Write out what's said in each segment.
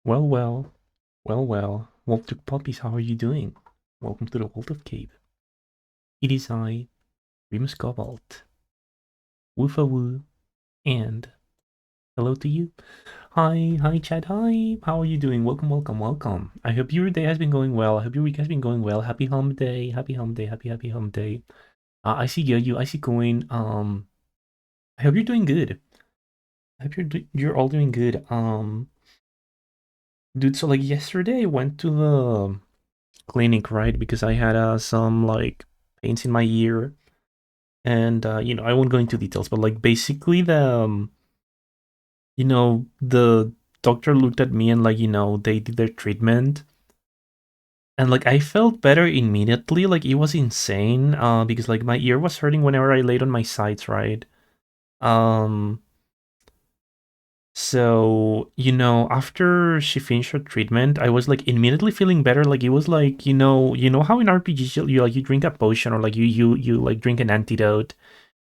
Well, well, well. Walter Puppies, how are you doing? Welcome to the world of Cape. It is I, Remus Cobalt, Woofa Woo, and hello to you. Hi, Chad, hi. How are you doing? Welcome. I hope your day has been going well. I hope your week has been going well. Happy home day, happy home day. I see you, I see Coin. I hope you're doing good. I hope you're all doing good. Dude, so like yesterday I went to the clinic, right? Because I had some like pains in my ear, and I won't go into details, but like basically the doctor looked at me and like they did their treatment, and like I felt better immediately. Like it was insane, because like my ear was hurting whenever I laid on my sides, right? Um, So, after she finished her treatment, I was like immediately feeling better. Like it was like, you know how in RPGs you like you drink a potion or like you like drink an antidote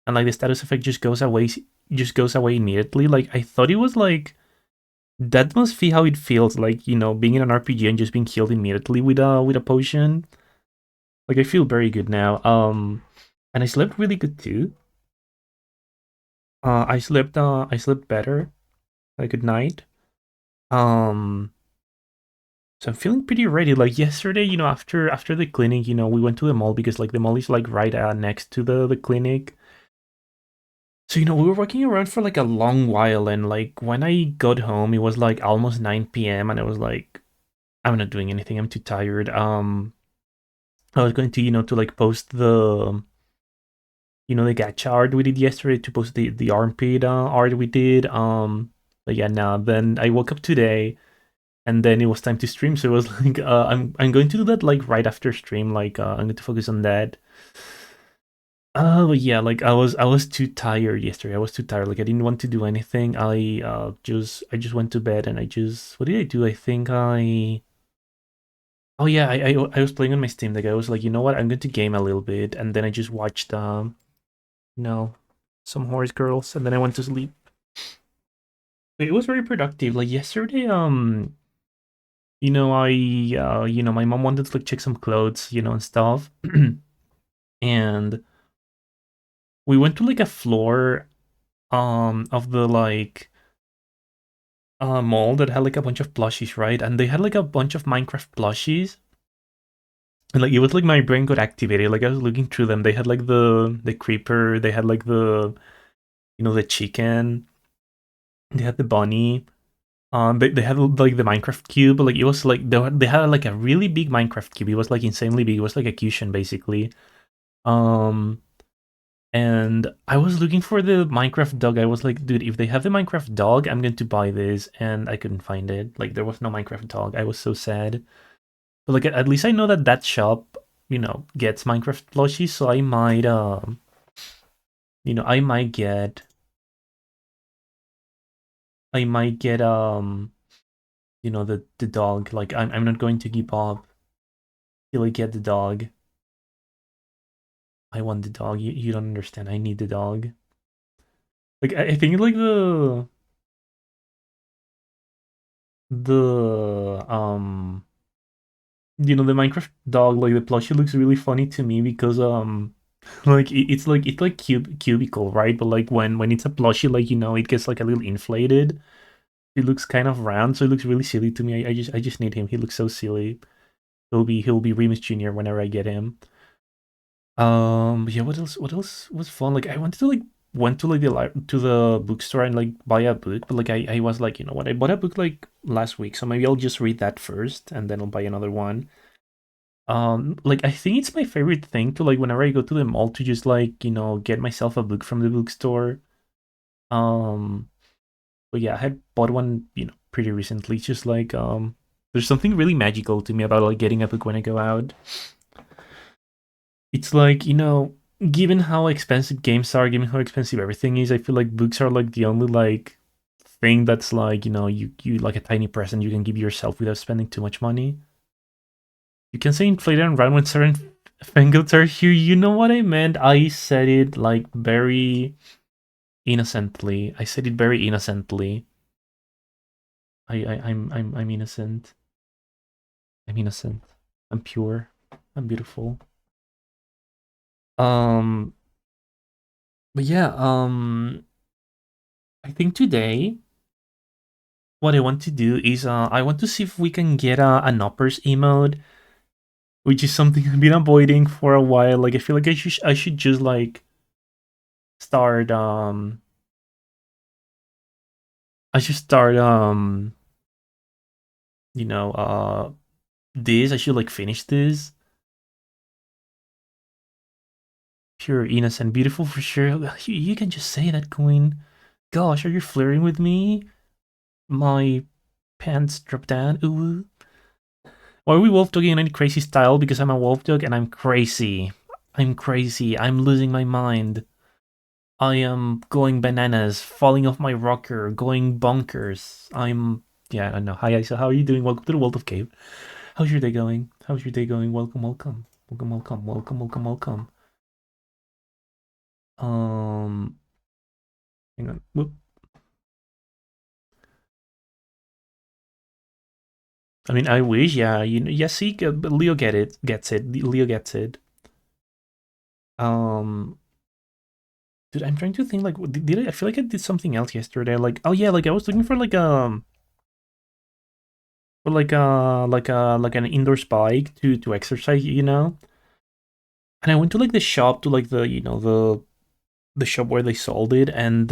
and like the status effect just goes away immediately. Like I thought it was like that must be how it feels like, being in an RPG and just being healed immediately with a potion. Like I feel very good now. And I slept really good too. I slept better. Like good night. Um So I'm feeling pretty ready. Like yesterday, after the clinic, we went to the mall because like the mall is like right next to the clinic. So we were walking around for like a long while, and like when I got home, it was like almost 9 p.m. and I was like, I'm not doing anything. I'm too tired. I was going to to like post the gacha art we did yesterday to post the armpit art we did. But yeah, now then I woke up today and then it was time to stream. So it was like, I'm going to do that like right after stream. Like, I'm going to focus on that. But yeah, like I was too tired yesterday. I was too tired. Like I didn't want to do anything. I just went to bed and what did I do? I think oh yeah, I was playing on my Steam Deck. I was like, you know what? I'm going to game a little bit, and then I just watched you know, some horse girls, and then I went to sleep. It was very productive. Like yesterday, my mom wanted to like check some clothes, and stuff. And we went to like a floor of the like mall that had like a bunch of plushies, right? And they had like a bunch of Minecraft plushies. And like it was like my brain got activated. Like I was looking through them. They had like the creeper, they had like the chicken, they had the bunny. They had like the Minecraft cube. Like it was like they had like a really big Minecraft cube. It was like insanely big. It was like a cushion basically. Um And I was looking for the Minecraft dog. I was like, dude, if they have the Minecraft dog, I'm going to buy this. And I couldn't find it. Like, there was no Minecraft dog. I was so sad. But like, at least I know that that shop, gets Minecraft plushies. So I might get, the dog. Like, I'm not going to give up till I get the dog. I want the dog. You don't understand. I need the dog. Like, I think like the Minecraft dog, like the plushie looks really funny to me because like it's like cubicle, right? But like when it's a plushie, like it gets like a little inflated. It looks kind of round, so it looks really silly to me. I just need him. He looks so silly. He'll be Remus Jr. whenever I get him. Yeah, what else was fun? Like I wanted to like went to like to the bookstore and like buy a book, but like I was like, you know what? I bought a book like last week, so maybe I'll just read that first and then I'll buy another one. Like I think it's my favorite thing to like whenever I go to the mall to just like get myself a book from the bookstore. um but yeah, I had bought one pretty recently. It's just like there's something really magical to me about like getting a book when I go out. It's like given how expensive games are, given how expensive everything is, I feel like books are like the only like thing that's like you like a tiny present you can give yourself without spending too much money. You can say inflated and round when certain fangirls are here. You know what I meant? I said it like very innocently. I said it very innocently. I'm innocent. I'm innocent. I'm pure. I'm beautiful. Um, but yeah, I think today what I want to do is I want to see if we can get a noppers emote, which is something I've been avoiding for a while. Like I feel like I should just like start I should start you know this. I should like finish this. Pure, innocent, beautiful for sure. You can just say that, Queen. Gosh, are you flirting with me? My pants drop down. Ooh. Or are we wolf dogging in any crazy style because I'm a wolf dog and I'm crazy? I'm crazy. I'm losing my mind. I am going bananas, falling off my rocker, going bonkers. Yeah, I don't know. Hi, Isa. How are you doing? Welcome to the world of Cave. How's your day going? How's your day going? Welcome, welcome. Welcome, welcome, welcome, welcome, welcome. Um, hang on. Whoop. I mean, I wish, yeah, yeah, see, but Leo gets it. Leo gets it. Um, dude, I'm trying to think, like, did I feel like I did something else yesterday? Like, oh yeah, like I was looking for like an indoor bike to exercise, And I went to like the shop to like the shop where they sold it, and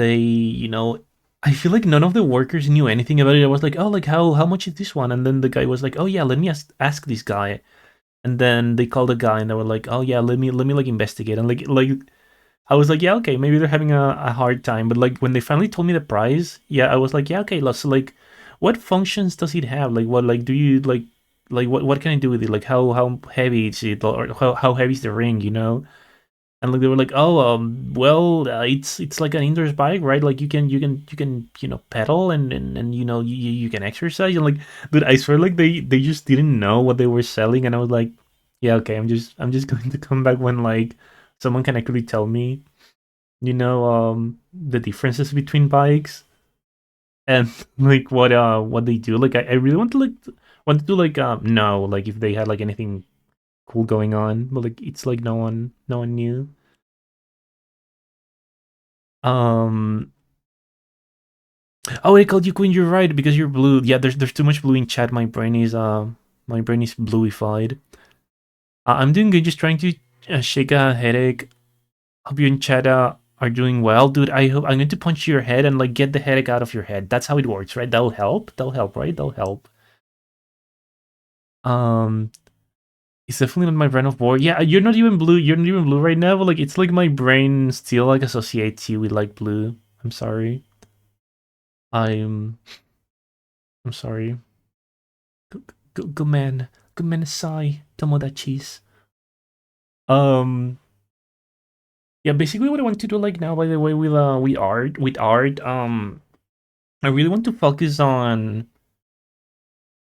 I feel like none of the workers knew anything about it. I was like, oh, like how much is this one? And then the guy was like, oh yeah, let me ask this guy. And then they called the guy and they were like, oh yeah, let me like investigate. And like I was like, yeah, okay, maybe they're having a hard time. But like when they finally told me the price, yeah, I was like, yeah, okay, so like what functions does it have? Like what like do you like what can I do with it? Like how heavy is it, or how heavy is the ring? And like they were like, oh, well, it's like an indoor bike, right? Like you can pedal and you can exercise. And like, dude, I swear, like they just didn't know what they were selling, and I was like, yeah, okay, I'm just going to come back when like someone can actually tell me, the differences between bikes and like what they do. Like I really want to like know like if they had like anything cool going on, but like it's like no one knew. Um. Oh, I called you queen. You're right because you're blue. Yeah, there's too much blue in chat. My brain is bluified. I'm doing good. Just trying to shake a headache. Hope you and chat are doing well, dude. I hope I'm going to punch your head and like get the headache out of your head. That's how it works, right? That'll help. That'll help, right? That'll help. Um, it's definitely not my brand of board. Yeah, you're not even blue. You're not even blue right now. But like, it's like my brain still like associates you with like blue. I'm sorry. I'm I'm sorry. Good man. Good man asai. Tomodachis. Um yeah, basically what I want to do like now, by the way, with art, I really want to focus on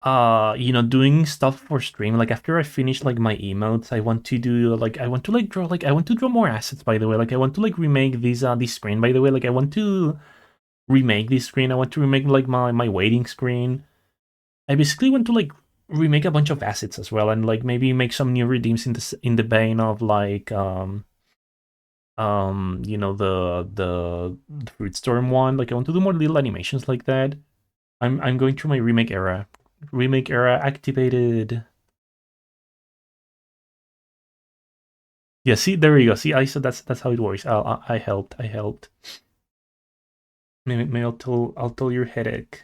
doing stuff for stream. Like after I finish like my emotes, I want to like draw more assets, by the way. Like I want to like remake this screen, by the way. Like I want to remake this screen. I want to remake like my waiting screen. I basically want to like remake a bunch of assets as well, and like maybe make some new redeems in the vein of like the fruit storm one. Like I want to do more little animations like that. I'm going through my remake era. Remake era activated. Yeah, see, there we go. See, I said that's how it works. I helped. I helped. Maybe I'll tell your headache.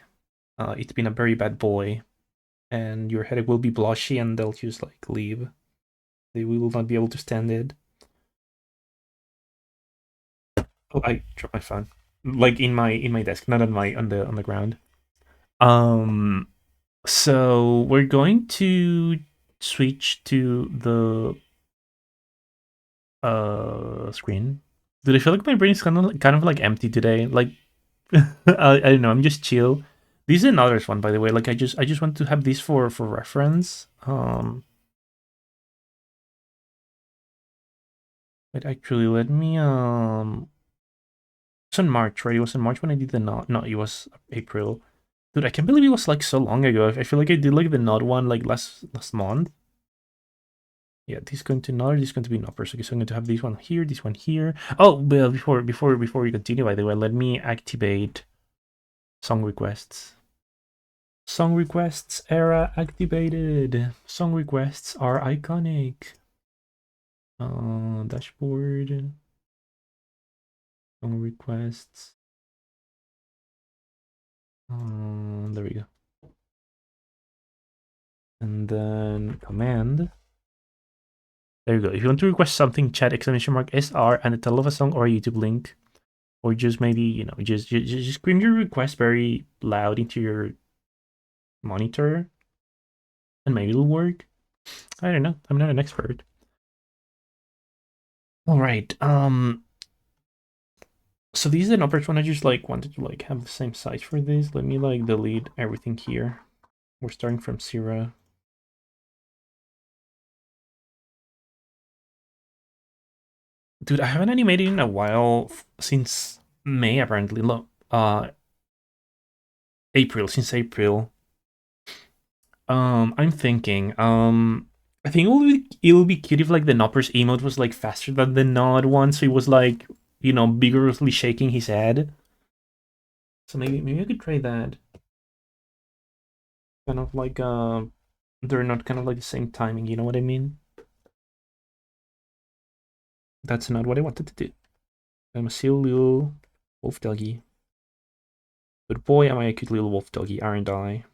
It's been a very bad boy, and your headache will be blushy, and they'll just like leave. They will not be able to stand it. Oh, I dropped my phone. Like in my desk, not on the ground. Um so we're going to switch to the screen. Dude, I feel like my brain is kind of like empty today. Like I don't know, I'm just chill. This is another one, by the way. Like I just want to have this for reference. But actually let me it was in March, right? It was in March when I did the no, it was April. Dude, I can't believe it was like so long ago. I feel like I did like the nod one like last month. Yeah, this is going to nod, this is going to be noppers. Okay, so I'm going to have this one here, this one here. Oh, well, before we continue, by the way, let me activate song requests. Song requests era activated. Song requests are iconic. Dashboard. Song requests. There we go. And then command. There you go. If you want to request something, chat exclamation mark SR and the title of a song or a YouTube link. Or just maybe, you know, just scream your request very loud into your monitor. And maybe it'll work. I don't know. I'm not an expert. Alright. So these are the numbers when I just like wanted to like have the same size for this. Let me like delete everything here. We're starting from 0. Dude, I haven't animated in a while since May apparently. Look, April, since April. I'm thinking, I think it will be cute if like the Noppers emote was like faster than the Nod one, so he was like, you know, vigorously shaking his head. So maybe I could try that. Kind of like they're not kind of like the same timing, you know what I mean? That's not what I wanted to do. I'm a silly little wolf doggy. But boy, am I a cute little wolf doggy, aren't I?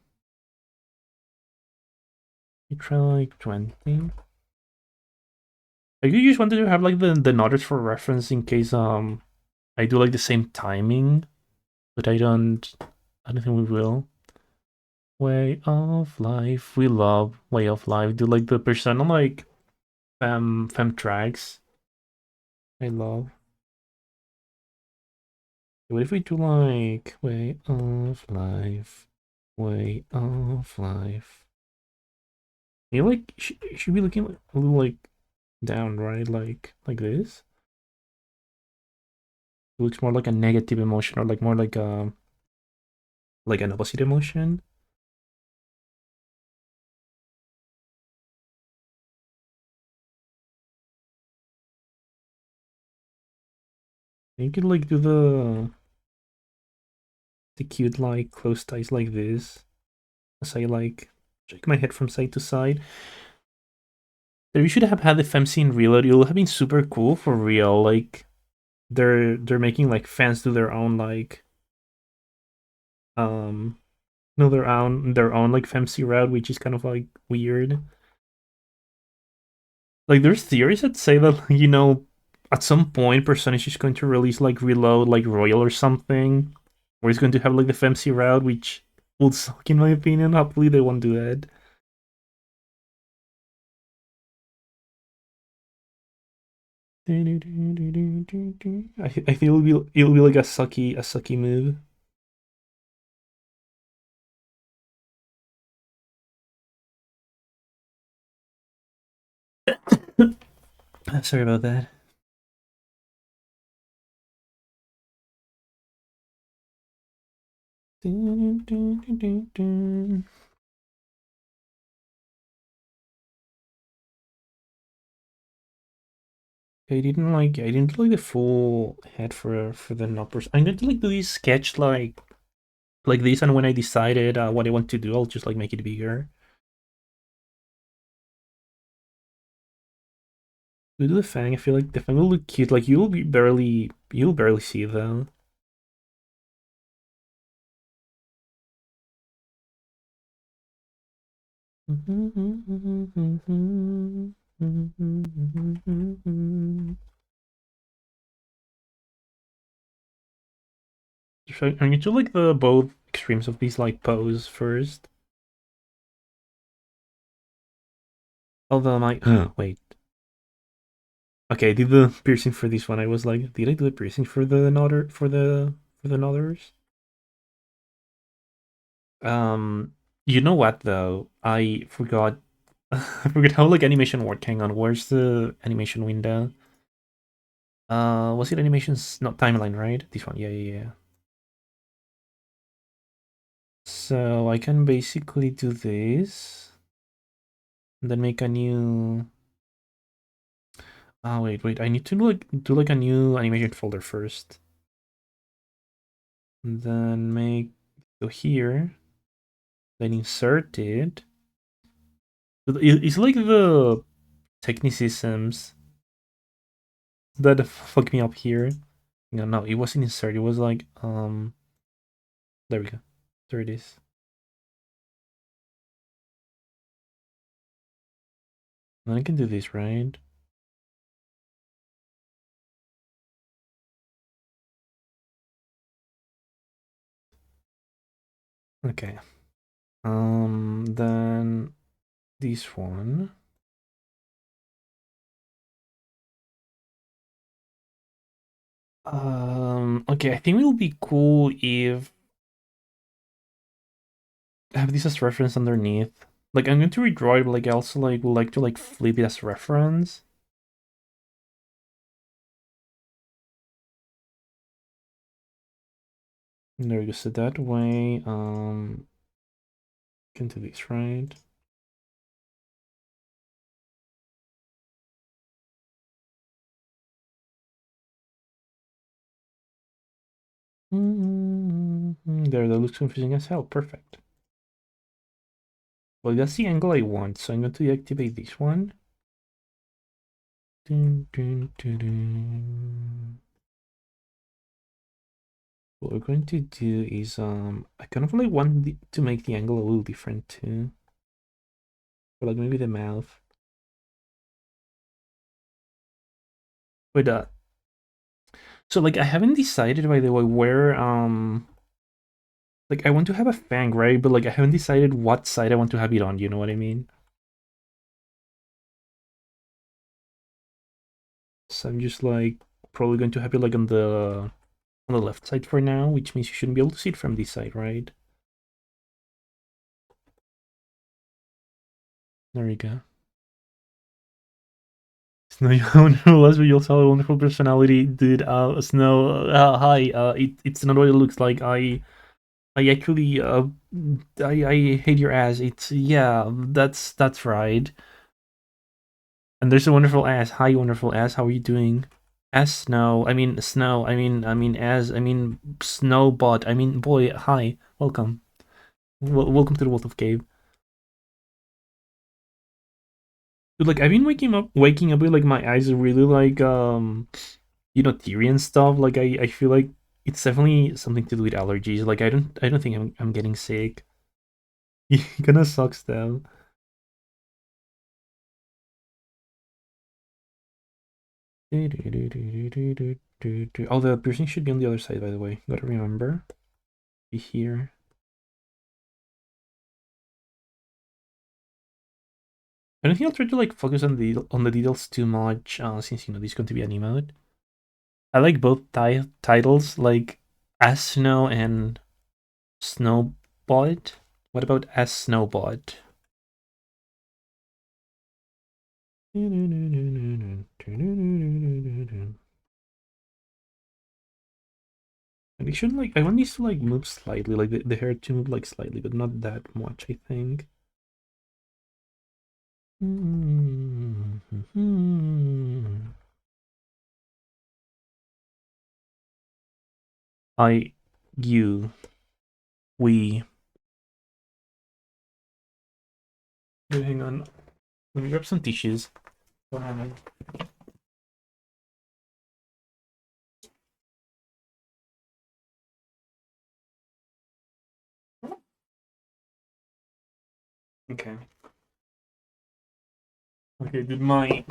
You try like 20. I just wanted to have like the nodders for reference in case I do like the same timing, but I don't think we will. Way of life, we love way of life. Do like the persona like fem tracks. I love. What if we do like way of life, way of life? You like should be looking like, a little like down, right? Like this. It looks more like a negative emotion, or like more like an opposite emotion. You could like do the cute like closed eyes like this as I like shake my head from side to side. We should have had the fem scene reload. It would have been super cool for real. Like they're making like fans do their own like no their own like femc route, which is kind of like weird. Like there's theories that say that you know at some point Persona is just going to release like reload like Royal or something, where it's going to have like the femc route, which would suck in my opinion. Hopefully they won't do that. I think it'll be like a sucky move. Sorry about that. I didn't do like the full head for the numbers. I'm going to like do this sketch like this, and when I decided what I want to do, I'll just like make it bigger. We do the fang. I feel like the fang will look cute. Like you'll barely see them. So I'm going to like the both extremes of these like pose first. Although my wait. Okay, I did the piercing for this one. I was like, did I do the piercing for the nodder for the nodders? You know what though? I forgot. I forgot how like animation work. Hang on, where's the animation window? Was it animations? Not timeline, right? This one. Yeah, yeah, yeah. So I can basically do this, and then make a new. Oh wait, I need to do like a new animation folder first. And then make go here, then insert it. It's like the technicisms that fuck me up here. No, it wasn't insert. It was like there we go. There it is. Then I can do this, right? Okay. Then this one. Okay, I think it would be cool if I have this as reference underneath. Like I'm going to redraw it, but like I also like would like to like flip it as reference. And there we go. So that way, can do this, right? There, that looks confusing as hell. Perfect. Well, that's the angle I want, so I'm going to deactivate this one. Dun, dun, dun, dun. What we're going to do is I kind of like want to make the angle a little different too. But like maybe the mouth. Wait, so like I haven't decided by the way where like I want to have a fang, right? But like I haven't decided what side I want to have it on, you know what I mean? So I'm just like probably going to have it like on the left side for now, which means you shouldn't be able to see it from this side, right? There we go. Snow, you have a wonderful lesbian, you also have a wonderful personality, dude. Snow, hi. It's not what it looks like. I actually, I hate your ass. It's yeah, that's right. And there's a wonderful ass. Hi, wonderful ass. How are you doing? As snow. I mean snow. I mean snowbot. I mean boy. Hi, welcome. Welcome to the Wolf of Cave. Dude, like I've been waking up with like my eyes are really like teary and stuff. Like I feel like it's definitely something to do with allergies. Like I don't think I'm getting sick. It kind of sucks though. Oh, the piercing should be on the other side, by the way. Gotta remember. Be here. I don't think I'll try to like focus on the details too much, since this is going to be an emote. I like both titles, like as snow and snowbot. What about as snowbot? And it should like I want these to like move slightly, like the hair to move like slightly, but not that much, I think. I, you, we. Wait, hang on. Let me grab some tissues. Okay. Okay, did my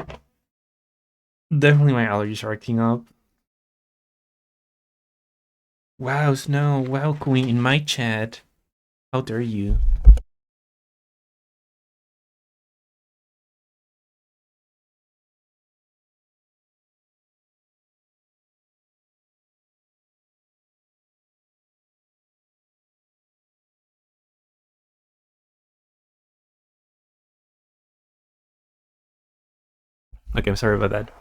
definitely my allergies are acting up. Wow, Snow, wow, Queen in my chat. How dare you? Okay, I'm sorry about that.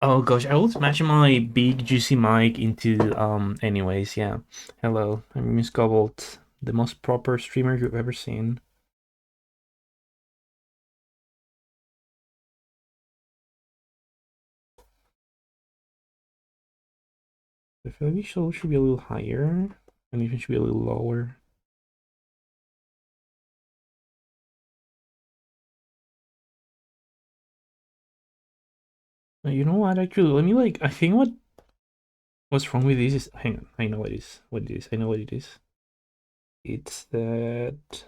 Oh gosh, I will smash my big juicy mic into anyways, yeah. Hello, I'm Miss Cobalt, the most proper streamer you've ever seen. I feel like should be a little higher, and even should be a little lower. You know what? Actually, let me like. I think what's wrong with this is. Hang on, I know what it is. What it is? I know what it is. It's that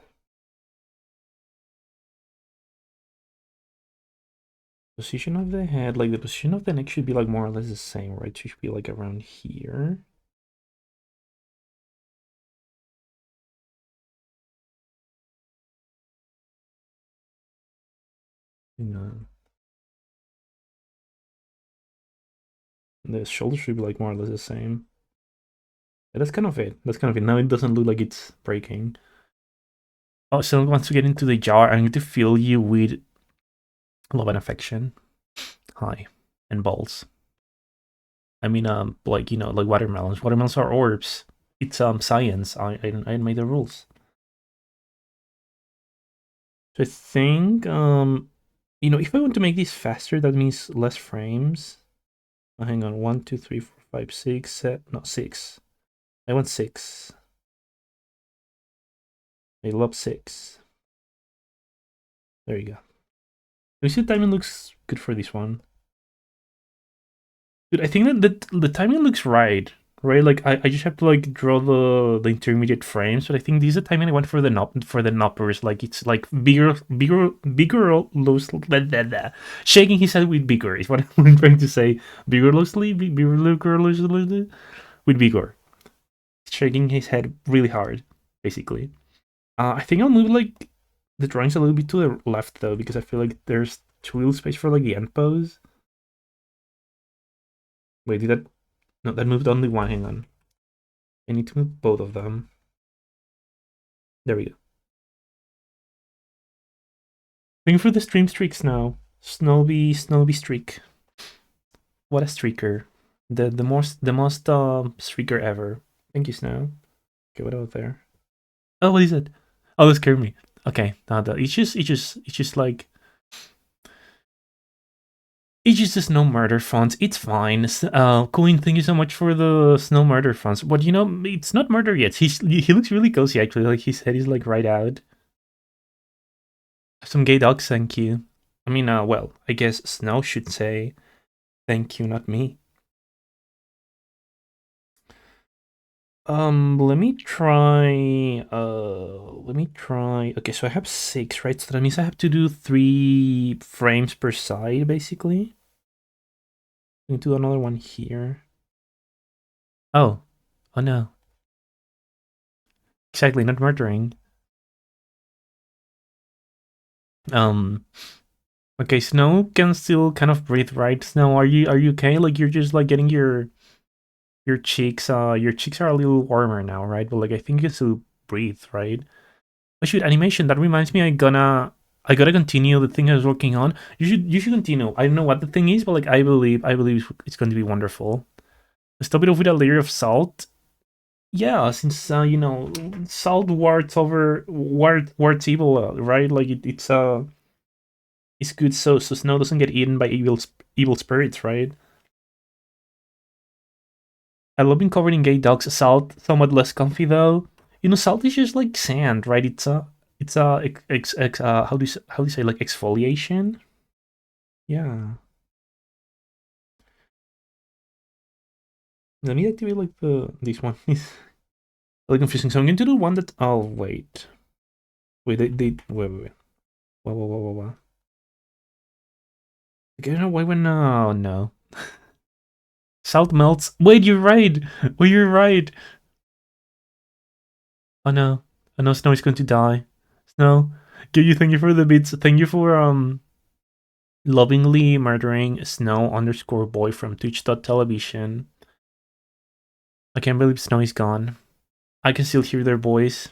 position of the head, like the position of the neck, should be like more or less the same, right? So it should be like around here. You know, the shoulders should be like more or less the same. Yeah, that's kind of it. That's kind of it. Now it doesn't look like it's breaking. Oh, so once we get into the jar, I need to fill you with love and affection. Hi. And balls. I mean, like, you know, like watermelons. Watermelons are orbs. It's science. I made the rules. So I think you know, if I want to make this faster, that means less frames. Oh, hang on, 1, 2, 3, 4, 5, 6, 7, no 6. I want 6. I love 6. There you go. You see, the timing looks good for this one. Dude, I think that the timing looks right. Right, like I just have to like draw the intermediate frames, but I think this is the timing I want for the noppers. Like it's like bigger loose blah, blah, blah. Shaking his head with bigger is what I'm trying to say. Vigorously, vigorously with vigor. Shaking his head really hard, basically. I think I'll move like the drawings a little bit to the left though, because I feel like there's too little space for like the end pose. Wait, did that? No, that moved only one. Hang on. I need to move both of them. There we go. Looking for the stream streaks now. Snowby streak. What a streaker. The most streaker ever. Thank you, Snow. Okay, what out there? Oh, what is it? Oh, that scared me. Okay, it's just like it's just the snow murder fonts. It's fine. Queen, thank you so much for the snow murder fonts. But you know, it's not murder yet. He looks really cozy actually. Like his head is like right out. Some gay dogs, thank you. I mean, well, I guess Snow should say thank you, not me. Let me try. Okay, so I have 6, right? So that means I have to do 3 frames per side, basically. Let me do another one here. Oh, oh no. Exactly, not murdering. Um. Okay, Snow can still kind of breathe, right? Snow, are you okay? Like you're just like getting your cheeks are a little warmer now, right? But like I think you can still breathe, right? Oh shoot, animation. That reminds me. I gotta continue the thing I was working on. You should continue. I don't know what the thing is, but like I believe it's going to be wonderful. Let's top it off with a layer of salt. Yeah, since you know, salt warts evil, right? Like it's good so snow doesn't get eaten by evil spirits, right? I love being covered in gay dogs. Salt somewhat less comfy though. You know, salt is just like sand, right? It's how do you say like exfoliation? Yeah. Let me activate like this one. It's really confusing. So I'm going to do one that. Oh wait. Wait. Whoa. I don't know why when no. Salt melts. Wait, you're right. Wait, you're right. Oh no. Oh no, Snow is going to die. Snow. Thank you for the bits. Thank you for lovingly murdering Snow underscore boy from Twitch.television. I can't believe Snow is gone. I can still hear their voice.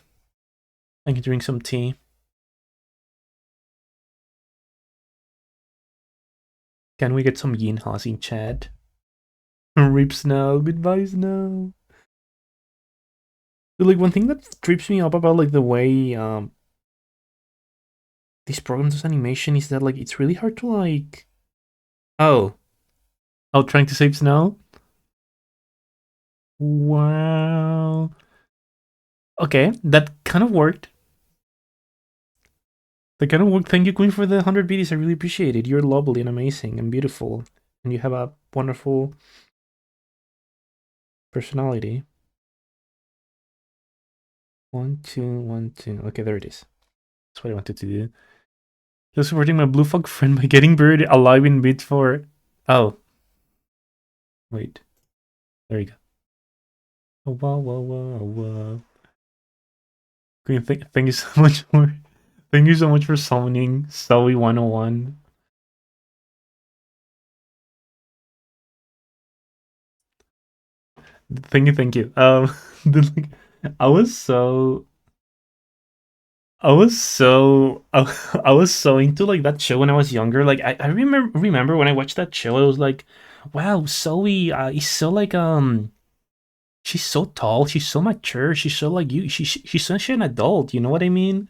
I can drink some tea. Can we get some yin has in chat? Rip Snow, goodbye Snow. But, like, one thing that trips me up about like the way this program does animation is that like it's really hard to like. Oh, trying to save Snow. Wow. Okay, that kind of worked. That kind of worked. Thank you, Queen, for the 100 BDs. I really appreciate it. You're lovely and amazing and beautiful, and you have a wonderful personality. 1, 2, 1, 2. Okay, there it is. That's what I wanted to do. Just supporting my blue fog friend by getting buried alive in mid for. Oh, wait. There you go. Oh, wow, wow, wow, wow. Queen, thank you so much for. Thank you so much for summoning Zoe 101. Thank you, thank you. I was so I was so into like that show when I was younger. Like I remember when I watched that show, I was like, wow, Zoe is so like she's so tall, she's so mature, she's so like she's such an adult, you know what I mean?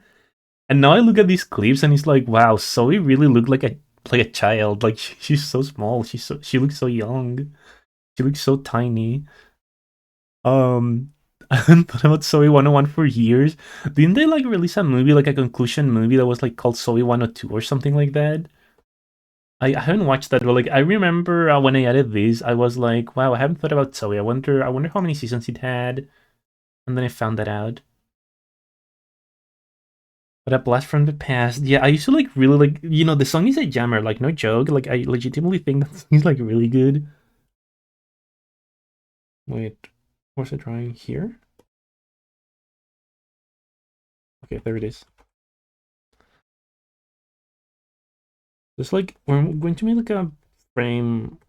And now I look at these clips and it's like, wow, Zoe really looked like a child. Like she's so small, she looks so young. She looks so tiny. Um, I haven't thought about Zoe 101 for years. Didn't they like release a movie, like a conclusion movie that was like called Zoe 102 or something like that? I haven't watched that, but like I remember when I added this, I was like, wow, I haven't thought about Zoe. I wonder how many seasons it had, and then I found that out. But a blast from the past. Yeah, I used to like really like the song is a jammer, like no joke. Like I legitimately think that song is like really good. Wait, what's it trying here? Okay, there it is. It's like we're going to make like a frame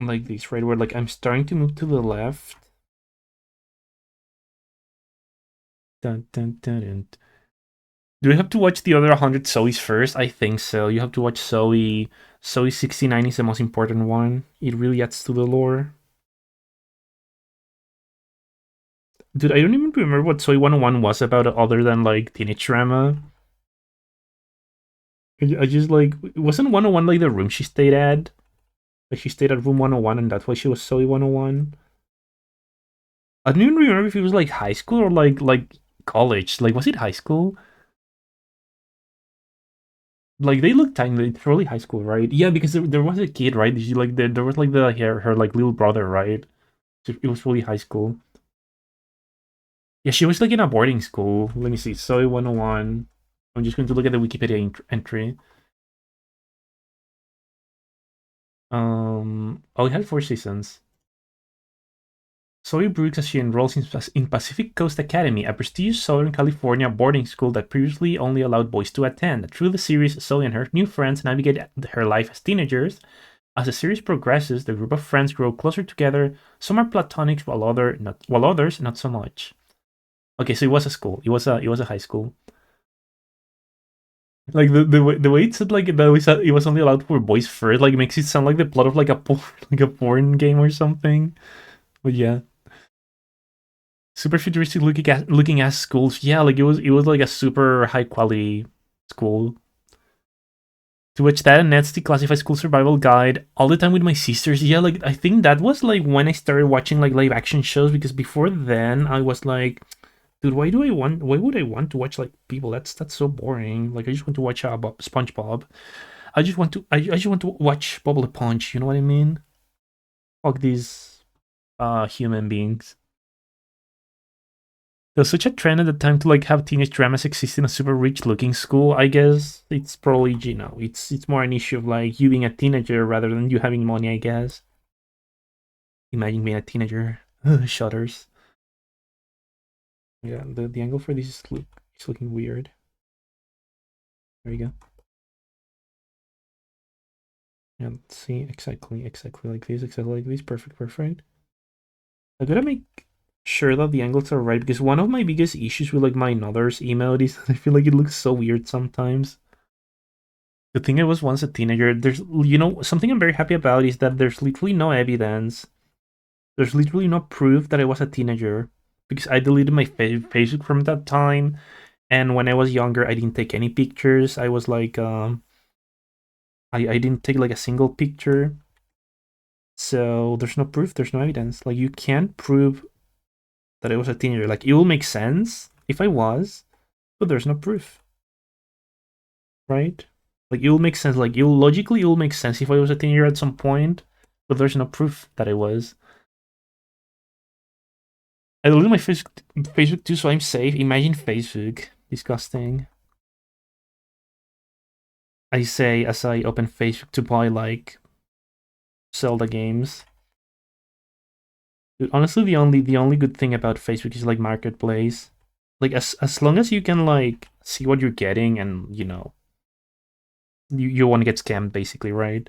like this, right? Where like I'm starting to move to the left. Dun, dun, dun, dun. Do we have to watch the other 100 Zoes first? I think so. You have to watch Zoe. Zoe 69 is the most important one. It really adds to the lore. Dude, I don't even remember what Zoe 101 was about other than like teenage drama. I just like, wasn't 101 like the room she stayed at? Like she stayed at room 101 and that's why she was Zoe 101? I don't even remember if it was like high school or like college. Like, was it high school? Like they look tiny. It's probably high school, right? Yeah, because there was a kid, right? She, like there was like her like little brother, right? So it was really high school. Yeah, she was like in a boarding school. Let me see. Soy 101. I'm just going to look at the Wikipedia entry. Oh, it had 4 seasons. Zoe Brooks as she enrolls in Pacific Coast Academy, a prestigious Southern California boarding school that previously only allowed boys to attend. Through the series, Zoe and her new friends navigate her life as teenagers. As the series progresses, the group of friends grow closer together. Some are platonic, while others not so much. Okay, so it was a school. It was a high school. Like the way it said like that it was only allowed for boys first. Like makes it sound like the plot of like a like a porn game or something. But yeah, super futuristic looking at schools. Yeah, like it was like a super high quality school. To watch that and Ned's Declassified School Survival Guide all the time with my sisters. Yeah, like I think that was like when I started watching like live action shows because before then I was like, dude, why would I want to watch like people? That's so boring. Like I just want to watch SpongeBob. I just want to watch Bubble Punch, you know what I mean? Fuck these human beings. There was such a trend at the time to like have teenage dramas exist in a super rich looking school. I guess it's probably it's more an issue of like you being a teenager rather than you having money. I guess. Imagine being a teenager. Shudders. Yeah, the angle for this is looking weird. There you go. Yeah, see exactly like this, exactly like this. Perfect, perfect. I gotta make sure that the angles are right because one of my biggest issues with like my nothers emote is I feel like it looks so weird sometimes. The thing I was once a teenager, there's, you know, something I'm very happy about is that there's literally no evidence. There's literally no proof that I was a teenager because I deleted my Facebook from that time. And when I was younger, I didn't take any pictures. I was like, I didn't take like a single picture. So there's no proof, there's no evidence. Like, you can't prove that I was a teenager. Like, it will make sense if I was, but there's no proof, right? Like, it will make sense. Like, it will make sense if I was a teenager at some point, but there's no proof that I was. I deleted my Facebook too, so I'm safe. Imagine Facebook. Disgusting. I say as I open Facebook to buy like Zelda games. Dude, honestly, the only good thing about Facebook is like marketplace. Like, as long as you can like see what you're getting, and you know, you want to get scammed basically, right?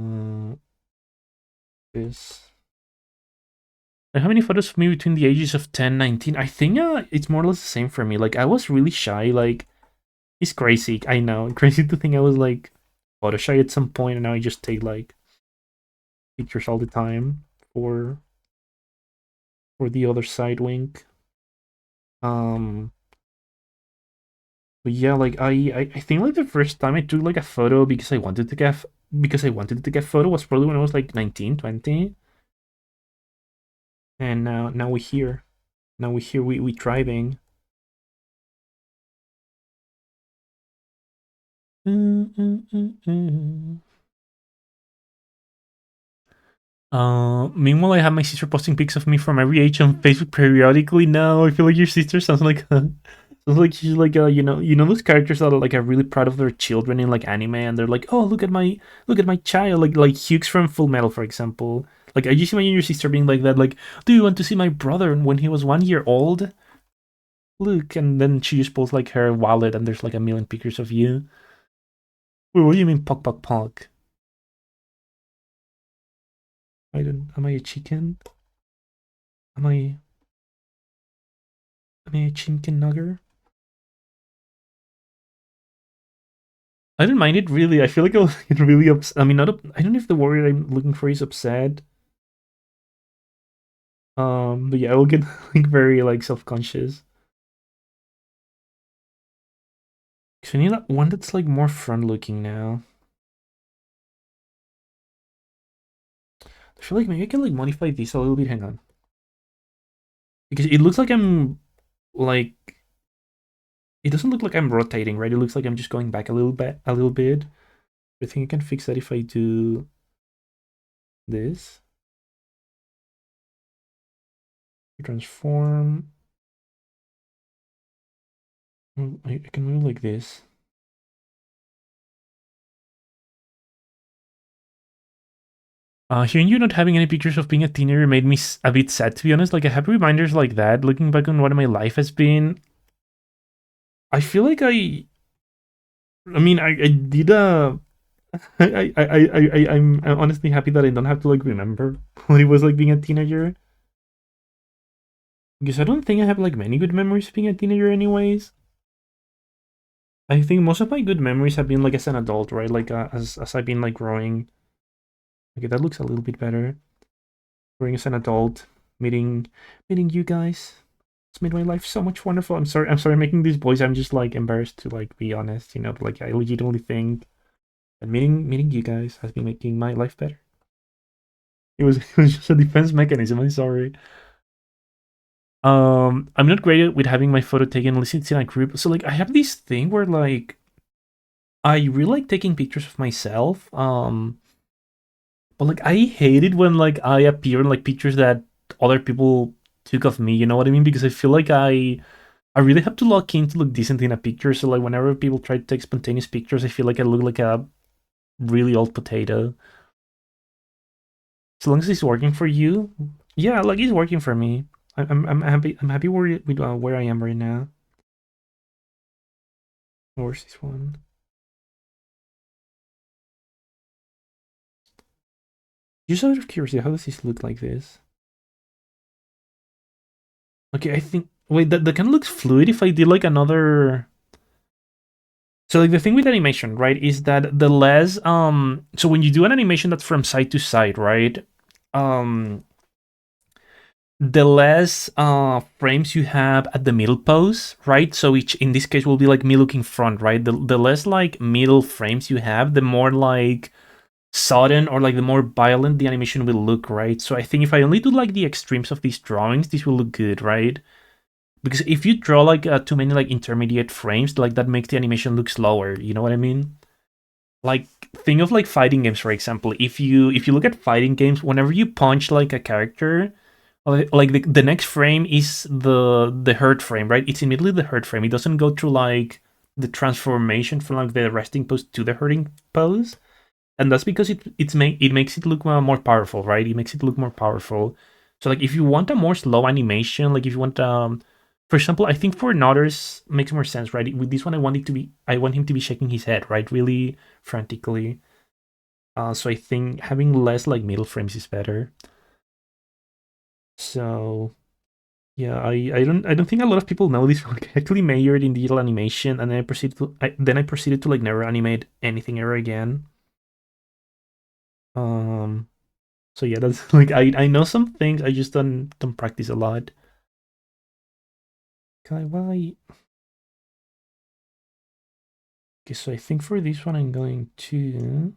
Uh, this. Like, how many photos of me between the ages of 10, 19? I think it's more or less the same for me. Like, I was really shy. Like, it's crazy. I know. Crazy to think I was like photo shy at some point, and now I just take like pictures all the time for the other side wink. Um, but yeah, like I think like the first time I took like a photo because I wanted to get photo was probably when I was like 19, 20. And now we're here. Now we're here. We thriving. Meanwhile, I have my sister posting pics of me from every age on Facebook periodically. Now I feel like your sister sounds like sounds like she's like those characters that are like are really proud of their children in like anime, and they're like, oh, look at my child, like Hughes from Full Metal, for example. Like, I just imagine your sister being like that, like, do you want to see my brother when he was 1 year old? Look, and then she just pulls like her wallet, and there's like a million pictures of you. Wait, what do you mean, pok pok pok? I don't. Am I a chicken? Am I? Am I a chicken nugger? I didn't mind it really. I feel like I was really upset. I mean, not. I don't know if the word I'm looking for is upset. But yeah, I will get like very like self-conscious. Cause I need that one that's like more front-looking now. I feel like maybe I can like modify this a little bit. Hang on, because it looks like I'm like it doesn't look like I'm rotating, right? It looks like I'm just going back a little bit, a little bit. I think I can fix that if I do this. Transform. I can move like this. Hearing you not having any pictures of being a teenager made me a bit sad, to be honest. Like, I have reminders like that. Looking back on what my life has been, I feel like I mean, I did a. I'm honestly happy that I don't have to like remember what it was like being a teenager, because I don't think I have like many good memories of being a teenager, anyways. I think most of my good memories have been like as an adult, right? Like, as I've been like growing. Okay, that looks a little bit better. Growing as an adult, meeting you guys. It's made my life so much wonderful. I'm sorry making these boys. I'm just like embarrassed to like be honest, you know, like I legitimately think that meeting you guys has been making my life better. It was just a defense mechanism. I'm sorry. I'm not great with having my photo taken unless it's in a group. So like I have this thing where like I really like taking pictures of myself. But like I hate it when like I appear in like pictures that other people took of me, you know what I mean? Because I feel like I really have to lock in to look decent in a picture. So like whenever people try to take spontaneous pictures, I feel like I look like a really old potato. As long as it's working for you, yeah, like it's working for me. I'm happy. I'm happy where I am right now. Where's this one? Just out of curiosity, how does this look like this? Okay, I think. Wait, that kind of looks fluid. If I did like another. So like the thing with animation, right, is that the less so when you do an animation that's from side to side, right? Um the less frames you have at the middle pose, right? So each in this case will be like me looking front, right? The less like middle frames you have, the more like sudden or like the more violent the animation will look, right? So I think if I only do like the extremes of these drawings, this will look good, right? Because if you draw like too many like intermediate frames, like that makes the animation look slower. You know what I mean? Like think of like fighting games, for example. If you look at fighting games, whenever you punch like a character, like the next frame is the hurt frame, right? It's immediately the hurt frame. It doesn't go through like the transformation from like the resting pose to the hurting pose, and that's because it makes it look more powerful, right? It makes it look more powerful. So like if you want a more slow animation, like if you want for example, I think for Notters makes more sense, right? With this one, I want him to be shaking his head, right, really frantically. So I think having less like middle frames is better. So yeah, I don't think a lot of people know this. Like, I actually majored in digital animation, and then I proceeded to like never animate anything ever again. Um, So yeah, that's like I know some things. I just don't practice a lot. Kawaii. Okay, so I think for this one I'm going to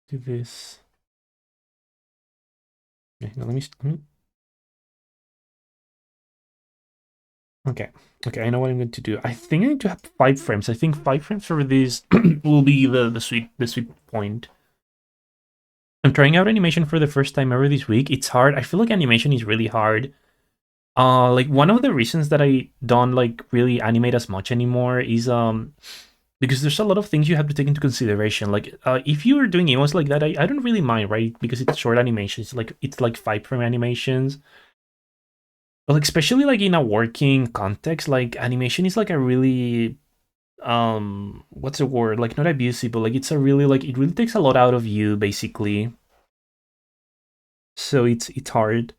do this. Okay, now okay. Okay, I know what I'm going to do. I think I need to have 5 frames. I think 5 frames for this will be the sweet point. I'm trying out animation for the first time ever this week. It's hard. I feel like animation is really hard. Like one of the reasons that I don't like really animate as much anymore is because there's a lot of things you have to take into consideration. Like if you are doing emotes like that, I don't really mind, right? Because it's short animations, like it's like 5 frame animations. But like especially like in a working context, like animation is like a really what's the word? Like not abusive, but like it's a really like it really takes a lot out of you basically. So it's hard.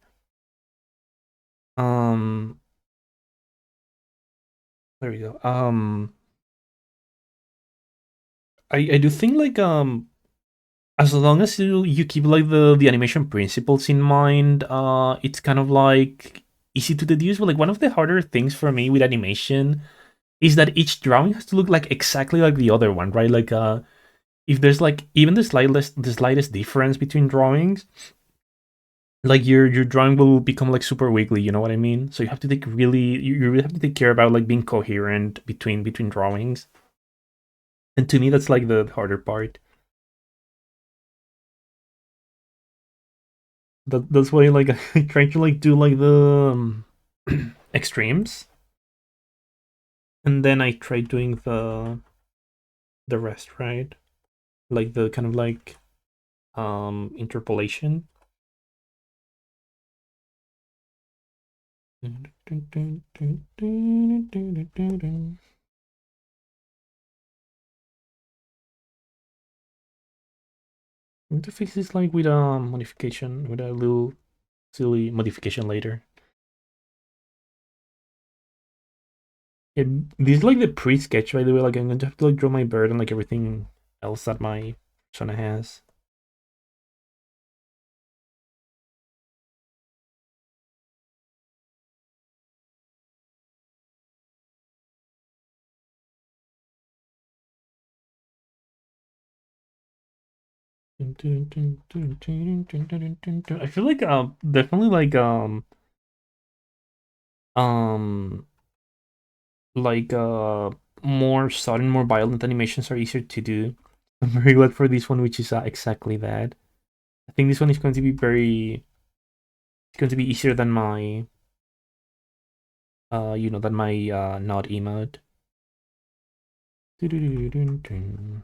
Um there we go. I do think like as long as you keep like the animation principles in mind, it's kind of like easy to deduce. But like one of the harder things for me with animation is that each drawing has to look like exactly like the other one, right? Like if there's like even the slightest difference between drawings, like your drawing will become like super wiggly. You know what I mean? So you have to take really you really have to take care about like being coherent between drawings. And to me, that's like the harder part. That's why like I try to like do like the extremes, and then I try doing the rest, right? Like the kind of like interpolation. I'm going to fix this like with a modification, with a little silly modification later. Yeah, this is like the pre-sketch, by the way. Like I'm going to have to like draw my bird and like everything else that my persona has. I feel like definitely um like more sudden, more violent animations are easier to do. I'm very glad for this one, which is exactly that. I think this one is going to be it's going to be easier than my than my not emote. I'm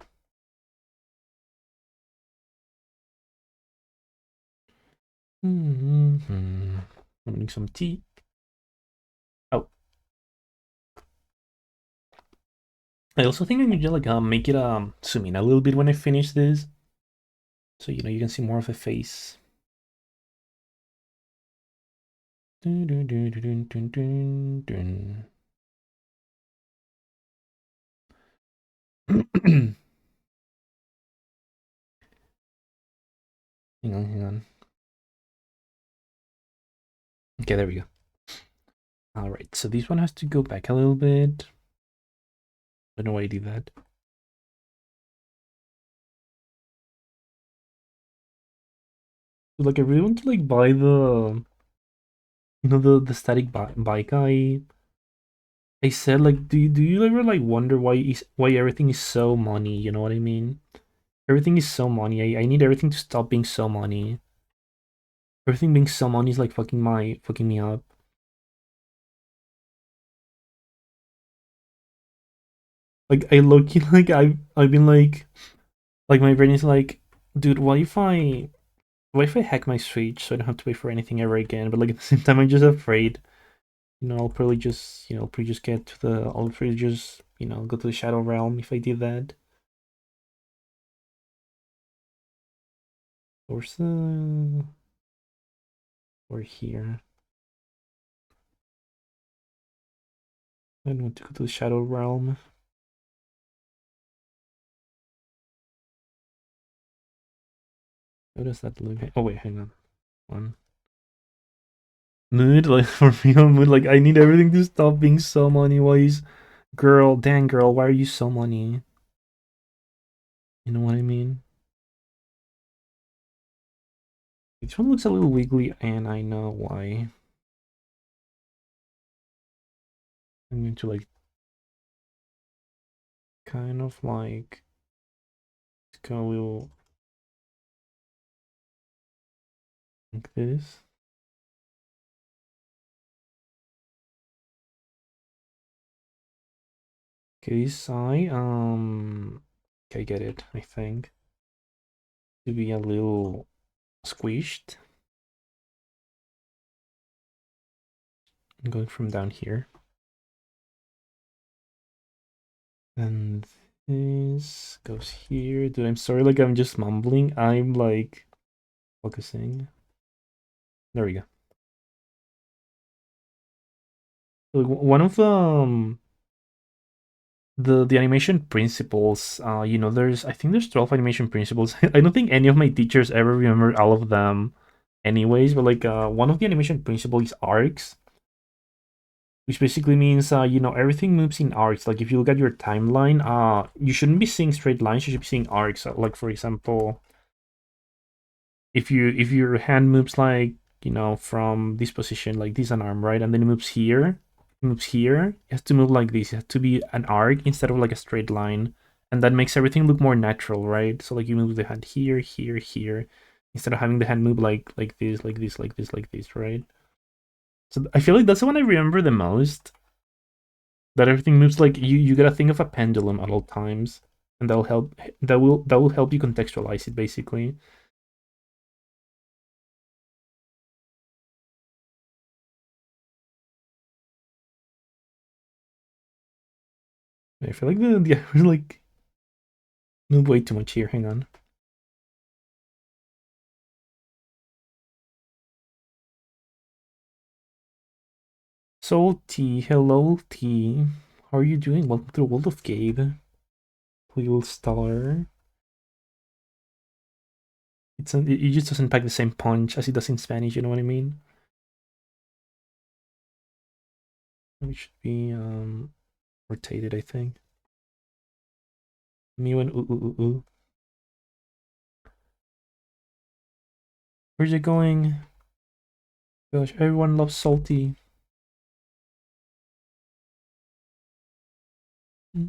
getting some tea. Oh, I also think I need to like make it zoom in a little bit when I finish this, so you can see more of a face. Hang on, hang on. Okay, there we go. All right, so this one has to go back a little bit. I don't know why I did that. Like, I really want to like buy the, the static bike. I said, like, do you ever like wonder why everything is so money? You know what I mean? Everything is so money. I need everything to stop being so money. Everything being so money is like fucking me up. Like, I look like I've been like my brain is like, dude, what if I hack my Switch so I don't have to pay for anything ever again? But like at the same time, I'm just afraid. I'll probably just get to the. I'll probably just go to the Shadow Realm if I did that. Where's the? We're here. I don't want to go to the Shadow Realm. How does that look? Oh wait, hang on. One. Mood, like for me on mood, like I need everything to stop being so money wise. Girl, dang girl, why are you so money? You know what I mean? This one looks a little wiggly, and I know why. I'm going to like kind of like go a little like this. Okay, this side, okay, I get it, I think. To be a little squished. I'm going from down here. And this goes here. Dude, I'm sorry, like I'm just mumbling. I'm like focusing. There we go. Like one of the animation principles, there's I think there's 12 animation principles. I don't think any of my teachers ever remember all of them anyways, but like one of the animation principles is arcs, which basically means everything moves in arcs. Like if you look at your timeline, you shouldn't be seeing straight lines, you should be seeing arcs. Like for example, if your hand moves like from this position, like this an arm, right, and then it moves here, it has to move like this. It has to be an arc instead of like a straight line, and that makes everything look more natural, right? So like you move the hand here, here, here, instead of having the hand move like this, like this, like this, like this, right? So I feel like that's the one I remember the most. That everything moves like you gotta think of a pendulum at all times, and that will help you contextualize it basically. I feel like the others like move way too much here. Hang on. Soul T, hello T. How are you doing? Welcome to the world of Gabe. Little star. It just doesn't pack the same punch as it does in Spanish. You know what I mean? It should be rotated. I think. Me and ooh ooh ooh ooh. Where's it going? Gosh, everyone loves salty. I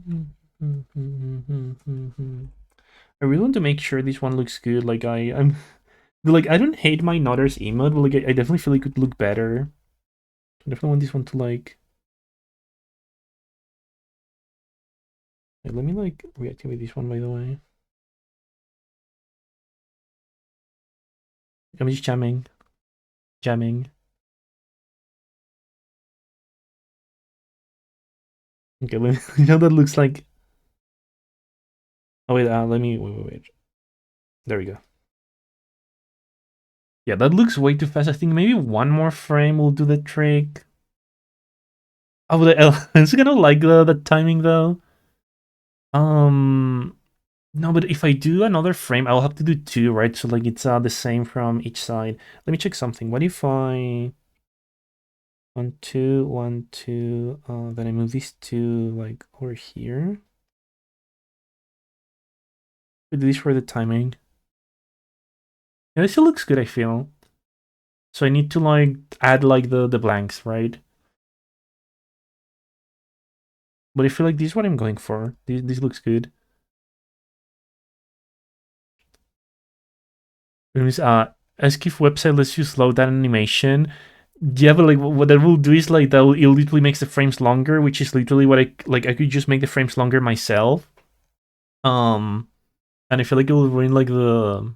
really want to make sure this one looks good. Like I'm like I don't hate my notters emote, but like I definitely feel it could look better. I definitely want this one to like. Wait, let me like reactivate this one by the way. I'm just jamming. Okay, let me, that looks like. Oh wait, let me wait. There we go. Yeah, that looks way too fast. I think maybe one more frame will do the trick. Oh, the it's gonna like the timing though. Um, no, but if I do another frame, I'll have to do two, right? So like it's the same from each side. Let me check something. What if I 1, 2, 1, 2, then I move these two like over here. We do this for the timing. Yeah, this still looks good, I feel. So I need to like add like the blanks, right? But I feel like this is what I'm going for. This looks good. Anyways, Eskif website lets you slow down animation. Yeah, but like what that will do is like that will, it literally makes the frames longer, which is literally what I like. I could just make the frames longer myself. Um, and I feel like it will ruin like the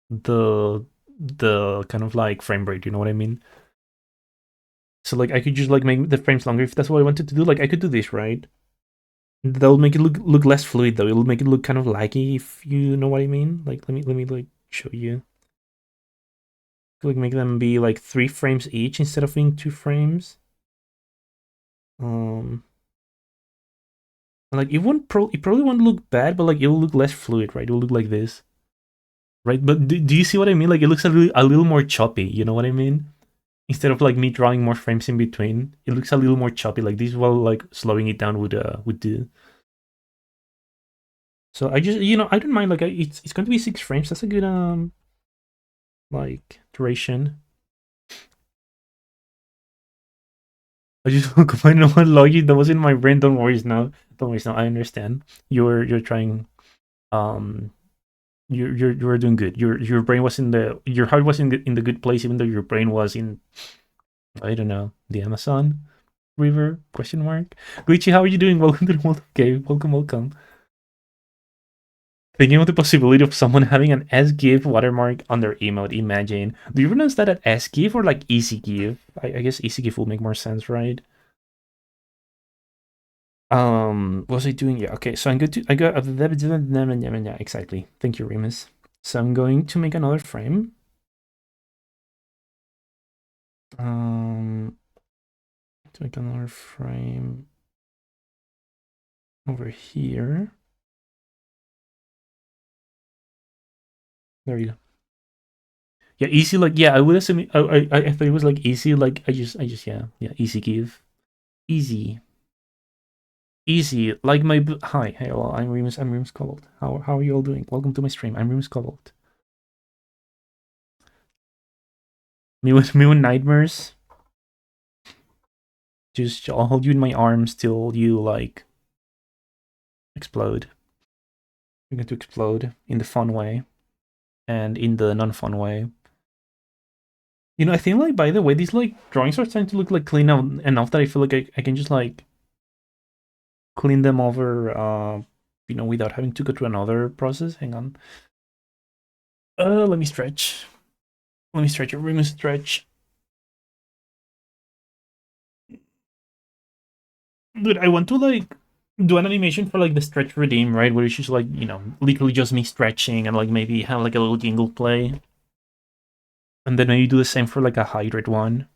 the kind of like frame rate. You know what I mean? So like I could just like make the frames longer if that's what I wanted to do. Like I could do this, right? That'll make it look less fluid though. It'll make it look kind of laggy if you know what I mean. Like let me like show you. Like make them be like 3 frames each instead of being 2 frames. Um, like it probably won't look bad, but like it will look less fluid, right? It will look like this, right? But do you see what I mean? Like it looks a little more choppy. You know what I mean? Instead of like me drawing more frames in between, it looks a little more choppy. Like this, while like slowing it down would do. So I just I don't mind. Like it's going to be 6 frames. That's a good like duration. I just find out what logic that was in my brain. Don't worry now. Don't worry now. I understand. You're trying. Um, you were doing good. Your brain was in the your heart was in the good place, even though your brain was in I don't know the Amazon River question mark. Glitchy, how are you doing? Welcome to the world. Okay, welcome. Thinking of the possibility of someone having an SGIF watermark on their emote. Imagine. Do you pronounce that as SGIF or like EasyGIF? I guess EasyGIF will make more sense, right? What was I doing? Yeah, okay, so I'm going to I got yeah, exactly. Thank you, Remus. So I'm going to make another frame. To make another frame over here. There you go. Yeah, easy. Like yeah, I would assume. I thought it was like easy. Like I just yeah, easy give, easy, easy. Like my hi, hey, well, I'm Remus. I'm Remus Cobalt. How are you all doing? Welcome to my stream. I'm Remus Cobalt. Me with nightmares. Just I'll hold you in my arms till you like explode. You're going to explode in the fun way and in the non-fun way. I think like by the way, these like drawings are starting to look like clean out enough that I feel like I can just like clean them over without having to go through another process. Hang on. Let me stretch. Let me stretch your room stretch. Dude, I want to like do an animation for like the stretch redeem, right? Where it's just like, literally just me stretching and like maybe have like a little jingle play. And then maybe do the same for like a hydrate one.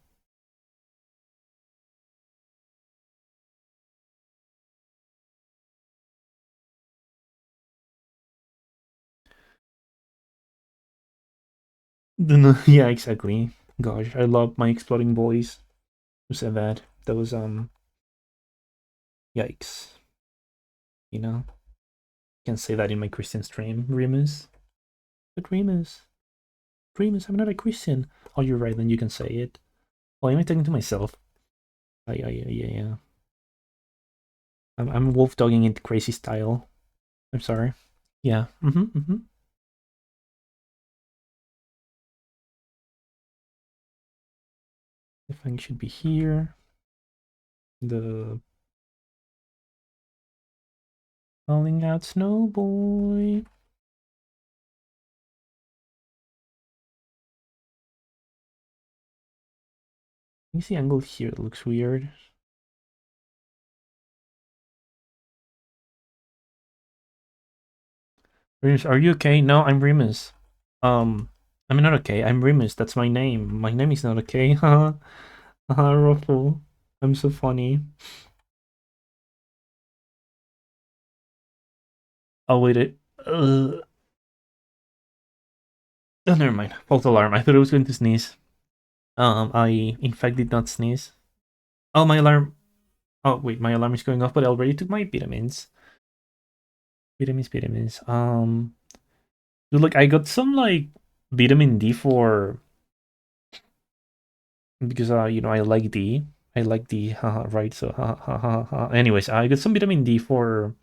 Yeah, exactly. Gosh, I love my exploding boys. Who said that? That was yikes. Can't say that in my Christian stream, Remus. But Remus, I'm not a Christian. Oh, you're right, then you can say it. Oh, am I talking to myself? Yeah. I'm wolf dogging it crazy style. I'm sorry. Yeah. The thing should be here. The calling out snow boy. You see angle here, it looks weird. Remus, are you okay? No, I'm Remus. I'm not okay. I'm Remus. That's my name. My name is not okay. Haha. Haha, Ruffle. I'm so funny. Oh wait, oh, never mind. False alarm. I thought I was going to sneeze. I in fact did not sneeze. Oh, my alarm. Oh wait, my alarm is going off, but I already took my vitamins. Vitamins. Dude, like I got some like vitamin D for because I like D. I like D, haha, right? So anyways, I got some vitamin D for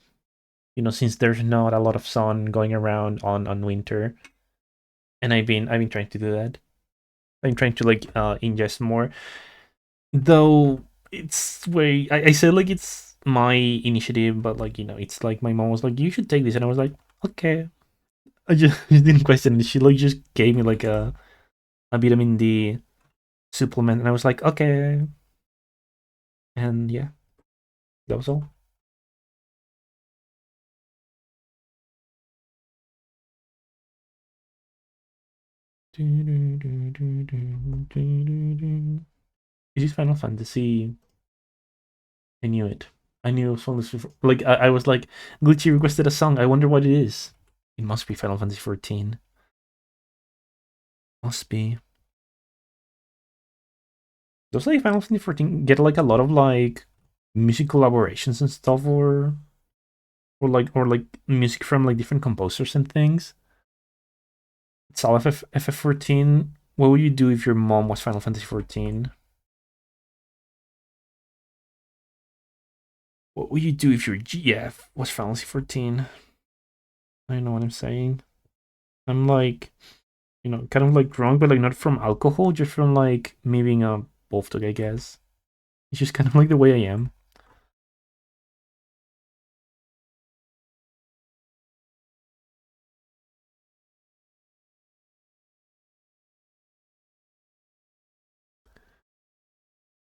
since there's not a lot of sun going around on winter, and I've been trying to do that. I'm trying to like ingest more. Though it's way I said like it's my initiative, but like it's like my mom was like, you should take this, and I was like, okay. I just didn't question it. She like just gave me like a vitamin D supplement, and I was like, okay. And yeah, that was all. Is this Final Fantasy? I knew it. I knew it was Final Fantasy. Like I was like, Glitchy requested a song. I wonder what it is. It must be Final Fantasy 14. Must be. Does like Final Fantasy 14 get like a lot of like music collaborations and stuff, or like music from like different composers and things? It's all FF14. What would you do if your mom was Final Fantasy 14? What would you do if your GF was Final Fantasy 14? I know what I'm saying. I'm like, kind of like drunk, but like not from alcohol, just from like me being a wolf dog, I guess. It's just kind of like the way I am.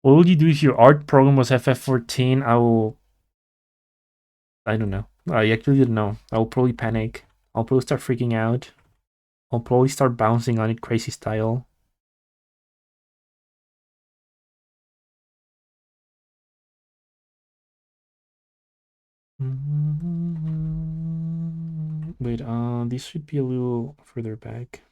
What would you do if your art program was FF14? I don't know. I actually don't know. I'll probably panic. I'll probably start freaking out. I'll probably start bouncing on it crazy style. Wait, this should be a little further back.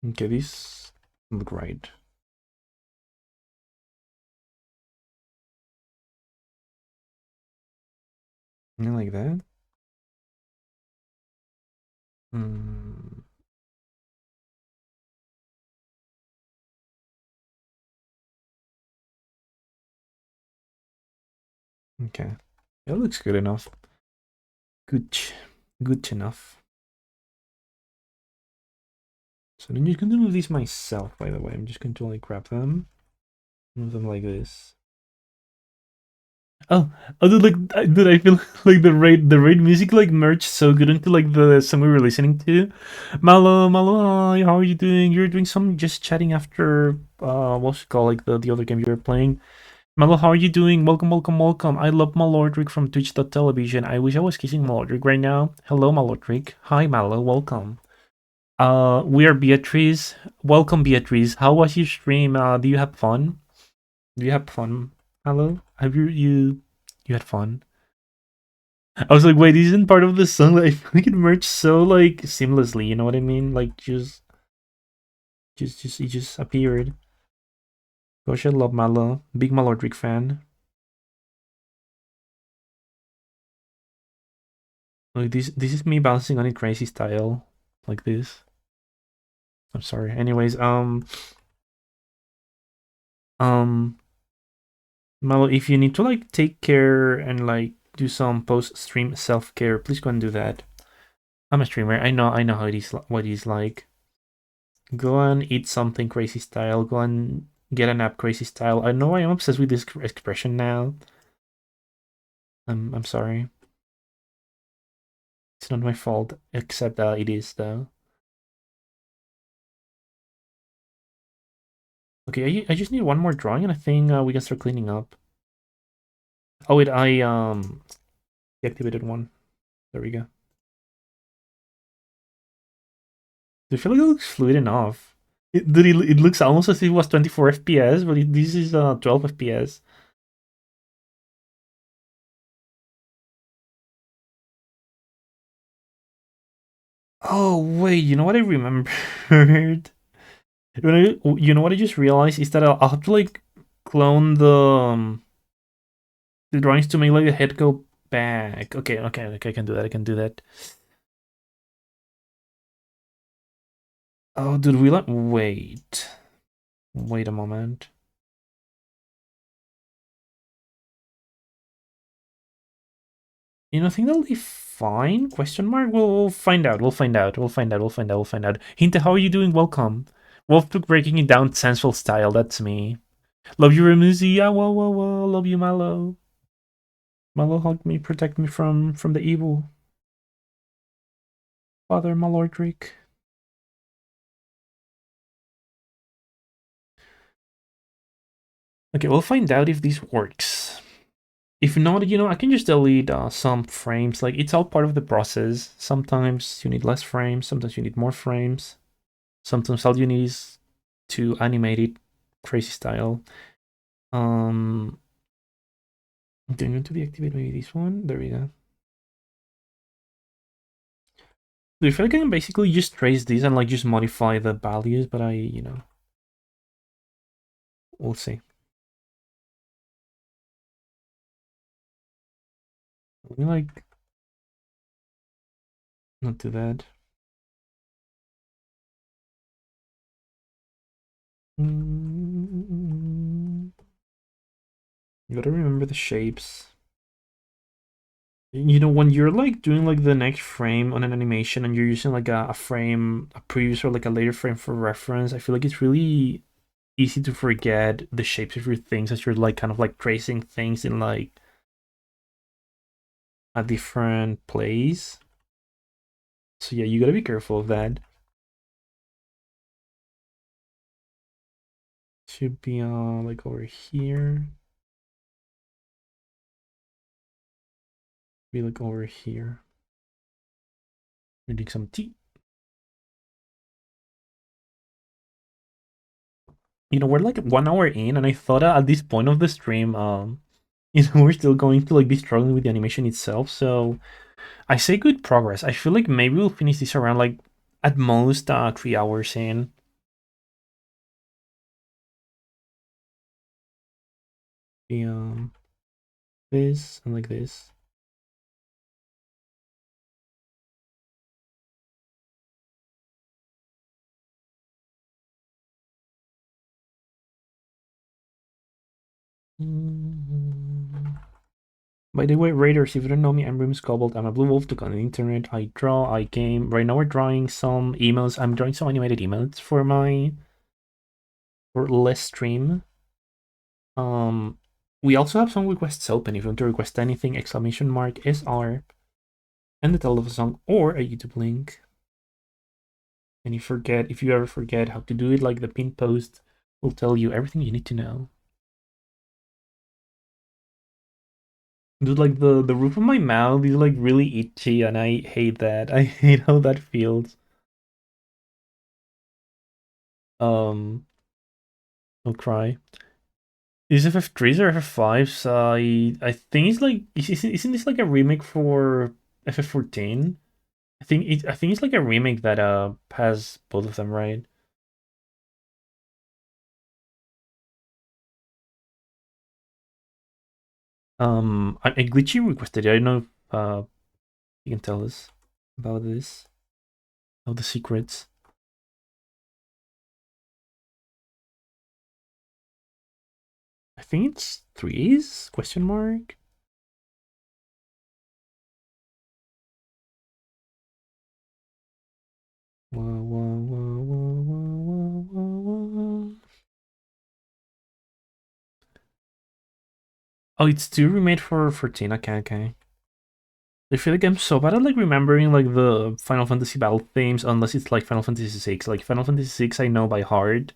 Okay, this look right. You like that? Mm, okay. That looks good enough. Good. Good enough. So I'm just going to move these myself, by the way. I'm just going to like grab them. Move them like this. Dude, like, dude, I feel like the raid music like merged so good into like the song we were listening to. Malo, hi, how are you doing? You're doing some just chatting after what's it called, like the other game you were playing. Malo, how are you doing? Welcome. I love Malordric from Twitch.television. I wish I was kissing Malordric right now. Hello, Malordric. Hi, Malo, welcome. We are Beatrice. Welcome, Beatrice. How was your stream? Do you have fun? Do you have fun? Hello? Have you had fun? I was like, wait, this isn't part of the song. Like, I feel like it merged so like seamlessly. You know what I mean? Like, just it just appeared. Gosh, I love Malo. Big Malordric fan. Like this is me bouncing on it crazy style, like this. I'm sorry. Anyways, um, Malo, if you need to like take care and like do some post stream self care, please go and do that. I'm a streamer. I know how it is. What it is like. Go and eat something crazy style. Go and get a nap crazy style. I know I am obsessed with this expression now. I'm sorry. It's not my fault, except it is though. Okay, I just need one more drawing, and I think we can start cleaning up. Oh wait, I deactivated one. There we go. Do you feel like it looks fluid enough? It looks almost as if it was 24 FPS, but this is 12 FPS. Oh wait, you know what I remembered? You know what I just realized is that I'll have to like clone the drawings to make like the head go back. Okay, I can do that. I can do that. Oh, dude, we like wait a moment. I think that'll be fine? Question mark. We'll find out. We'll find out. We'll find out. We'll find out. We'll find out. Hinte, how are you doing? Welcome. Wolf took breaking it down sensual style. That's me. Love you, Ramuzi. Yeah, whoa. Love you, Mallow. Mallow, help me, protect me from the evil. Father, my Lord Drake. Okay, we'll find out if this works. If not, I can just delete some frames. Like, it's all part of the process. Sometimes you need less frames. Sometimes you need more frames. Sometimes all you need is to animate it crazy style. I'm going to deactivate maybe this one. There we go. So I feel like I can basically just trace this and like just modify the values, but we'll see. Let me like not do that. You gotta remember the shapes. When you're like doing like the next frame on an animation and you're using like a frame, a previous or like a later frame for reference, I feel like it's really easy to forget the shapes of your things as you're like kind of like tracing things in like a different place. So yeah, you gotta be careful of that. Should be like over here. Be like over here. Reading some tea. We're like 1 hour in, and I thought at this point of the stream, we're still going to like be struggling with the animation itself. So I say good progress. I feel like maybe we'll finish this around like at most 3 hours in. The this and like this. By the way, Raiders, if you don't know me, I'm Rims Cobalt. I'm a blue wolf, took on the internet. I draw, I game. Right now we're drawing some emails. I'm drawing some animated emotes for less stream. We also have some requests open. If you want to request anything, exclamation mark SR and the title of a song or a YouTube link. And if you ever forget how to do it, like the pin post will tell you everything you need to know. Dude, like the roof of my mouth is like really itchy and I hate that. I hate how that feels. I'll cry. Is FF3s or FF5s? I think it's like isn't this like a remake for FF14? I think it's like a remake that has both of them, right? A glitchy requested it. I don't know if you can tell us about this. Of the secrets. I think it's threes? Question mark. Oh, it's two remade for 14. Okay. I feel like I'm so bad at like remembering like the Final Fantasy battle themes unless it's like Final Fantasy 6. Like Final Fantasy 6 I know by heart.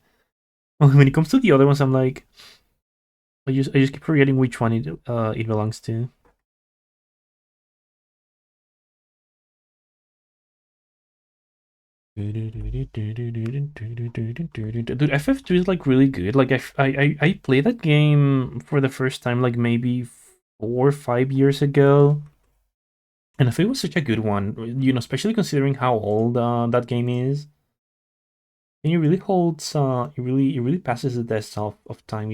When it comes to the other ones, I'm like I just keep forgetting which one it belongs to. Dude, FF2 is like really good. Like I played that game for the first time like maybe 4 or 5 years ago, and I thought it was such a good one. Especially considering how old that game is, and it really holds. It really passes the test of time.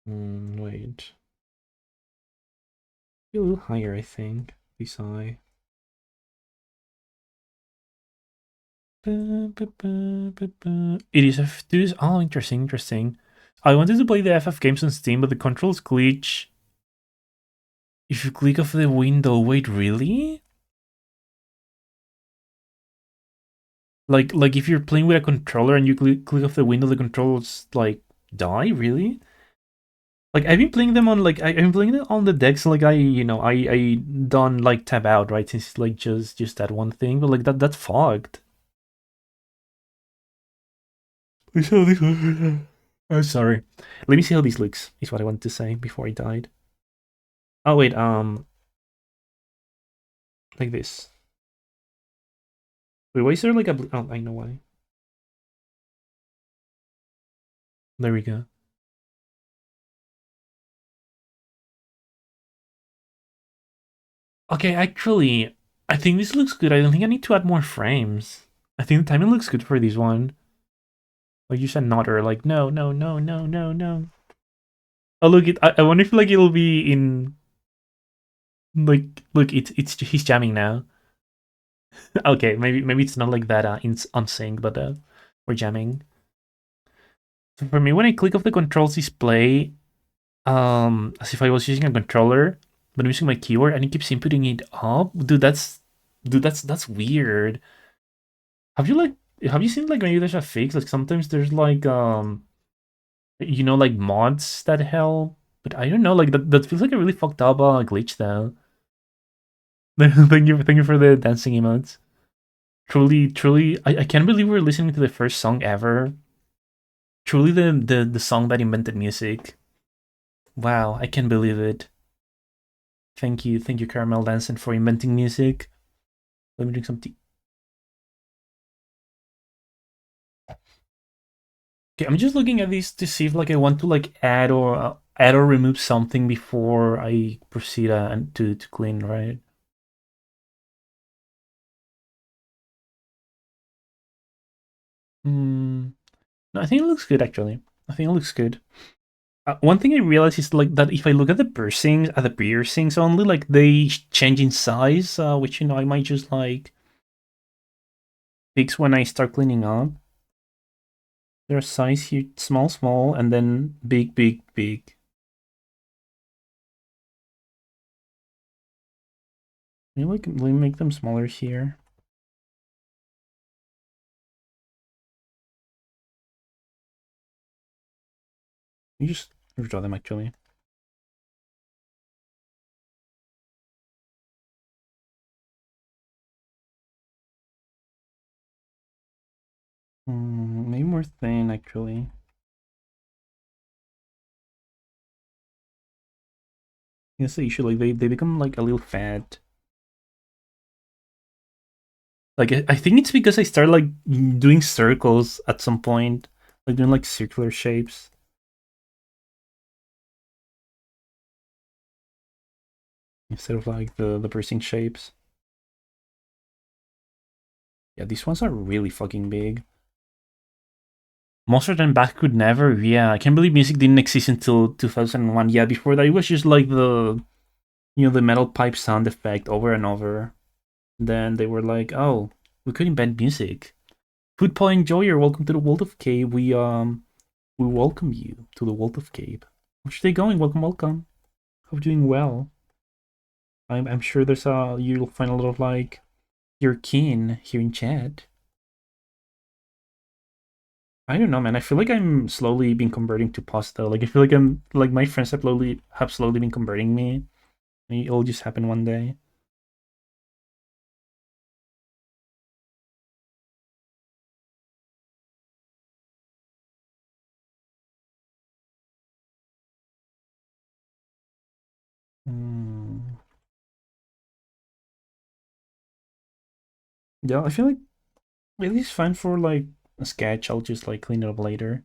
Wait, a little higher, I think. This eye. It is F2. Oh, interesting, interesting. I wanted to play the FF games on Steam, but the controls glitch. If you click off the window, wait, really? Like if you're playing with a controller and you click off the window, the controls like die, really? Like I've been playing them on I've been playing them on the decks, like I done like tab out, right? Since it's like just that one thing, but like that's fogged. We saw this one. I'm sorry. Let me see how this looks, is what I wanted to say before I died. Oh wait, like this. Wait, why is there like a oh, I know why. There we go. Okay, actually, I think this looks good. I don't think I need to add more frames. I think the timing looks good for this one. Like you said, nodder. Like no, no, no, no, no, no. Oh look, I wonder if like it'll be in like look, it's he's jamming now. Okay, maybe it's not like that on sync, but we're jamming. So for me, when I click off the controls display, as if I was using a controller, but I'm using my keyboard, and it keeps inputting it up. Dude, that's weird. Have you like have you seen like maybe there's a fix? Like sometimes there's like like mods that help, but I don't know. Like that feels like a really fucked up glitch though. Thank you for the dancing emotes. Truly, truly, I can't believe we're listening to the first song ever. Truly, the song that invented music. Wow, I can't believe it. Thank you, Caramel Dancing, for inventing music. Let me drink some tea. Okay, I'm just looking at this to see if like I want to like add or remove something before I proceed and to clean, right? Hmm. No, I think it looks good actually. I think it looks good. One thing I realized is like that if I look at the piercings only, like they change in size, which I might just like fix when I start cleaning up. There's size here, small, small, and then big, big, big. Maybe let me make them smaller here. You just redraw them actually. Maybe more thin actually. That's the issue. Like they become like a little fat. Like I think it's because I started like doing circles at some point, like doing like circular shapes instead of like the piercing shapes. Yeah, these ones are really fucking big. Monster than Back could never. Yeah, I can't believe music didn't exist until 2001. Yeah, before that it was just like the metal pipe sound effect over and over. Then they were like, oh, we could invent music. Food Point Enjoyer, welcome to the World of Cape. We welcome you to the World of Cape. How's your day going? Welcome, welcome. Hope you're doing well. I'm sure you'll find a lot of like your kin here in chat. I don't know, man. I feel like I'm slowly being converting to pasta. Like I feel like I'm like my friends have slowly been converting me. It'll just happen one day. Mm. Yeah, I feel like it is fine for like a sketch. I'll just like clean it up later.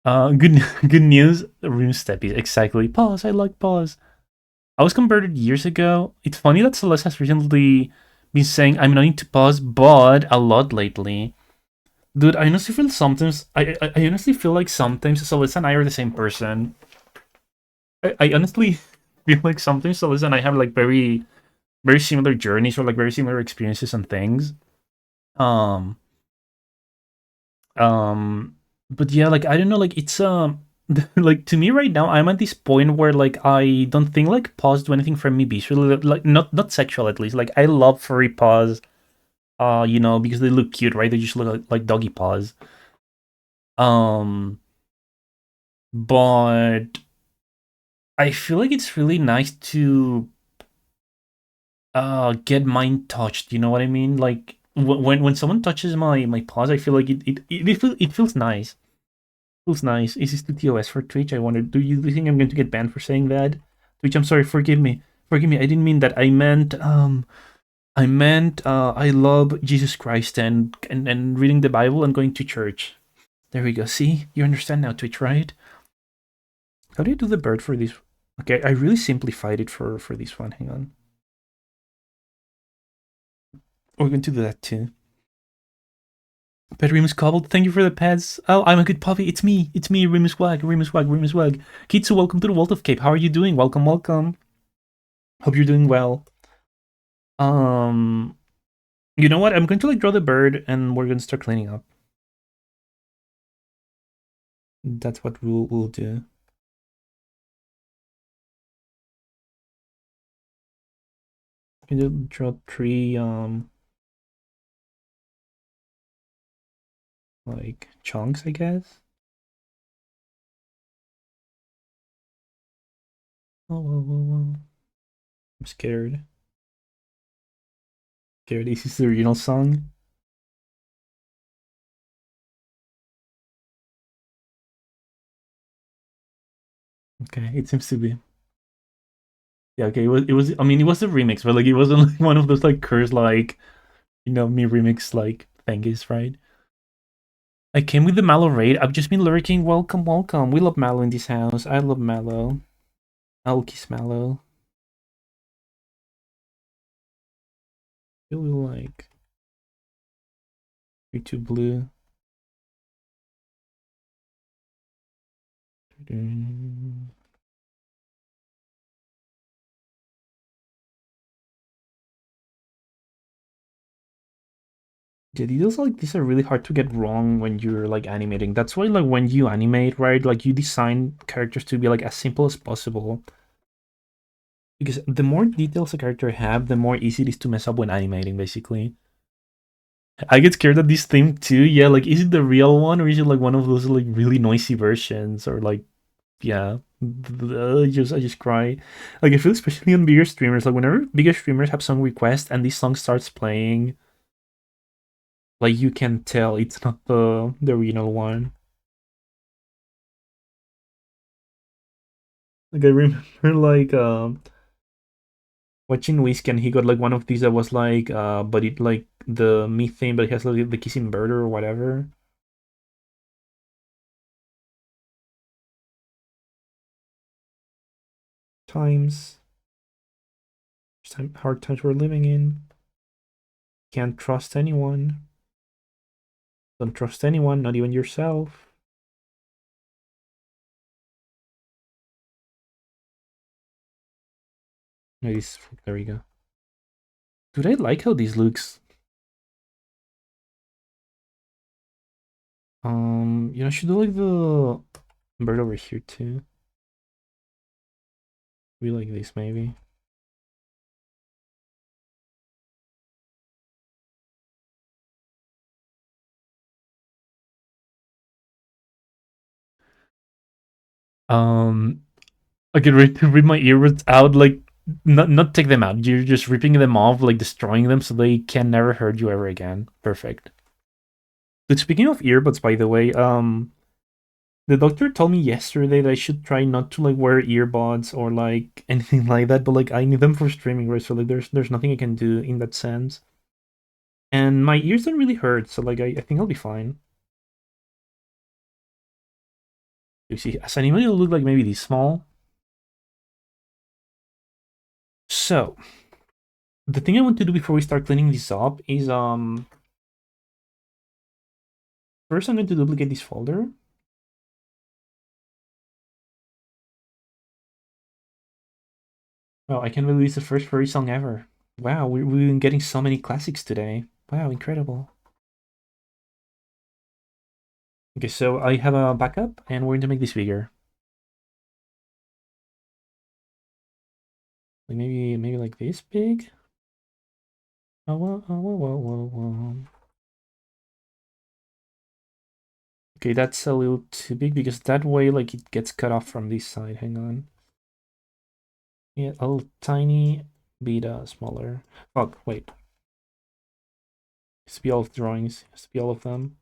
Good good news. Room steppy exactly. Pause. I like pause. I was converted years ago. It's funny that Celeste has recently been saying I'm not into pause, but a lot lately. Dude, I honestly feel sometimes. I honestly feel like sometimes Celeste and I are the same person. I honestly feel like sometimes Celeste and I have like very similar journeys or like very similar experiences and things. Um, um, but yeah, like I don't know, like it's like to me right now, I'm at this point where like I don't think like paws do anything for me visually, like not sexual at least. Like I love furry paws, because they look cute, right? They just look like doggy paws. Um, but I feel like it's really nice to get mine touched. You know what I mean? Like when someone touches my paws, I feel like it feels nice. Feels nice. Is this the TOS for Twitch? I wonder. Do you think I'm going to get banned for saying that? Twitch, I'm sorry. Forgive me. Forgive me. I didn't mean that. I meant I love Jesus Christ and reading the Bible and going to church. There we go. See, you understand now, Twitch, right? How do you do the bird for this? Okay, I really simplified it for this one. Hang on. We're going to do that too. Pet Remus Cobbled, thank you for the pets. Oh, I'm a good puppy. It's me. It's me, Remus Wag, Remus Wag, Remus Wag. Kitsu, welcome to the World of Cape. How are you doing? Welcome, welcome. Hope you're doing well. Um, you know what? I'm going to like draw the bird, and we're going to start cleaning up. That's what we'll do. I'm going to draw three like chunks, I guess. Oh, whoa, whoa, whoa. I'm scared. Scared. This is the original song. Okay, it seems to be. Yeah, okay. It was. I mean, it was a remix, but like it wasn't like one of those like curse like me remix like thingies, right? I came with the Mallow raid. I've just been lurking. Welcome, welcome. We love Mallow in this house. I love Mallow. I'll kiss Mallow. Really like YouTube Blue. Yeah, details like these are really hard to get wrong when you're like animating. That's why like when you animate, right? Like you design characters to be like as simple as possible. Because the more details a character have, the more easy it is to mess up when animating, basically. I get scared at this theme too. Yeah, like is it the real one or is it like one of those like really noisy versions or like yeah. I just cry. Like I feel especially on bigger streamers, like whenever bigger streamers have song requests and this song starts playing, like you can tell it's not the original one. Like I remember like watching Whiskey and he got like one of these that was like but it like the me thing but it has like the kissing bird or whatever. Times hard times we're living in. Can't trust anyone. Don't trust anyone, not even yourself. Nice. There we go. Dude, I like how this looks. I should do like the bird over here too. We like this maybe. Um, I could rip my earbuds out, like not take them out. You're just ripping them off, like destroying them, so they can never hurt you ever again. Perfect. But speaking of earbuds, by the way, the doctor told me yesterday that I should try not to like wear earbuds or like anything like that. But like I need them for streaming, right? So like there's nothing I can do in that sense. And my ears don't really hurt, so like I think I'll be fine. You see, as an image, it'll look like maybe this small. So the thing I want to do before we start cleaning this up is first I'm going to duplicate this folder. Oh, I can release the first furry song ever. Wow, we've been getting so many classics today. Wow, incredible. Okay, so I have a backup, and we're going to make this bigger. Like maybe like this big. Oh, whoa, oh, whoa, whoa, whoa, whoa. Okay, that's a little too big because that way, like, it gets cut off from this side. Hang on. Yeah, a little tiny bit smaller. Oh, wait. It's to be all of drawings. It's to be all of them.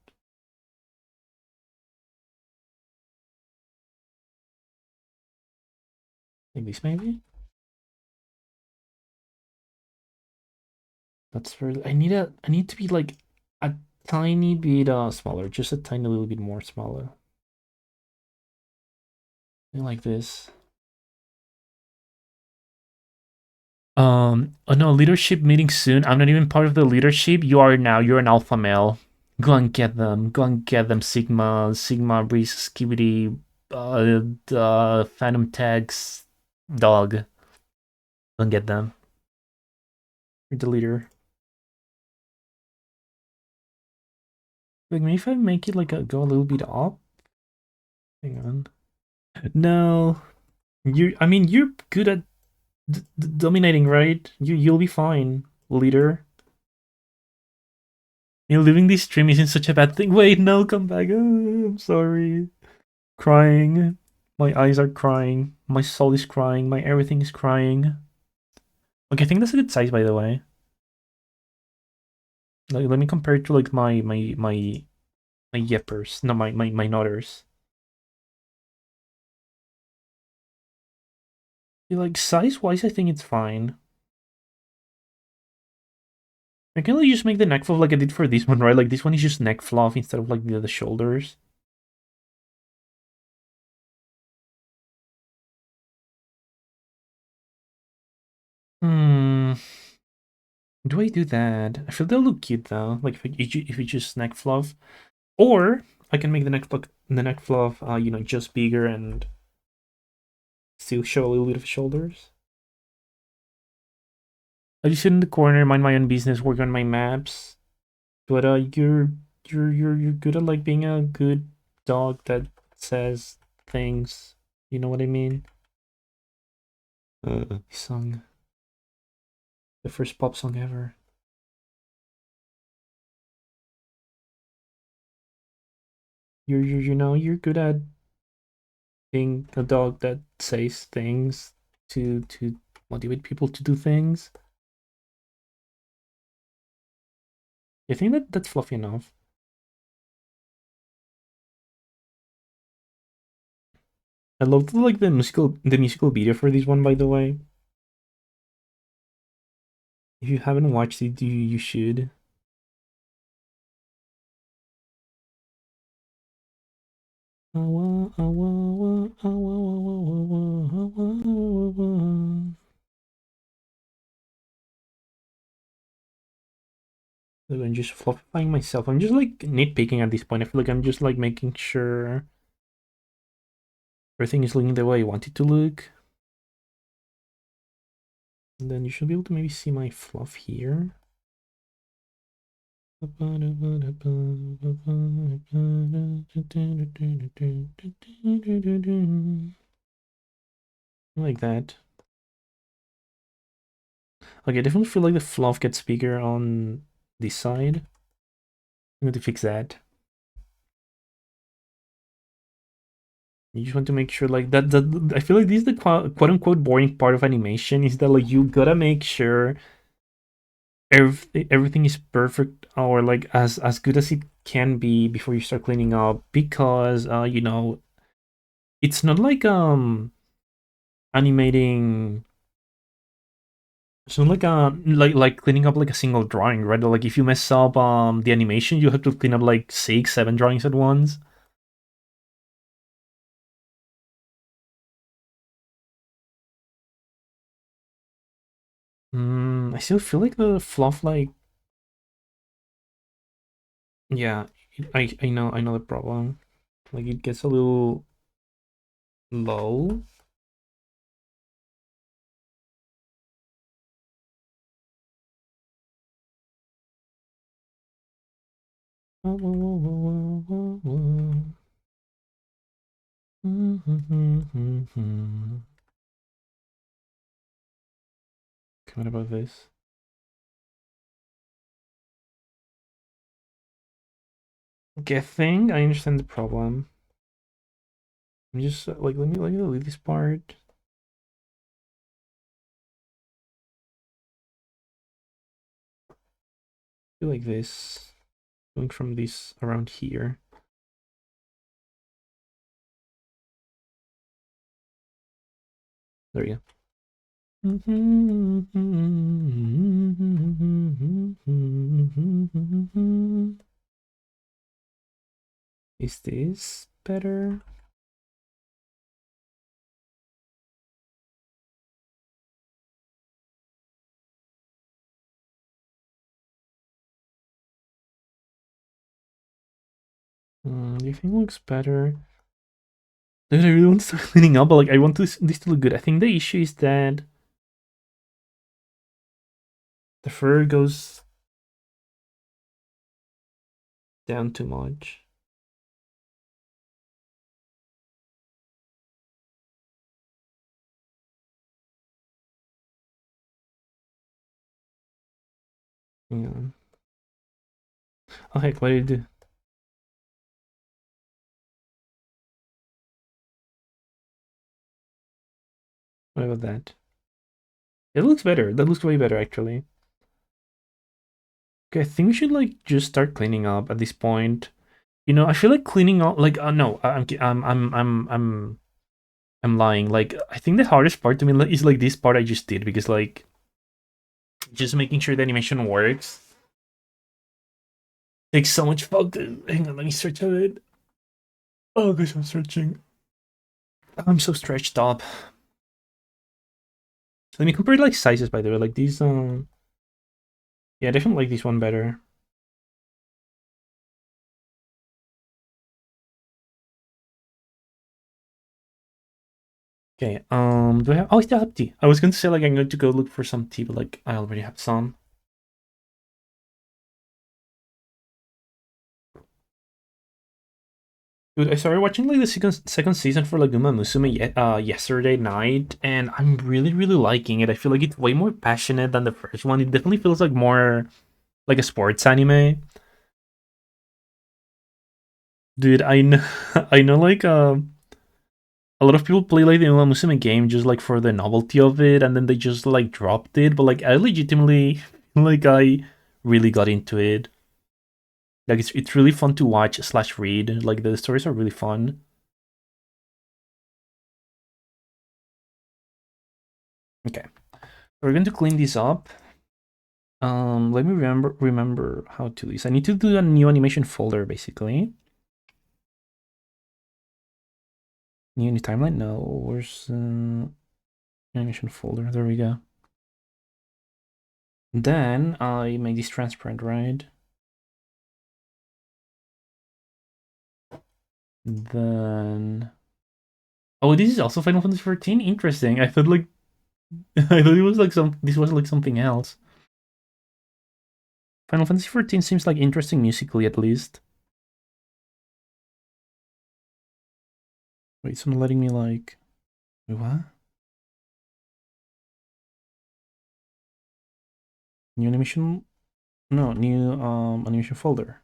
Like this, maybe. That's very. I need to be like a tiny bit smaller, just a tiny little bit more smaller. Like this. Oh no, leadership meeting soon. I'm not even part of the leadership. You are now. You're an alpha male. Go and get them. Go and get them. Sigma, Breeze, Skibidi, Phantom Tags, Dog. Go and get them. You're the leader. Like maybe if I make it like go a little bit up. Hang on. No, you. I mean, you're good at dominating, right? You'll be fine, leader. You know, leaving this stream isn't such a bad thing. Wait, no, come back. I'm sorry. Crying. My eyes are crying. My soul is crying. My everything is crying. Okay, I think that's a good size, by the way. Like, let me compare it to like my yippers. No, my notters. Like size wise, I think it's fine. I can really just make the neck fluff like I did for this one, right? Like this one is just neck fluff instead of like the shoulders. Hmm. Do I do that? I feel they'll look cute though. Like if it's just neck fluff, or I can make the neck fluff, you know, just bigger and still show a little bit of shoulders. I just sit in the corner, mind my own business, work on my maps. But you're good at like being a good dog that says things. You know what I mean? Song, the first pop song ever. You know you're good at being a dog that says things to motivate people to do things. I think that's fluffy enough. I love like the musical video for this one, by the way. If you haven't watched it, you should. I'm just fluffifying myself. I'm just like nitpicking at this point. I feel like I'm just like making sure everything is looking the way I want it to look. And then you should be able to maybe see my fluff here. Like that. Okay, I definitely feel like the fluff gets bigger on this side. I'm going to fix that. You just want to make sure like that I feel like this is the quote unquote boring part of animation is that like you gotta make sure everything is perfect or like as good as it can be before you start cleaning up because you know it's not like animating. It's not like like cleaning up like a single drawing, right? Like if you mess up the animation, you have to clean up like 6, 7 drawings at once. I still feel like the fluff like yeah, I know the problem. Like it gets a little low. What about this? Okay, I think I understand the problem. I'm just like let me delete this part. Do like this, going from this around here. There you go. Is this better? Do you think it looks better? Dude, I really want to start cleaning up, but like I want this to look good. I think the issue is that the fur goes down too much. Yeah. Oh heck, what did I do? What about that? It looks better. That looks way better actually. Okay, I think we should like just start cleaning up at this point. You know, I feel like cleaning up. Like, no, I'm lying. Like, I think the hardest part to me is like this part I just did because like just making sure the animation works takes so much focus. Hang on, let me stretch a bit. Oh gosh, I'm stretching. I'm so stretched up. Let me compare like sizes by the way. Like these, yeah, I definitely like this one better. Okay, do I have? Oh, I still have tea. I was going to say like I'm going to go look for some tea, but like I already have some. Dude, I started watching like the second season for like Uma Musume yesterday night, and I'm really liking it. I feel like it's way more passionate than the first one. It definitely feels like more like a sports anime. Dude, I know, I know, like a lot of people play like the Uma Musume game just like for the novelty of it, and then they just like dropped it. But like I legitimately, like I really got into it. Like it's really fun to watch slash read. Like the stories are really fun. Okay, we're going to clean this up. Let me remember how to do this. I need to do a new animation folder basically. New timeline? No, where's animation folder? There we go. Then I make this transparent, right? Then oh, this is also Final Fantasy 14. Interesting. I thought like I thought it was like this was like something else. Final Fantasy 14 seems like interesting musically at least. Wait, it's not letting me like wait, what? New animation? No, new animation folder.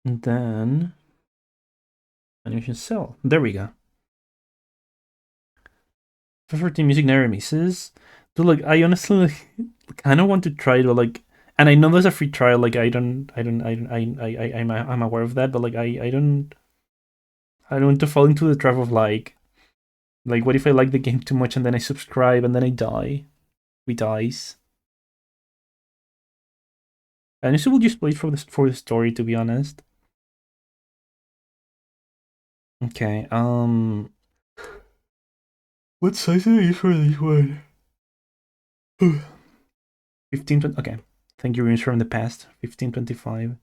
And then Animation cell. There we go. 14 music never misses. Dude, like I honestly like, kind of want to try to like, and I know there's a free trial. Like I'm aware of that, but like I don't want to fall into the trap of like what if I like the game too much and then I subscribe and then I die? We dies. And I will just play it for the story, to be honest. Okay. What size are you for this one? 15. Okay. Thank you, rooms from the past. 1525.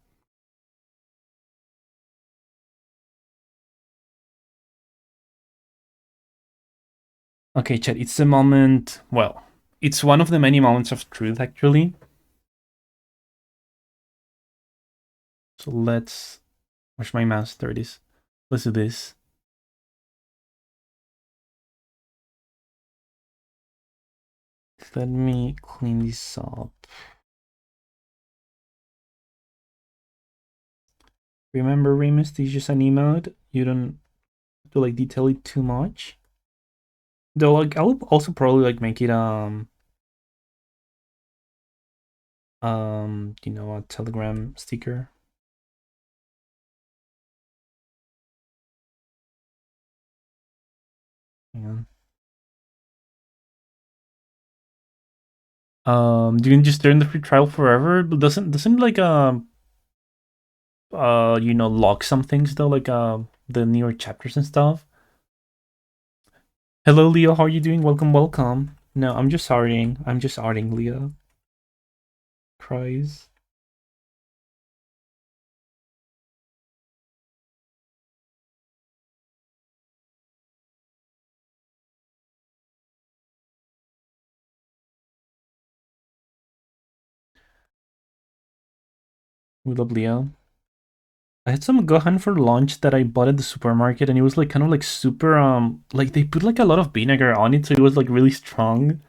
Okay, chat. It's a moment. Well, it's one of the many moments of truth, actually. So let's. Where's my mouse? There it is. Let's do this. Let me clean this up. Remember, Remus, this is just an emote. You don't have to like detail it too much. Though, like, I'll also probably like make it a Telegram sticker. Hang on. You can just turn the free trial forever. But doesn't like lock some things though, like the newer chapters and stuff. Hello, Leo. How are you doing? Welcome, welcome. No, I'm just starting. Leo. Cries. We love Leo. I had some Gohan for lunch that I bought at the supermarket, and it was like kind of like super like they put like a lot of vinegar on it, so it was like really strong.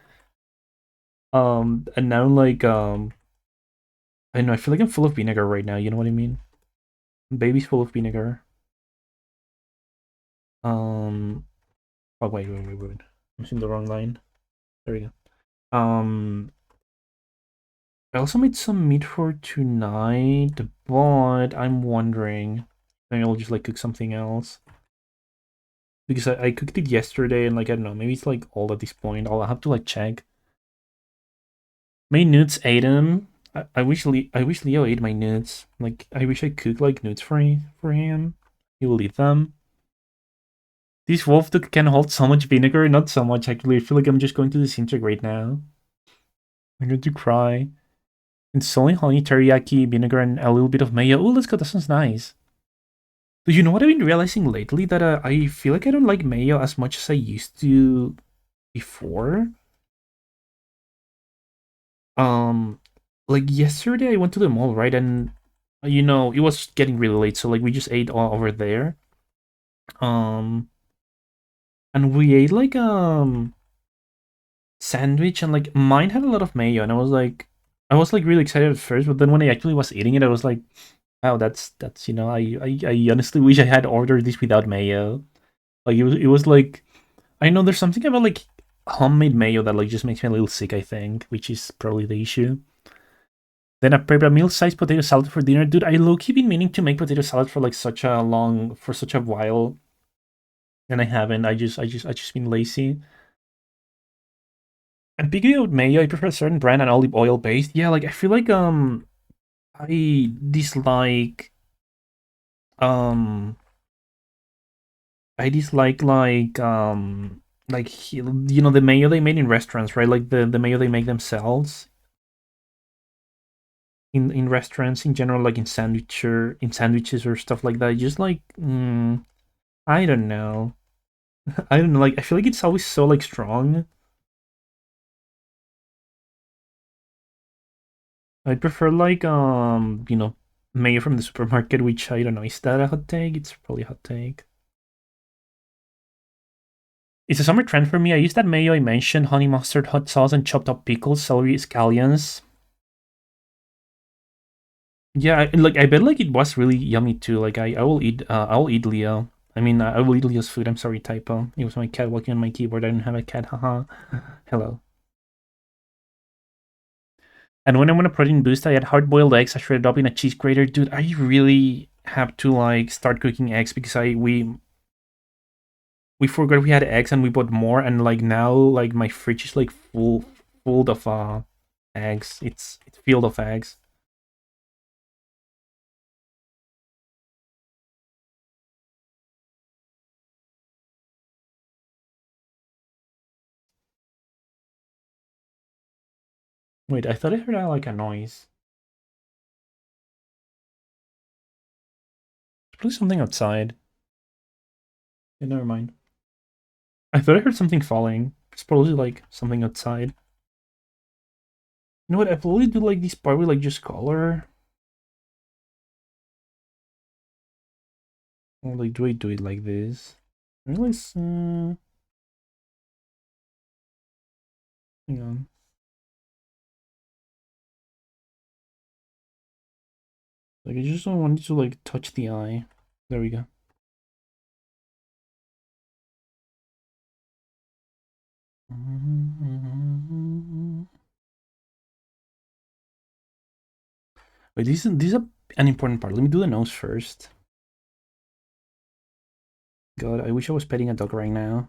And now like I know I feel like I'm full of vinegar right now. You know what I mean? Baby's full of vinegar. Um. Oh wait. I'm seeing the wrong line. There we go. I also made some meat for tonight, but I'm wondering maybe I'll just like cook something else because I cooked it yesterday and like I don't know, maybe it's like old at this point. I'll have to like check. My nudes ate them. I wish Leo ate my nudes. Like I wish I cooked like nudes for him. He will eat them. This wolf duck can hold so much vinegar, not so much actually. I feel like I'm just going to disintegrate now. I'm going to cry. It's only honey, teriyaki, vinegar, and a little bit of mayo. Oh, let's go. That sounds nice. Do you know what I've been realizing lately? That I feel like I don't like mayo as much as I used to before. Um, like yesterday I went to the mall, right? And it was getting really late, so like we just ate all over there. Um, and we ate like sandwich, and like mine had a lot of mayo, and I was like really excited at first, but then when I actually was eating it, I was like, wow, that's I honestly wish I had ordered this without mayo. Like it was like I know there's something about like homemade mayo that like just makes me a little sick, I think, which is probably the issue. Then I prepared a meal-sized potato salad for dinner. Dude, I low-key been meaning to make potato salad for like such a while, and I haven't. I just been lazy. And picking out mayo, I prefer a certain brand and olive oil based. Yeah, like I feel like I dislike um I dislike like the mayo they made in restaurants, right? Like the mayo they make themselves in restaurants in general, like in sandwiches or stuff like that. Just like I don't know. I don't know. Like I feel like it's always so like strong. I prefer like mayo from the supermarket, which I don't know. Is that a hot take? It's probably a hot take. It's a summer trend for me. I use that mayo I mentioned, honey mustard, hot sauce, and chopped up pickles, celery, scallions. Yeah, like I bet like it was really yummy too. Like I will eat Leo. I mean, I will eat Leo's food. I'm sorry, typo. It was my cat walking on my keyboard. I don't have a cat. Haha. Hello. And when I want a protein boost, I add hard-boiled eggs. I shredded up in a cheese grater. Dude, I really have to like start cooking eggs because we forgot we had eggs and we bought more, and like now like my fridge is like full of eggs. It's filled of eggs. Wait, I thought I heard like a noise. It's probably something outside. Yeah, never mind. I thought I heard something falling. It's probably like something outside. You know what? I probably do like this part with like just color. Or like do I do it like this? Really? Hang on. Like I just don't want it to like touch the eye. There we go. Wait, this is an important part. Let me do the nose first. God, I wish I was petting a dog right now.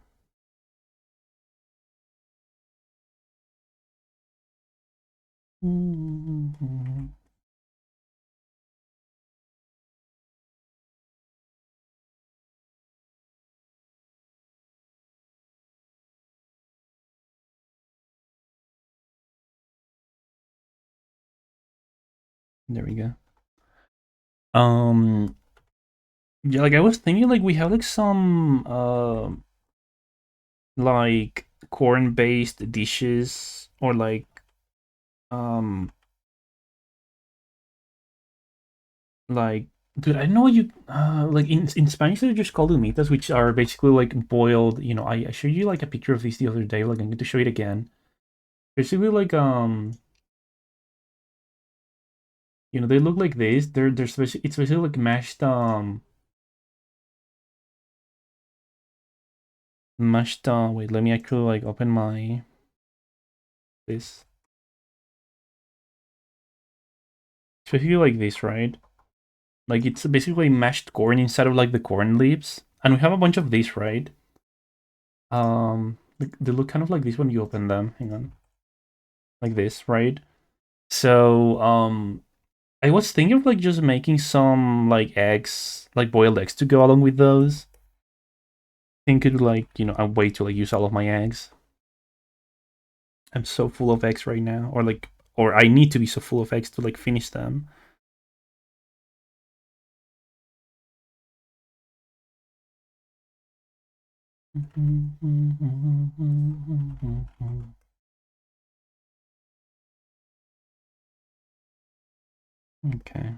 There we go. Um, yeah, like I was thinking, like we have like some like corn-based dishes or um like dude, I know you like in Spanish they're just called humitas, which are basically like boiled. You know, I showed you like a picture of this the other day. Like I'm going to show it again. Basically, like you know, they look like this. It's basically like mashed. Wait, let me actually like open my this. It's basically like this, right? Like it's basically mashed corn inside of like the corn leaves, and we have a bunch of these, right? They look kind of like this when you open them. Hang on, like this, right? So I was thinking of like just making some like eggs, like boiled eggs, to go along with those. I think it like a way to like use all of my eggs. I'm so full of eggs right now, or I need to be so full of eggs to like finish them. Okay.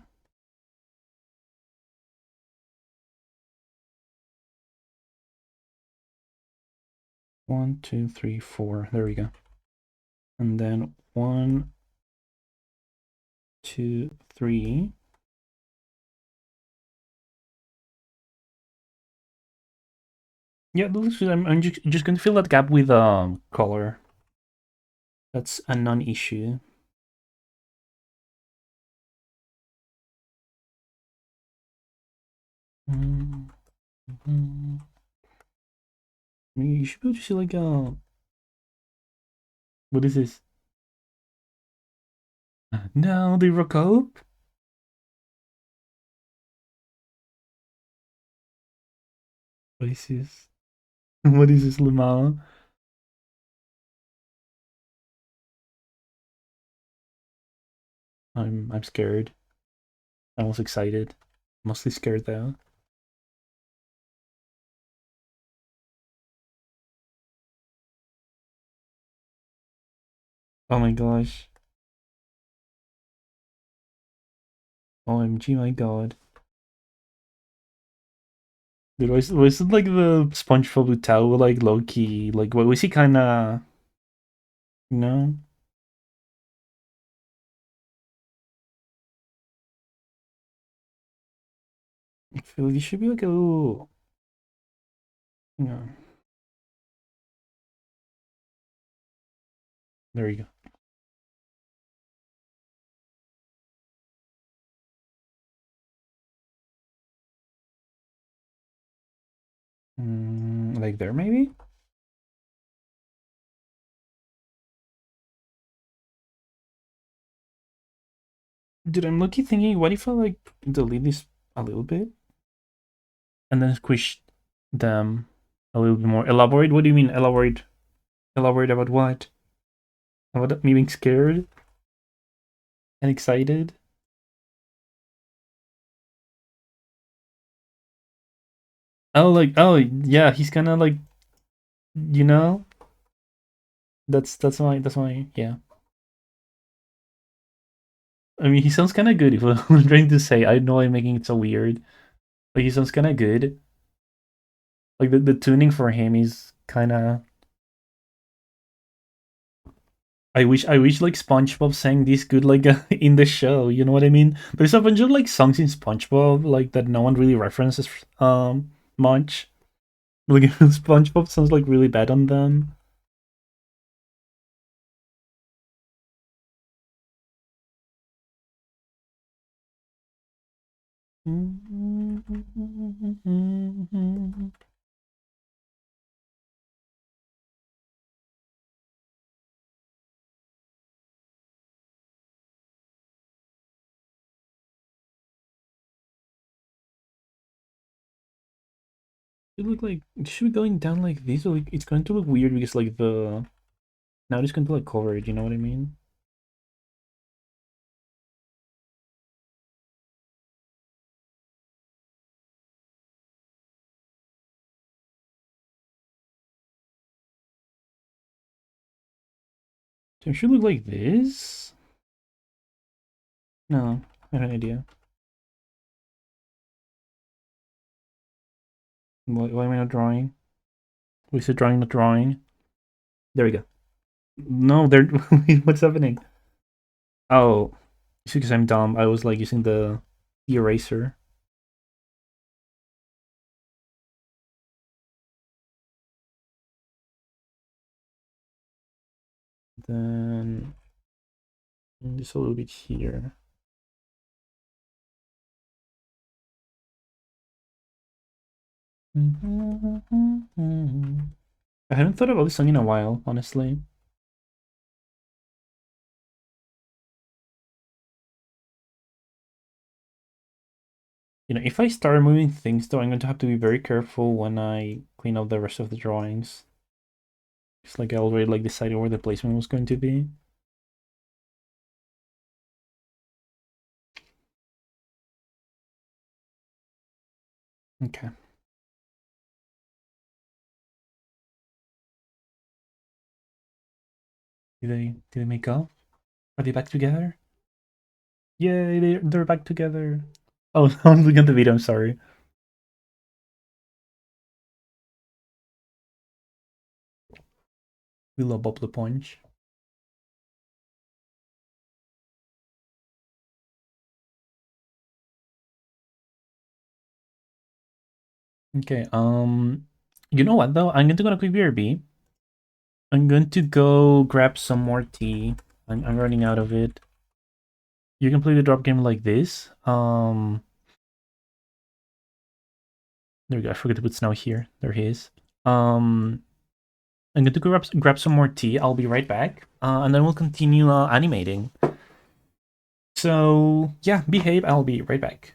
1, 2, 3, 4. There we go. And then 1, 2, 3. Yeah, I'm just going to fill that gap with color. That's a non-issue. Mm-hmm. I mean, you should be able to see like what is this? No, the Rocope? What is this? What is this, Lamar? I'm scared. I was excited. Mostly scared though. Oh my gosh. OMG, my god. Dude, was it like the SpongeBob with Tao, like low key? Like, what was he kind of, you know? I feel like he should be like a little. Yeah, there you go. Like there, maybe? Dude, I'm lucky thinking, what if I like delete this a little bit and then squish them a little bit more? Elaborate? What do you mean elaborate? Elaborate about what? About me being scared and excited? Oh, like, oh, yeah, he's kind of like, you know, that's my, yeah. I mean, he sounds kind of good. If I'm trying to say, I know I'm making it so weird, but he sounds kind of good. Like the tuning for him is kind of. I wish like SpongeBob sang this good like in the show. You know what I mean? There's a bunch of like songs in SpongeBob like that no one really references much. Like SpongeBob sounds like really bad on them. It look like it should be going down like this, or like it's going to look weird because like the now it's going to like cover it. You know what I mean? So it should look like this. No, I have an idea. Why am I not drawing? We said drawing, not drawing. There we go. No, there. What's happening? Oh, it's because I'm dumb. I was like using the eraser. Then just a little bit here. I haven't thought about this song in a while, honestly. You know, if I start moving things though, I'm going to have to be very careful when I clean up the rest of the drawings. It's like I already like decided where the placement was going to be. Okay. Did they make up? Are they back together? Yay, they're back together. Oh, I'm looking at the video, I'm sorry. We love Bob the Punch. Okay, you know what though? I'm going to go to quick BRB. I'm going to go grab some more tea. I'm running out of it. You can play the drop game like this. There we go. I forgot to put snow here. There he is. Um, I'm going to grab some more tea. I'll be right back. And then we'll continue animating. So yeah, behave. I'll be right back.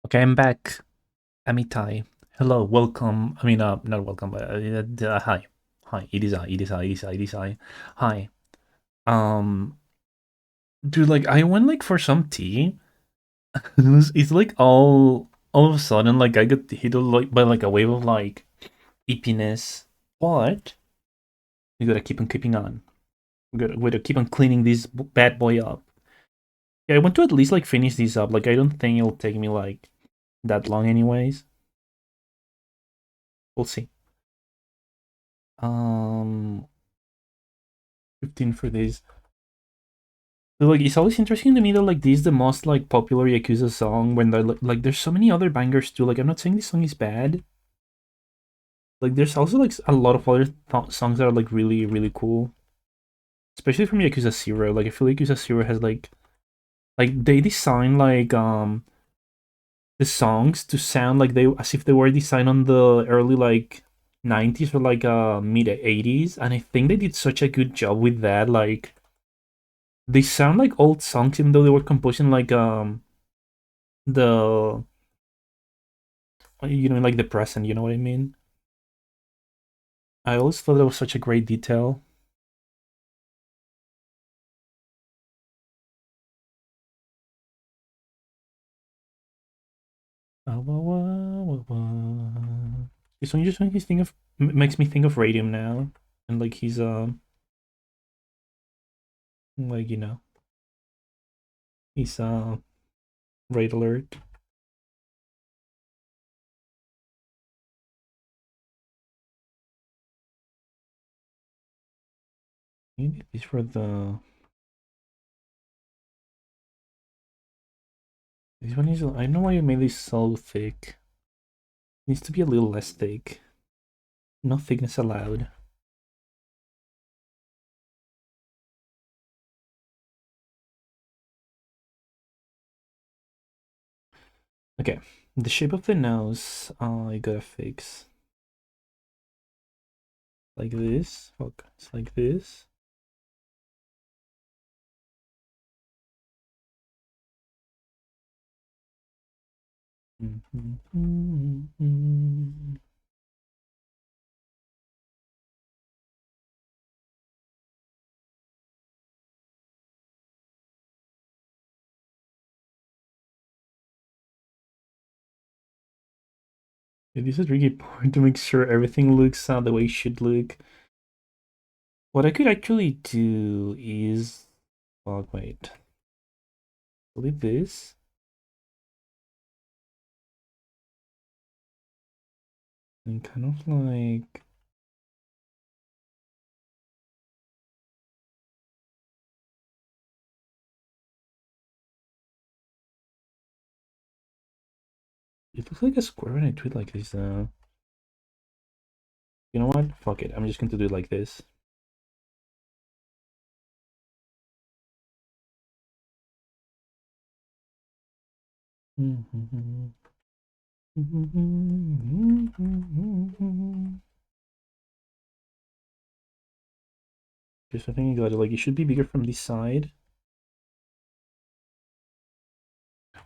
Okay, I'm back. Amitai. Hello, welcome. I mean, not welcome, but hi. Hi, it is I, it is I, it is I, it is I. Hi. Um, dude, like, I went, like, for some tea. It's, like, all of a sudden, like, I got hit, like, by, like, a wave of, like, eepiness. But we gotta keep on keeping on. We gotta keep on cleaning this bad boy up. Yeah, I want to at least, like, finish this up. Like, I don't think it'll take me, like, that long anyways. We'll see. Um, 15 for this. But, like, it's always interesting to me that like this is the most like popular Yakuza song when they're like there's so many other bangers too. Like I'm not saying this song is bad. Like there's also like a lot of other songs that are like really really cool, especially from Yakuza Zero. Like I feel like Yakuza Zero has like they design like the songs to sound like they as if they were designed on the early like 90s or like mid 80s, and I think they did such a good job with that. Like they sound like old songs even though they were composed in like the like the present, you know what I mean? I always thought that was such a great detail. This one just makes me think of makes me think of Radium now, and like he's like he's Raid Alert. Maybe this for the this one is I don't know why you made this so thick. It needs to be a little less thick. No thickness allowed. Okay, the shape of the nose. I gotta fix like this. Fuck, it's like this. Yeah, this is really important to make sure everything looks the way it should look. What I could actually do is, oh wait, delete this. And kind of like, it looks like a square when I do it like this. You know what? Fuck it. I'm just going to do it like this. Just I think you got it. Like it should be bigger from this side.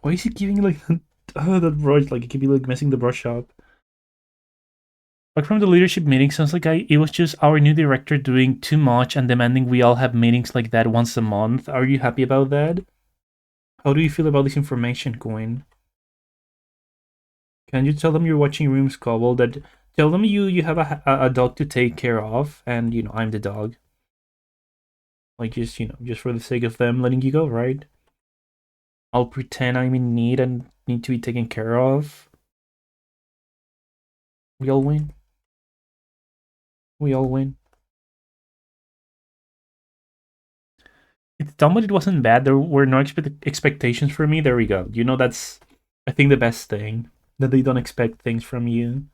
Why is it giving like that brush? Like it could be like messing the brush up. Like from the leadership meeting, sounds like it was just our new director doing too much and demanding we all have meetings like that once a month. Are you happy about that? How do you feel about this information, Coin? Can you tell them you're watching Rooms Cobble? That tell them you have a dog to take care of, and I'm the dog. Like just just for the sake of them letting you go, right? I'll pretend I'm in need and need to be taken care of. We all win. We all win. It's dumb, but it wasn't bad. There were no expectations for me. There we go. That's I think the best thing that they don't expect things from you.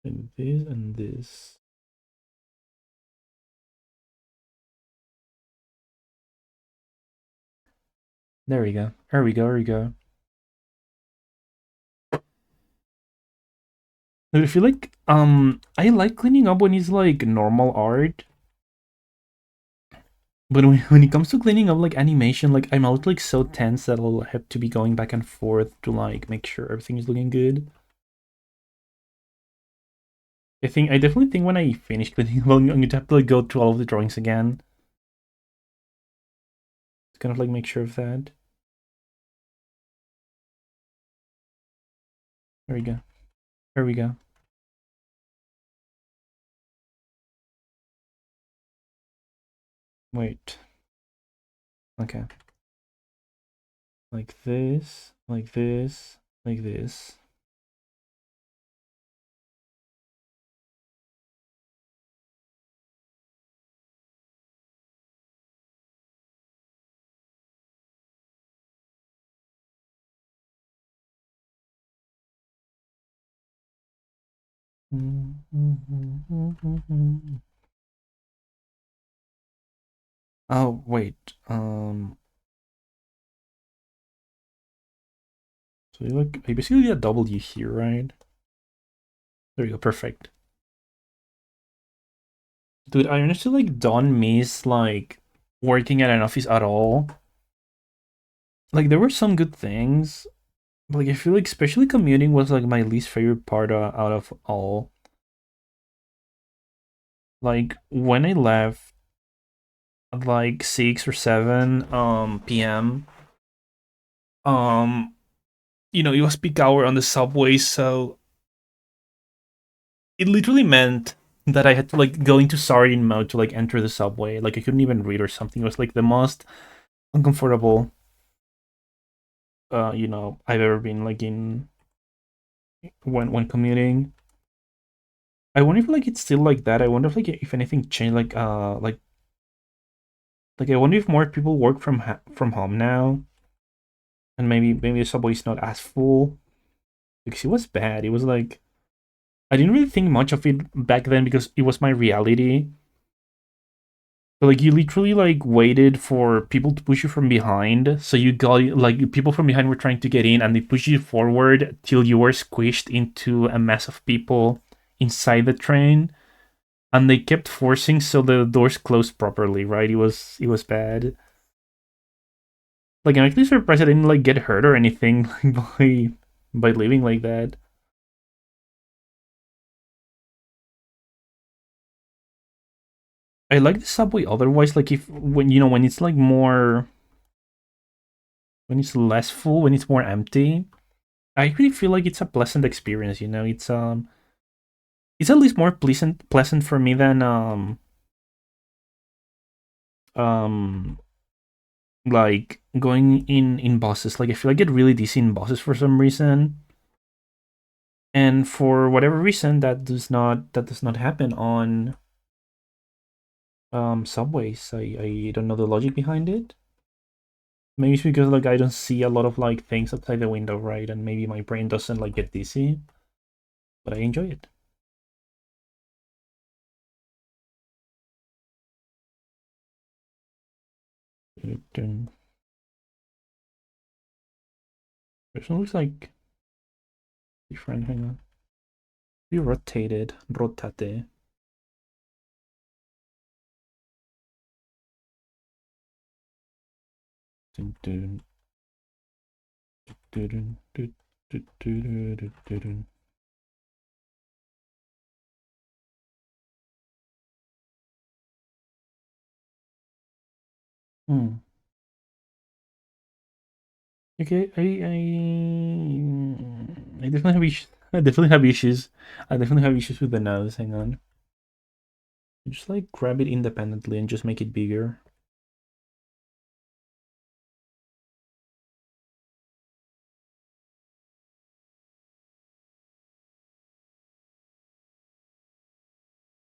And this and this. There we go. There we go. There we go. I feel like I like cleaning up when it's like normal art. But when it comes to cleaning up like animation, like I'm always like so tense that I'll have to be going back and forth to like make sure everything is looking good. I definitely think when I finish cleaning, well, I'm going to have to like go through all of the drawings again. To kind of like make sure of that. There we go. There we go. Wait. Okay. Like this, like this, like this. Oh wait. So you like I basically did a W here, right? There you go, perfect. Dude, I honestly like don't miss like working at an office at all. Like there were some good things. But, like I feel like especially commuting was like my least favorite part out of all. Like when I left at like 6 or 7 p.m. Um, it was peak hour on the subway, so it literally meant that I had to like go into sardine mode to like enter the subway. Like I couldn't even read or something. It was like the most uncomfortable I've ever been like in when commuting. I wonder if like it's still like that. I wonder if like if anything changed like I wonder if more people work from home now, and maybe the subway is not as full because it was bad. It was like I didn't really think much of it back then because it was my reality. But like you literally like waited for people to push you from behind, so you got like people from behind were trying to get in, and they pushed you forward till you were squished into a mass of people inside the train, and they kept forcing so the doors closed properly. Right? It was bad. Like I'm actually surprised I didn't like get hurt or anything by leaving like that. I like the subway otherwise. Like if when it's like more when it's less full, when it's more empty, I really feel like it's a pleasant experience. It's at least more pleasant for me than um like going in buses. Like I feel like I get really dizzy in buses for some reason, and for whatever reason that does not happen on subways. I don't know the logic behind it. Maybe it's because like I don't see a lot of like things outside the window, right? And maybe my brain doesn't like get dizzy, but I enjoy it. This one looks like different. Hang on. Be rotated. Rotate. Dun, dun, dun, dun, dun, dun, dun, dun, dun. Hmm. Okay, I definitely have issues. I definitely have issues. I definitely have issues with the nose. Hang on. Just like grab it independently and just make it bigger.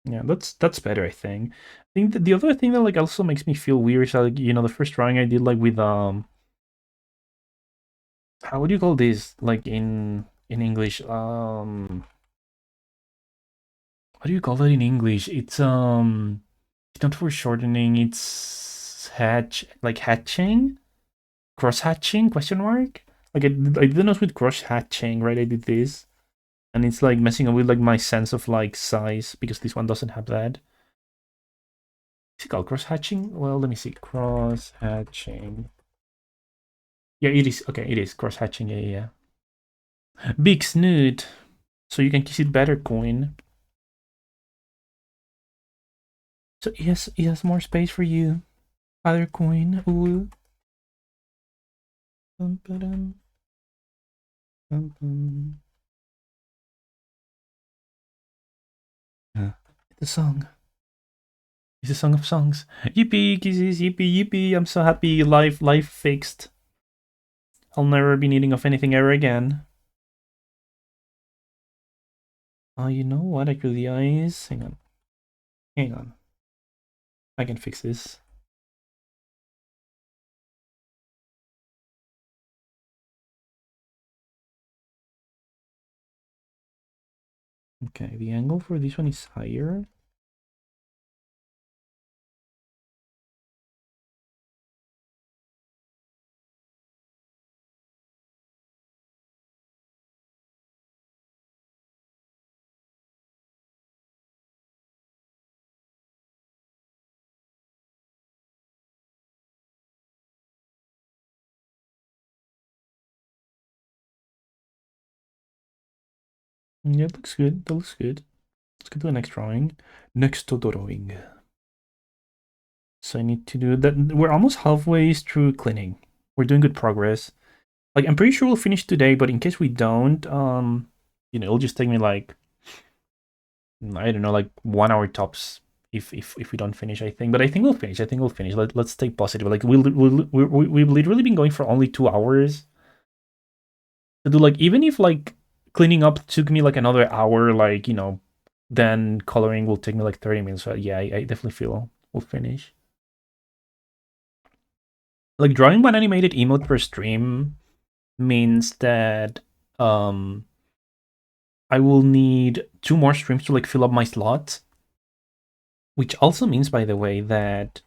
Yeah, that's better. I think that the other thing that like also makes me feel weird is like the first drawing I did like with how would you call this like in English what do you call that in English? It's not foreshortening. It's hatching, cross hatching question mark. Like I did not with cross hatching, right? I did this, and it's like messing up with like my sense of like size because this one doesn't have that. What's it called? Cross hatching? Well, let me see. Cross hatching. Yeah, it is. Okay, it is cross hatching. Yeah. Big snoot. So you can kiss it better, coin. So he has more space for you, other coin. Ooh. Dun, ba-dun, dun, dun. It's a song. It's a song of songs. Yippee, kisses, yippee, yippee. I'm so happy. Life fixed. I'll never be needing of anything ever again. Oh, you know what? I drew the eyes. Hang on. Hang on. I can fix this. Okay, the angle for this one is higher. Yeah, it looks good. That looks good. Let's go to the next drawing. Next drawing. So I need to do that. We're almost halfway through cleaning. We're doing good progress. Like, I'm pretty sure we'll finish today, but in case we don't, it'll just take me like, I don't know, like 1 hour tops if we don't finish, I think. But I think we'll finish. I think we'll finish. Let's stay positive. Like, we've literally been going for only 2 hours to do, like, even if like cleaning up took me like another hour, like, then coloring will take me like 30 minutes. So yeah, I definitely feel we'll finish. Like, drawing one animated emote per stream means that I will need 2 more streams to like fill up my slots. Which also means, by the way, that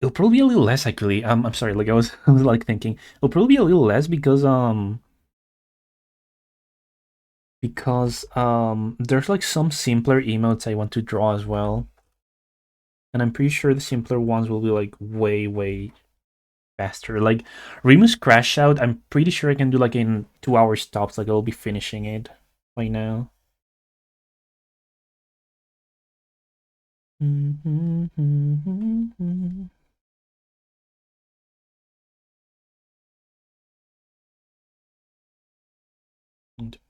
it'll probably be a little less actually. I'm sorry, like I was like thinking it'll probably be a little less because there's like some simpler emotes I want to draw as well. And I'm pretty sure the simpler ones will be like way faster. Like Remus Crash Out, I'm pretty sure I can do like in 2 hour stops, like I'll be finishing it by now. And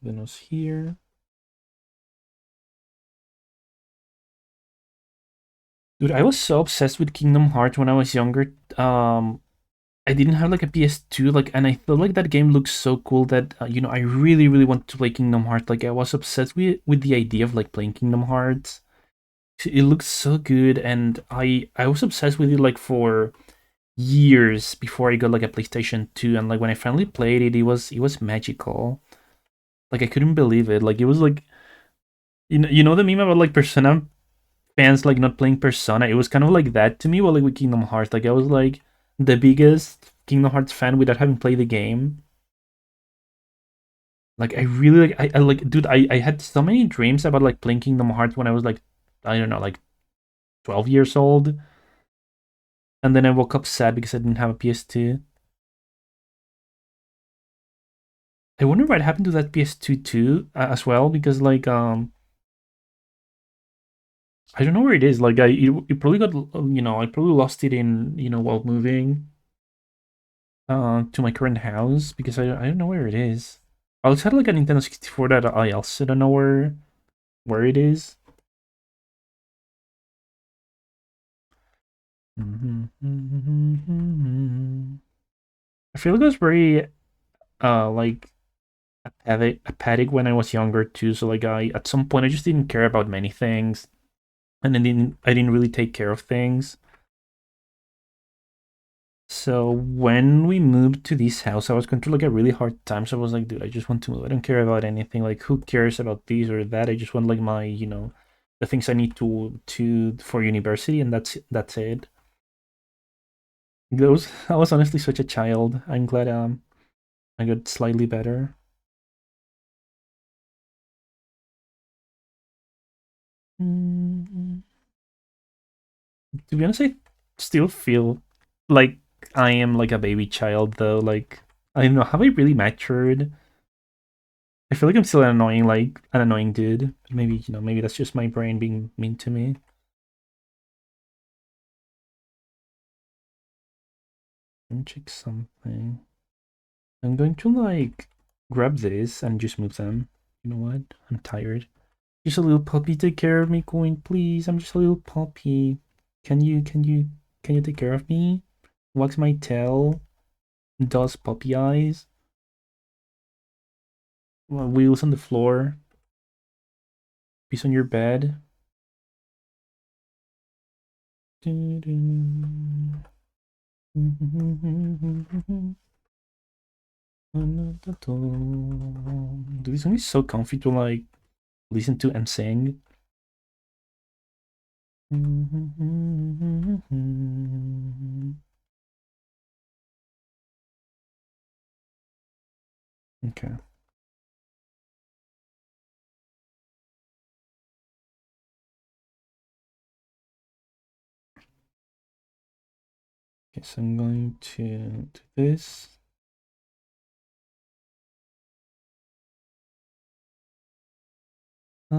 the nose here. Dude, I was so obsessed with Kingdom Hearts when I was younger. I didn't have like a PS2, like, and I felt like that game looked so cool that I really wanted to play Kingdom Hearts. Like, I was obsessed with the idea of like playing Kingdom Hearts. It looked so good, and I was obsessed with it like for years before I got like a PlayStation 2. And like when I finally played it, it was magical. Like, I couldn't believe it. Like, it was like, you know the meme about like Persona fans like not playing Persona. It was kind of like that to me, well, like with Kingdom Hearts. Like, I was like the biggest Kingdom Hearts fan without having played the game. Like, I really like, I like, dude, I had so many dreams about like playing Kingdom Hearts when I was like, I don't know, like 12 years old. And then I woke up sad because I didn't have a PS2. I wonder what happened to that PS2 too, as well, because like I don't know where it is. Like, it probably got, I probably lost it in, while moving to my current house, because I don't know where it is. I also had like a Nintendo 64 that I also don't know where it is. I feel like I was very like apathic when I was younger too. So like, I at some point I just didn't care about many things, and then I didn't really take care of things. So when we moved to this house, I was going through like a really hard time. So I was like, dude, I just want to move. I don't care about anything. Like, who cares about this or that? I just want like my, the things I need to for university, and that's it. Those I was honestly such a child. I'm glad I got slightly better. To be honest, I still feel like I am like a baby child though. Like I don't know, have I really matured? I feel like I'm still an annoying dude. Maybe, maybe that's just my brain being mean to me. Let me check something. I'm going to like grab this and just move them. You know what? I'm tired. Just a little puppy, take care of me, Coin, please. I'm just a little puppy. Can you take care of me? Wags my tail. Does puppy eyes. Wheels on the floor. Peace on your bed. Dude, this song is so comfy to like listen to and sing. Okay. Okay, so I'm going to do this. I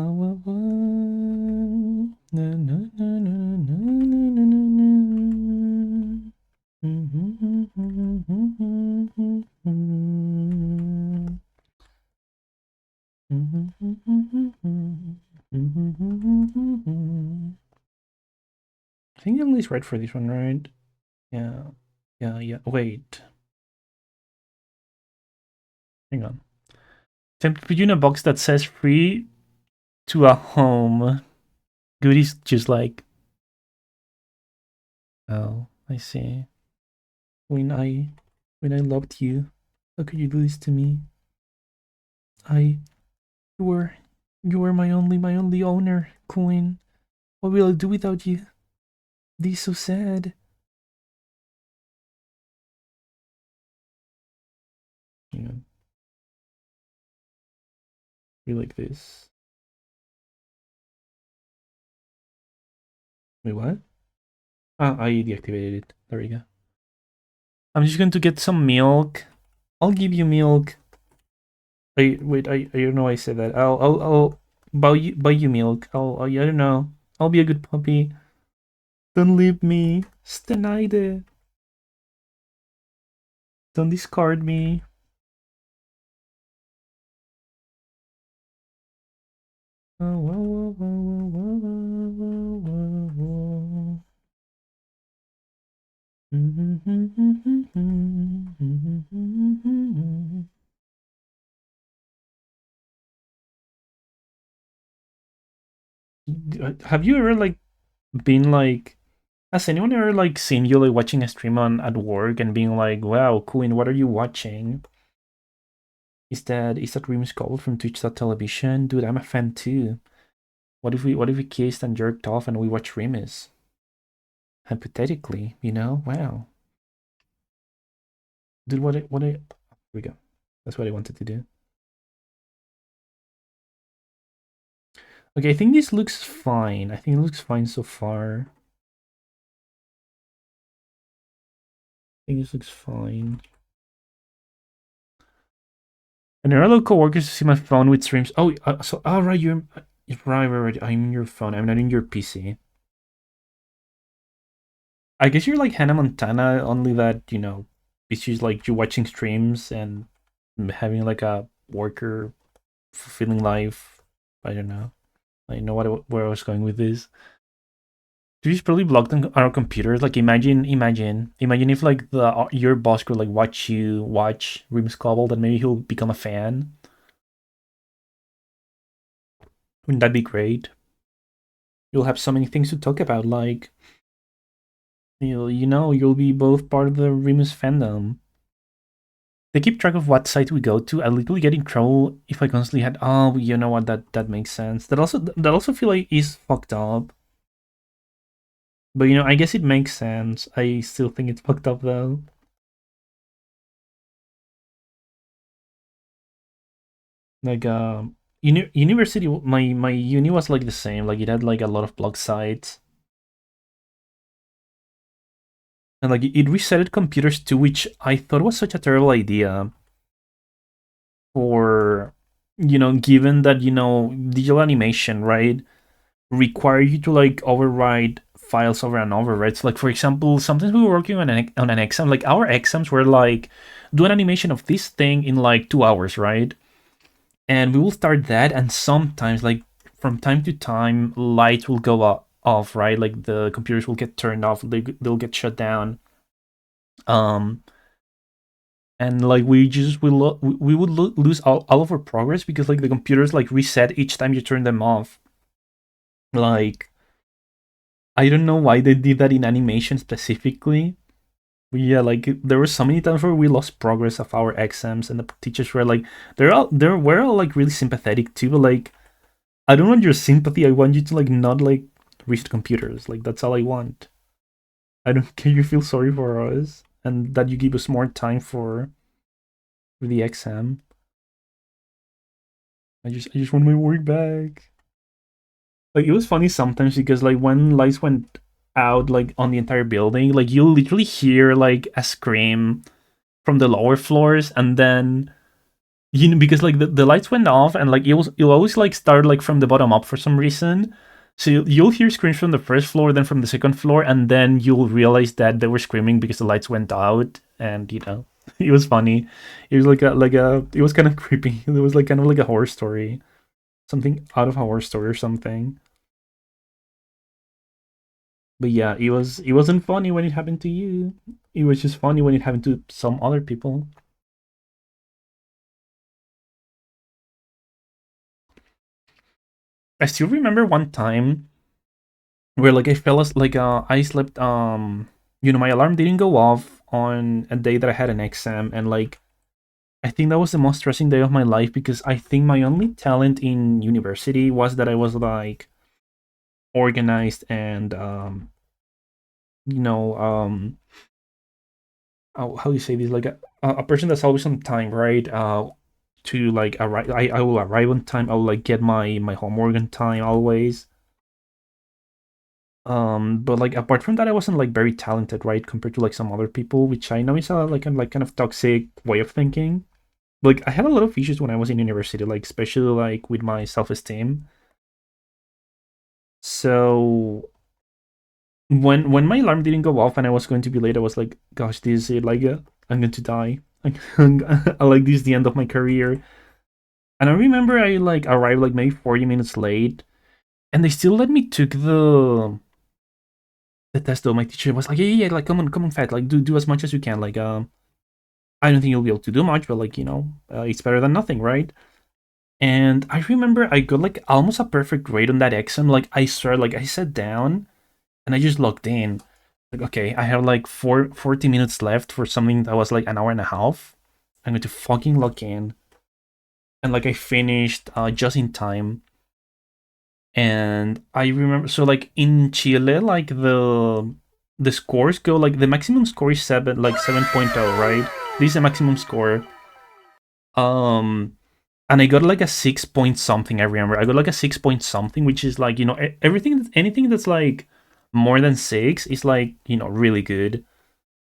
think Emily's right for this one, right? Yeah. Yeah. Wait. Hang on. Time to put you in a box that says free to a home. Goodies just like, oh, I see. When I when I loved you, how could you do this to me? I you were you were my only owner, Queen. What will I do without you? This is so sad. Yeah, we like this. Wait, what? Ah, I deactivated it. There we go. I'm just going to get some milk. I'll give you milk. I don't know why I said that. I'll buy you milk. I don't know. I'll be a good puppy. Don't leave me. Stenide. Don't discard me. Oh, whoa, whoa, whoa, whoa, whoa, whoa, whoa. Have you ever like been like, has anyone ever like seen you like watching a stream on at work and being like, wow, Queen, what are you watching? Is that Remus called from Twitch.television? Dude, I'm a fan too. What if we kissed and jerked off and we watched Remus? Hypothetically, wow. Dude, here we go. That's what I wanted to do. Okay, I think this looks fine. I think it looks fine so far. I think this looks fine. And there are other coworkers who see my phone with streams. Oh, right, you're right. I'm in your phone. I'm not in your PC. I guess you're like Hannah Montana, only that it's just like you're watching streams and having like a worker fulfilling life. I don't know. I know where I was going with this. She's probably blocked on our computers. Like imagine if like the your boss could like watch you watch Remus Cobble, then maybe he'll become a fan. Wouldn't that be great? You'll have so many things to talk about. Like you'll be both part of the Remus fandom. They keep track of what site we go to. I literally get in trouble if I constantly had. Oh, you know what? That makes sense. That also feel like is fucked up. But I guess it makes sense. I still think it's fucked up though. Like university, my uni was like the same. Like it had like a lot of blog sites, and like it resetted computers too, which I thought was such a terrible idea. For given that digital animation, right, require you to like override files over and over, right? So like for example, sometimes we were working on an exam, like our exams were like do an animation of this thing in like 2 hours, right? And we will start that, and sometimes like from time to time lights will go off, right? Like the computers will get turned off, they'll get shut down. um and like we would lose all of our progress because like the computers like reset each time you turn them off. Like I don't know why they did that in animation specifically. But yeah, like there were so many times where we lost progress of our exams, and the teachers were like, we're all like really sympathetic too, but like I don't want your sympathy. I want you to like not like reach the computers. Like that's all I want. I don't care. You feel sorry for us and that you give us more time for the exam. I just want my work back. Like it was funny sometimes because like when lights went out like on the entire building, like you literally hear like a scream from the lower floors, and then because like the lights went off, and like you'll always like start like from the bottom up for some reason. So you'll hear screams from the first floor, then from the second floor, and then you'll realize that they were screaming because the lights went out, and it was funny. It was like a it was kind of creepy. It was like kind of like a horror story, something out of a horror story or something. But yeah, it wasn't funny when it happened to you. It was just funny when it happened to some other people. I still remember one time where like I fell as like I slept my alarm didn't go off on a day that I had an exam, and like I think that was the most stressing day of my life because I think my only talent in university was that I was like organized and you know how do you say this, like a person that's always on time, right? To like arrive, I will arrive on time. I will like get my homework on time always. But like apart from that, I wasn't like very talented, right, compared to like some other people, which I know is a like kind of toxic way of thinking. Like I had a lot of issues when I was in university, like especially like with my self-esteem. So when my alarm didn't go off and I was going to be late, I was like, gosh, this is it, like I'm going to die. Like like this is the end of my career. And I remember I like arrived like maybe 40 minutes late, and they still let me took the test though. My teacher was like, yeah, like come on, fat, like do as much as you can. Like I don't think you'll be able to do much, but like it's better than nothing, right? And I remember I got like almost a perfect grade on that exam. Like I started, like I sat down and I just logged in. Like okay, I have like 40 minutes left for something that was like an hour and a half. I'm going to fucking log in, and like I finished just in time. And I remember, so like in Chile, like the scores go like the maximum score is 7.0, right? This is the maximum score. Um and I got like a 6 point something. I remember I got like a 6 point something, which is like everything, anything that's like more than 6 is like really good,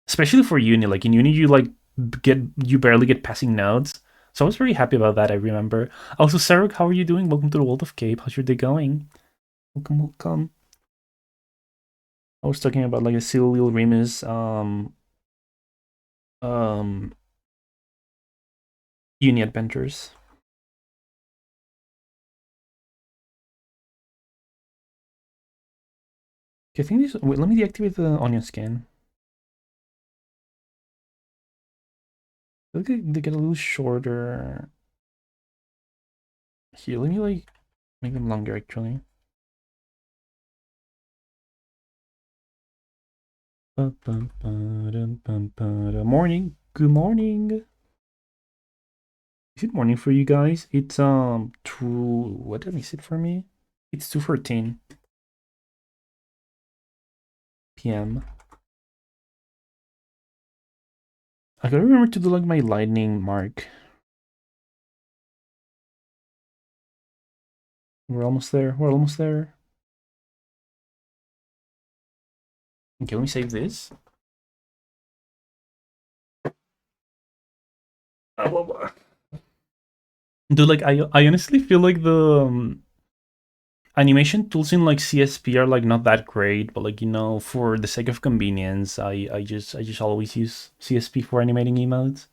especially for uni. Like in uni, you barely get passing notes. So I was very happy about that. I remember. Also, Sarah, how are you doing? Welcome to the world of Cape. How's your day going? Welcome, welcome. I was talking about like a Silvio Remus um uni adventures. Okay, I think this. Wait, let me deactivate the onion scan. Look, they get a little shorter. Here, let me like make them longer actually. Morning. Good morning. Is it morning for you guys? It's two. What time is it for me? It's 2:14 p.m. I gotta remember to do like my lightning mark. We're almost there. We're almost there. Okay, let me save this. Dude, like I honestly feel like the animation tools in like CSP are like not that great, but like for the sake of convenience, I just always use CSP for animating emotes.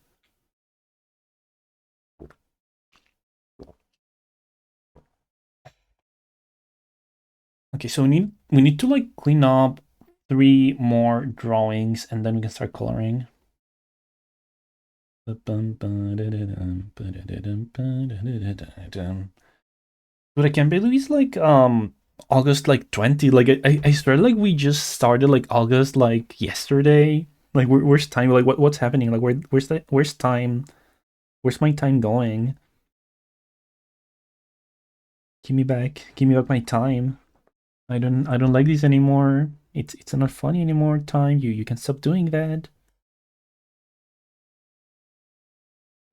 Okay, so we need to like clean up 3 more drawings and then we can start coloring. But I can't believe it's like August like 20. Like I swear like we just started like August like yesterday. Like where's time? Like what's happening? Like where's time? Where's my time going? Give me back. Give me back my time. I don't like this anymore. It's not funny anymore. Time. You can stop doing that.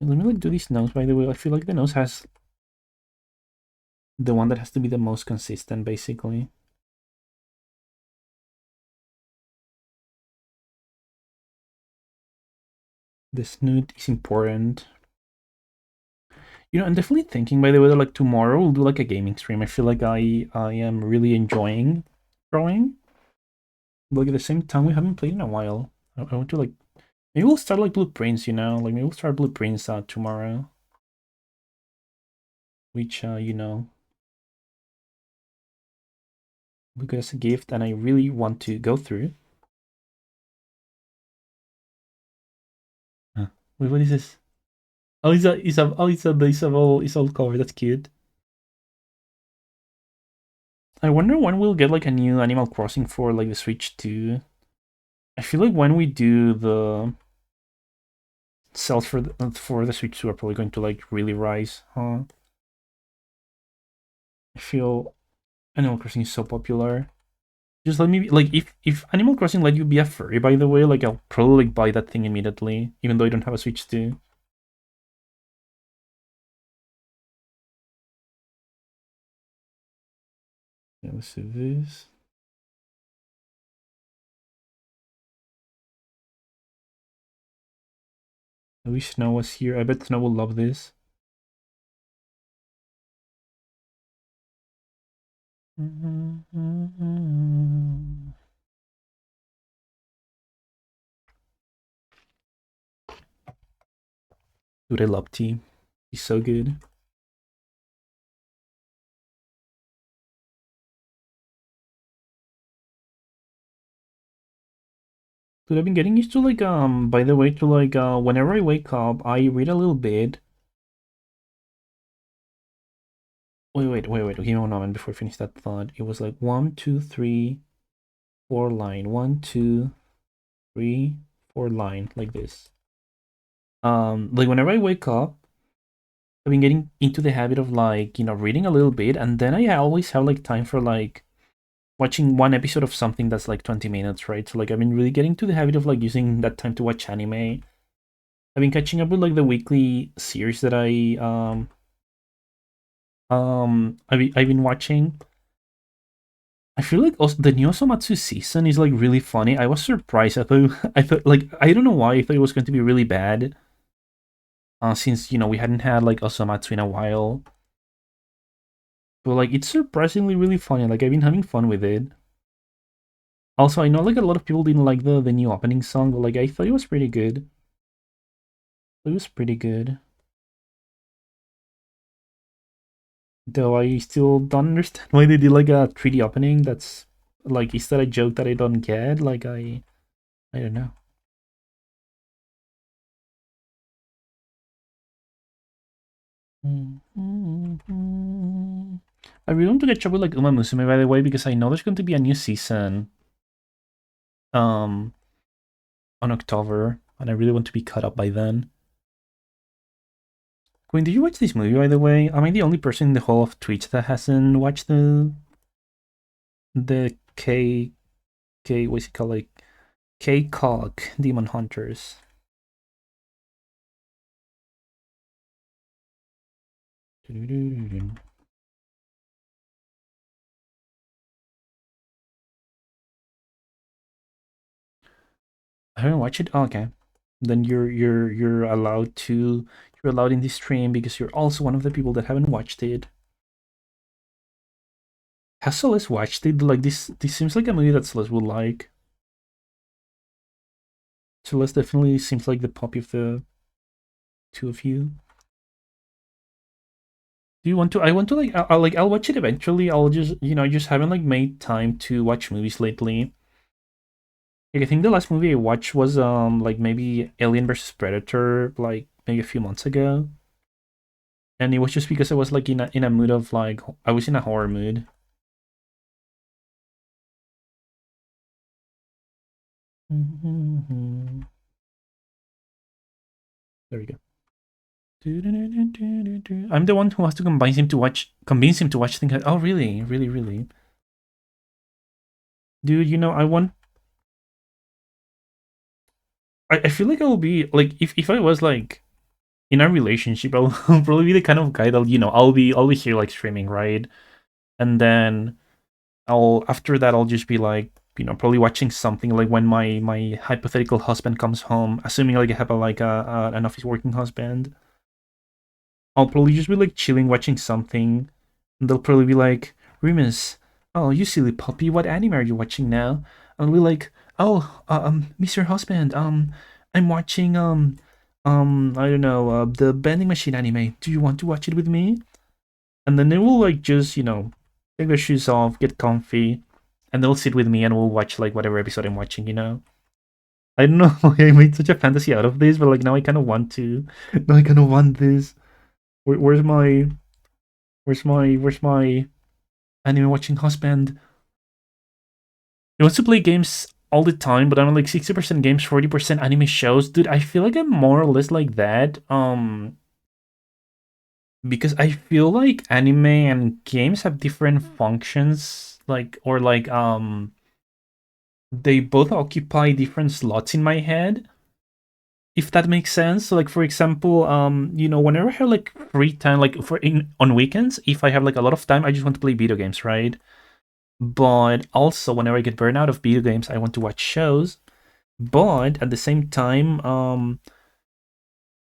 Let me like do this nose by the way. I feel like the nose has the one that has to be the most consistent basically. The snoot is important. I'm definitely thinking, by the way, that like tomorrow we'll do like a gaming stream. I feel like I am really enjoying drawing. Like at the same time, we haven't played in a while. I want to like maybe we'll start like blueprints. Like maybe we'll start blueprints tomorrow, which we got as a gift, and I really want to go through. Huh. Wait, what is this? Oh, it's all cover. That's cute. I wonder when we'll get like a new Animal Crossing for like the Switch 2. I feel like when we do the sales for the Switch 2 are probably going to like really rise, huh? I feel Animal Crossing is so popular. Just let me like if Animal Crossing let you be a furry, by the way, like I'll probably like buy that thing immediately, even though I don't have a Switch 2. Yeah, let's see this. I wish Snow was here. I bet Snow will love this. Dude, I love tea. He's so good. Dude, I've been getting used to like by the way to like whenever I wake up, I read a little bit. Wait. Give me one moment before I finish that thought. It was like 1, 2, 3, 4 line. 1, 2, 3, 4 line like this. Like whenever I wake up, I've been getting into the habit of like, reading a little bit, and then I always have like time for like watching one episode of something that's like 20 minutes, right? So like I've been really getting to the habit of like using that time to watch anime. I've been catching up with like the weekly series that I've been watching. I feel like also the new Osomatsu season is like really funny. I was surprised. I thought like I don't know why I thought it was going to be really bad. Since we hadn't had like Osomatsu in a while. But like it's surprisingly really funny. Like I've been having fun with it. Also, I know like a lot of people didn't like the new opening song, but like I thought it was pretty good. It was pretty good. Though I still don't understand why they did like a 3D opening. That's like, is that a joke that I don't get? Like I don't know. I really want to catch up with like Uma Musume, by the way, because I know there's going to be a new season um on October, and I really want to be caught up by then. Queen, did you watch this movie, by the way? Am I the only person in the whole of Twitch that hasn't watched the what's it called, like K-Cog Demon Hunters? haven't watched it. Oh, okay, then you're allowed to you're allowed in this stream because you're also one of the people that haven't watched it. Has Celeste watched it? Like this seems like a movie that Celeste would like. Celeste definitely seems like the puppy of the two of you. Do you want to? I want to like I'll watch it eventually. I'll just just haven't like made time to watch movies lately. Like I think the last movie I watched was like maybe Alien versus Predator, like maybe a few months ago. And it was just because I was like in a mood of like I was in a horror mood. There we go. I'm the one who has to convince him to watch things. Oh, really, really, really, dude. I want. I feel like I will be like if I was like in a relationship, I'll probably be the kind of guy that I'll be here like streaming, right? And then I'll after that I'll just be like probably watching something like when my hypothetical husband comes home, assuming like I have an office working husband. I'll probably just be like chilling watching something, and they'll probably be like, Remus, oh you silly puppy, what anime are you watching now? And I'll be like, oh Mr. Husband, I'm watching I don't know, the vending machine anime. Do you want to watch it with me? And then they will like just take their shoes off, get comfy, and they'll sit with me and we'll watch like whatever episode I'm watching. I don't know why I made such a fantasy out of this, but like now I kind of want to. Now I kind of want this. Where's my anime watching husband? He wants to play games all the time, but I'm like 60% games, 40% anime shows. Dude, I feel like I'm more or less like that. Because I feel like anime and games have different functions, like or like they both occupy different slots in my head, if that makes sense. So like for example, whenever I have like free time, like for in on weekends, if I have like a lot of time, I just want to play video games, right? But also whenever I get burned out of video games, I want to watch shows. But at the same time,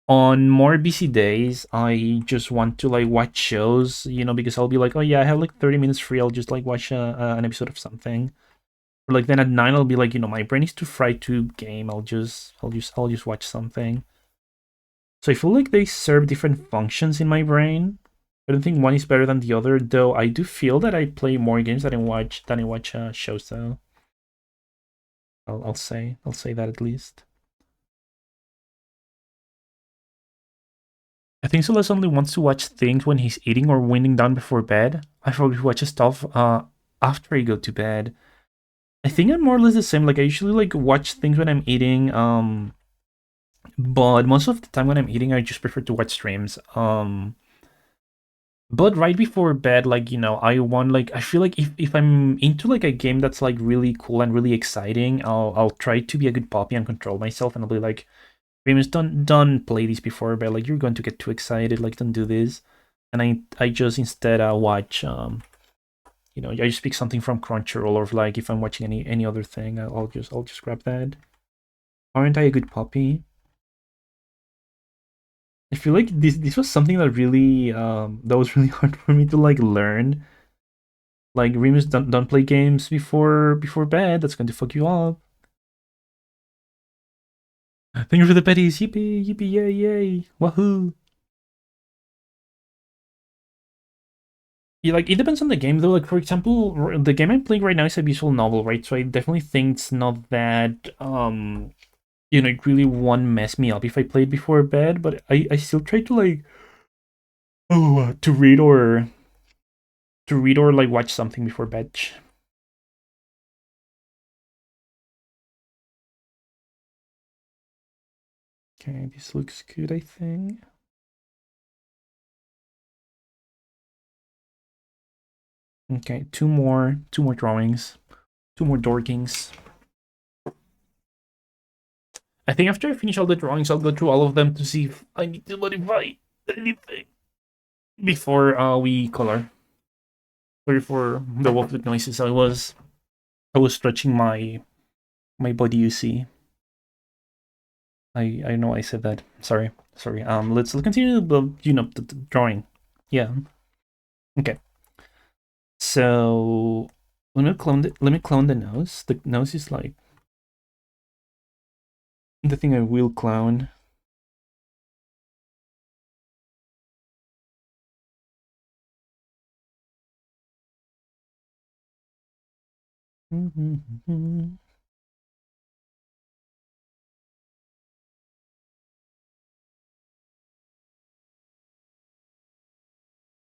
on more busy days, I just want to like watch shows, because I'll be like, oh yeah, I have like 30 minutes free. I'll just like watch an episode of something. Or like then at 9, I'll be like, my brain is too fried to game. I'll just watch something. So I feel like they serve different functions in my brain. I don't think one is better than the other, though. I do feel that I play more games than I watch shows. Though I'll say that at least. I think Celeste only wants to watch things when he's eating or winding down before bed. I probably watch stuff after I go to bed. I think I'm more or less the same. Like I usually like watch things when I'm eating. But most of the time when I'm eating, I just prefer to watch streams. But right before bed, like I want like I feel like if I'm into like a game that's like really cool and really exciting, I'll try to be a good puppy and control myself, and I'll be like, Remus, don't play this before bed. Like you're going to get too excited. Like don't do this. And I just instead watch I just pick something from Crunchyroll, or like if I'm watching any other thing, I'll just grab that. Aren't I a good puppy? I feel like this was something that was really hard for me to like learn. Like Remus, don't play games before bed. That's going to fuck you up. Thank you for the petties. Yippee, yippee, yay, yay, wahoo! Yeah, like it depends on the game though. Like for example, the game I'm playing right now is a visual novel, right? So I definitely think it's not that it really won't mess me up if I play it before bed. But I still try to like to read or like watch something before bed. Okay, this looks good, I think. Okay, two more drawings, two more dorkings. I think after I finish all the drawings, I'll go through all of them to see if I need to modify anything before we color. Sorry for the waffle noises. I was stretching my body. You see. I know I said that. Sorry, sorry. Let's continue the the drawing. Yeah. Okay. So let me clone the nose. The nose is like the thing I will clone.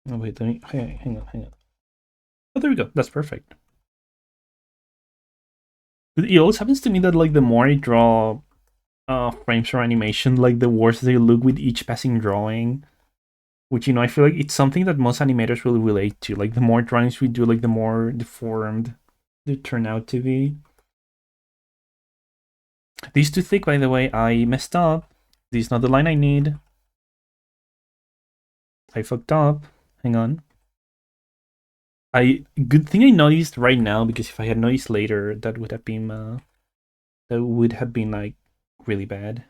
Oh wait, let me hang on, hang on. Oh, there we go. That's perfect. It always happens to me that like the more I draw frames for animation, like the worse they look with each passing drawing. Which I feel like it's something that most animators will relate to. Like the more drawings we do, like the more deformed they turn out to be. These too thick, by the way. I messed up. This is not the line I need. I fucked up. Hang on. Good thing I noticed right now, because if I had noticed later, that would have been like really bad.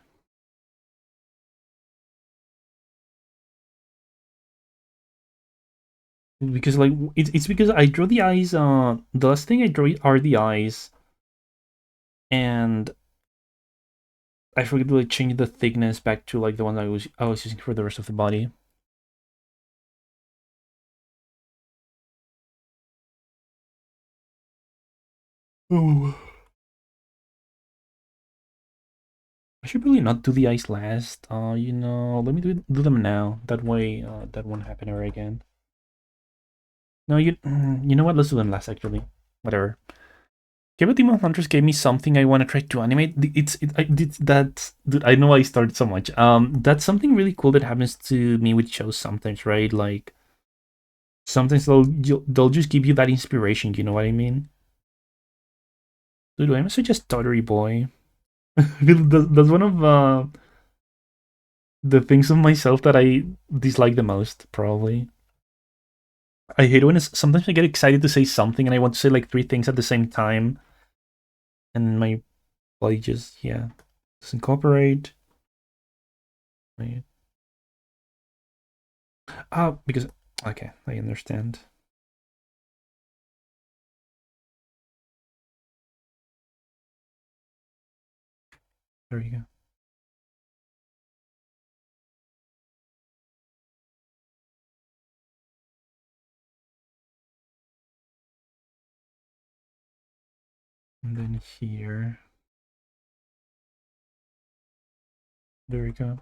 Because like it's because I draw the eyes. The last thing I draw are the eyes, and I forget to like change the thickness back to like the one I was using for the rest of the body. Oh. I should really not do the eyes last. Let me do them now. That way, that won't happen ever again. No, you know what? Let's do them last. Actually, whatever. Cable Demon Hunters gave me something I want to try to animate. That. Dude, I know I started so much. That's something really cool that happens to me with shows sometimes, right? Like sometimes they'll just give you that inspiration. You know what I mean? Dude, I'm such a stuttery boy. That's one of the things of myself that I dislike the most, probably. I hate when sometimes I get excited to say something and I want to say like three things at the same time, and my body just doesn't cooperate. Right. Because okay, I understand. There you go. And then here, there we go.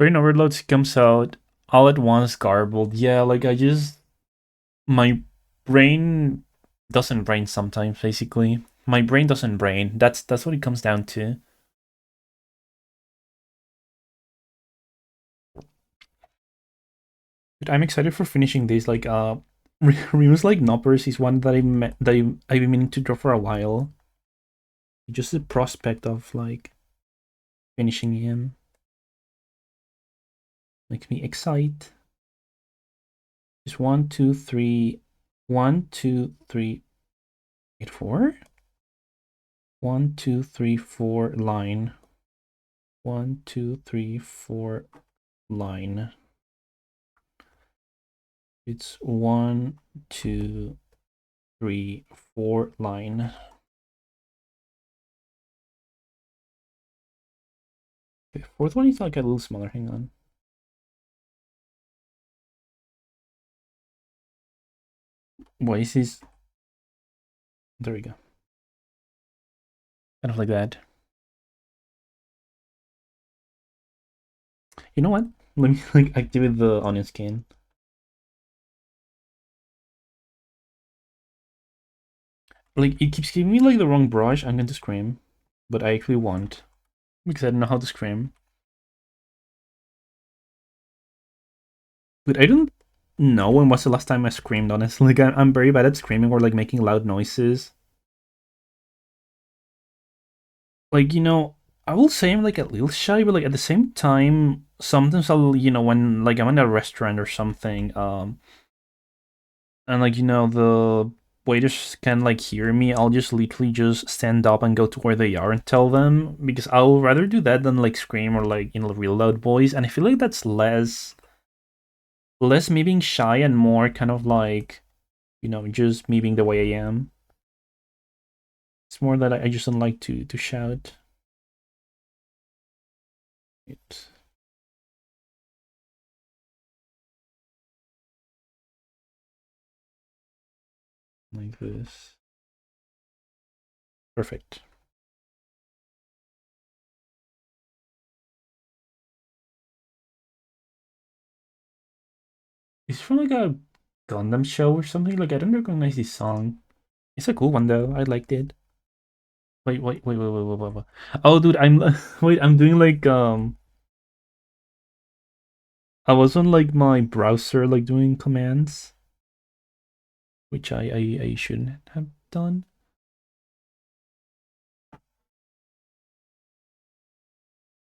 Brain overload comes out all at once, garbled. Yeah, like my brain doesn't brain sometimes. Basically, my brain doesn't brain. That's what it comes down to. But I'm excited for finishing this. Like, Remus like Noppers is one that I've been meaning to draw for a while. Just the prospect of like finishing him makes me excited. Just 1, 2, 3, 1, 2, 3, 4. 1, 2, 3, 4 line. 1, 2, 3, 4 line. It's 1, 2, 3, 4 line. Okay, fourth one is like a little smaller. Hang on. Why is this? There we go. Kind of like that. You know what? Let me like activate the onion skin. Like it keeps giving me like the wrong brush. I'm going to scream, but I actually won't because I don't know how to scream. But I don't know when was the last time I screamed. Honestly, like I'm very bad at screaming or like making loud noises. Like I will say I'm like a little shy, but like at the same time, sometimes I'll when like I'm in a restaurant or something, and like the waiters can like hear me, I'll just literally just stand up and go to where they are and tell them, because I would rather do that than like scream or like, you know, real loud voice. And I feel like that's less me being shy and more kind of like, you know, just me being the way I am. It's more that I just don't like to shout. It, like this. Perfect. It's from like a Gundam show or something. Like I don't recognize this song. It's a cool one though. I liked it. Wait. Oh, dude, I'm wait. I'm doing like I was on like my browser like doing commands, which I shouldn't have done.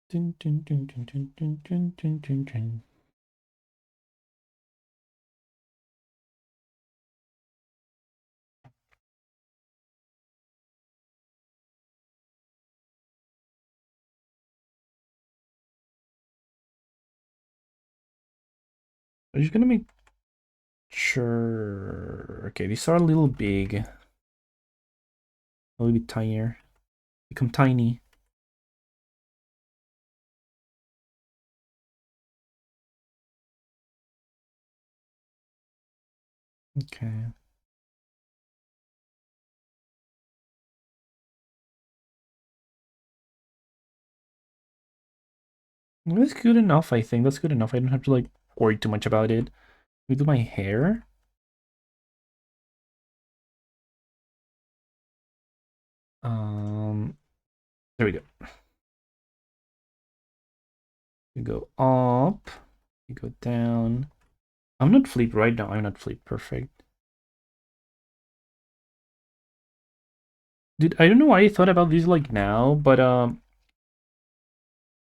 Dun, dun, dun, dun, dun, dun, dun, dun, dun, dun. I'm just gonna make sure. Okay, these are a little big, a little bit tinier. Become tiny. Okay. That's good enough, I think. That's good enough. I don't have to like worry too much about it. We do my hair. Um, there we go. You go up. You go down. I'm not flipped right now. I'm not flipped. Perfect. Dude, I don't know why I thought about this like now, but I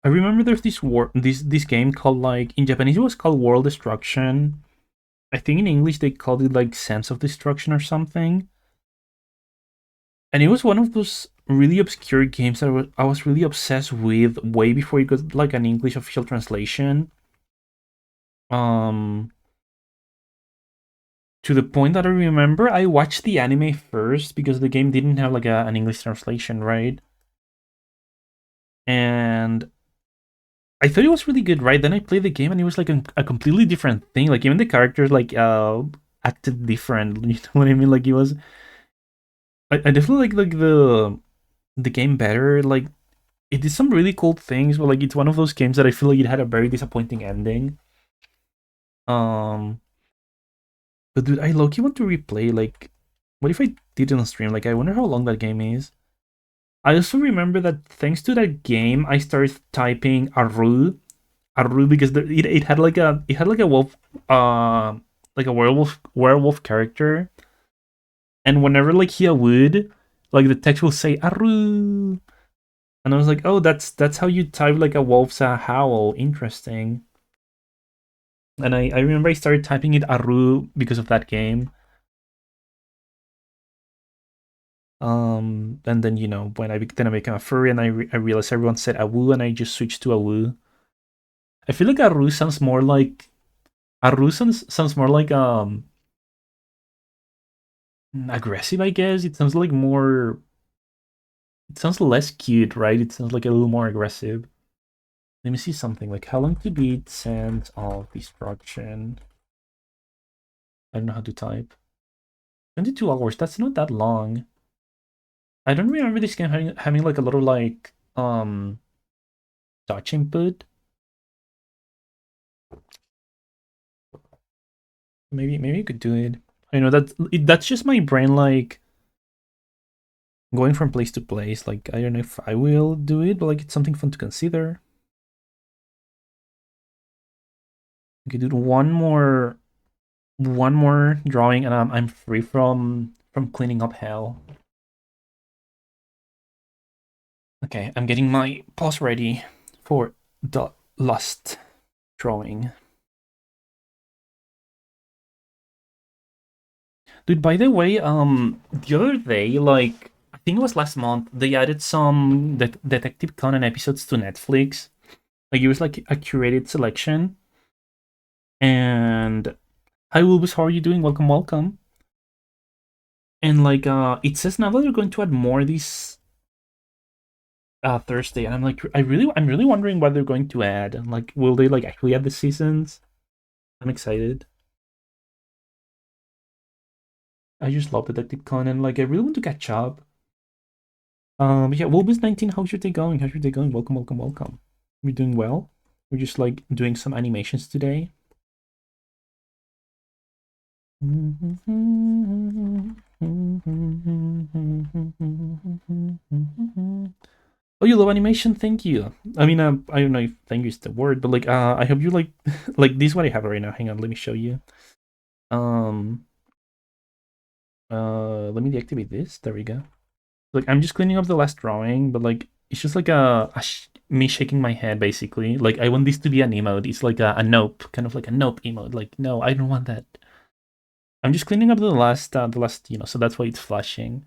remember there's this game called like in Japanese it was called World Destruction. I think in English they called it like Sense of Destruction or something. And it was one of those really obscure games that I was really obsessed with way before it got like an English official translation. Um, to the point that I remember I watched the anime first because the game didn't have like an English translation, right? And I thought it was really good, right? Then I played the game and it was like a completely different thing. Like even the characters like acted different. You know what I mean? Like it was. I definitely like the game better. Like it did some really cool things, but like it's one of those games that I feel like it had a very disappointing ending. Um, but dude, I low-key want to replay. Like, what if I did it on stream? Like, I wonder how long that game is. I also remember that thanks to that game, I started typing Aru because it had like a wolf, like a werewolf character, and whenever like he would, like the text will say Aru, and I was like, oh, that's how you type like a wolf's howl. Interesting. And I remember I started typing it Aru because of that game. And then you know when I became a furry and I realized everyone said Awu and I just switched to Awu. I feel like Aru sounds more like sounds more like aggressive. I guess it sounds like more. It sounds less cute, right? It sounds like a little more aggressive. Let me see something like how long to beat sense of destruction. I don't know how to type. 22 hours. That's not that long. I don't remember this game having like a lot of like touch input. Maybe you could do it. I know that's just my brain like going from place to place. Like I don't know if I will do it, but like it's something fun to consider. Okay, do one more drawing, and I'm free from cleaning up hell. Okay, I'm getting my pause ready for the last drawing. Dude, by the way, the other day, like I think it was last month, they added some Detective Conan episodes to Netflix. Like it was like a curated selection. And hi, Wilbus, how are you doing? Welcome, welcome. And like, it says now that they're going to add more this Thursday, and I'm like, I'm really wondering what they're going to add. And like, will they like actually add the seasons? I'm excited. I just love Detective Conan. Like, I really want to catch up. Yeah, Wilbus 19, how's your day going? How's your day going? Welcome, welcome, welcome. We're doing well. We're just like doing some animations today. Oh, you love animation? Thank you. I mean, I don't know if thank you is the word, but like, I hope you like, like this is what I have right now. Hang on, let me show you. Um, let me deactivate this. There we go. Like, I'm just cleaning up the last drawing, but like, it's just like me shaking my head basically. Like, I want this to be an emote. It's like a nope, kind of like a nope emote. Like, no, I don't want that. I'm just cleaning up the last, so that's why it's flashing.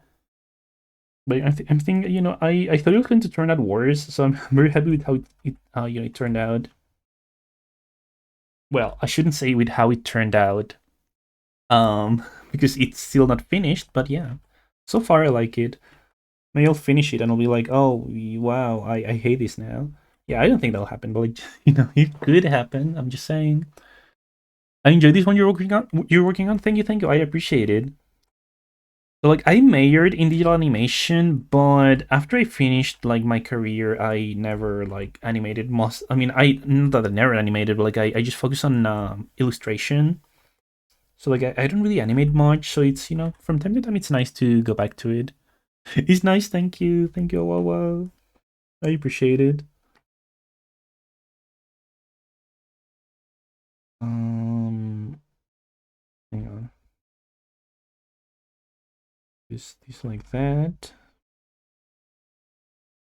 But I'm thinking, I thought it was going to turn out worse, so I'm very happy with how it turned out. Well, I shouldn't say with how it turned out, because it's still not finished. But yeah, so far I like it. Maybe I'll finish it and I'll be like, oh wow, I hate this now. Yeah, I don't think that'll happen, but like, it could happen. I'm just saying. I enjoy this one you're working on. You're working on. Thank you. I appreciate it. So like I majored in digital animation, but after I finished like my career, I never like animated most. I mean, I not that I never animated, but like I just focus on illustration. So like I don't really animate much. So it's from time to time it's nice to go back to it. It's nice. Thank you. Wow, wow. I appreciate it. Um, hang on. This like that.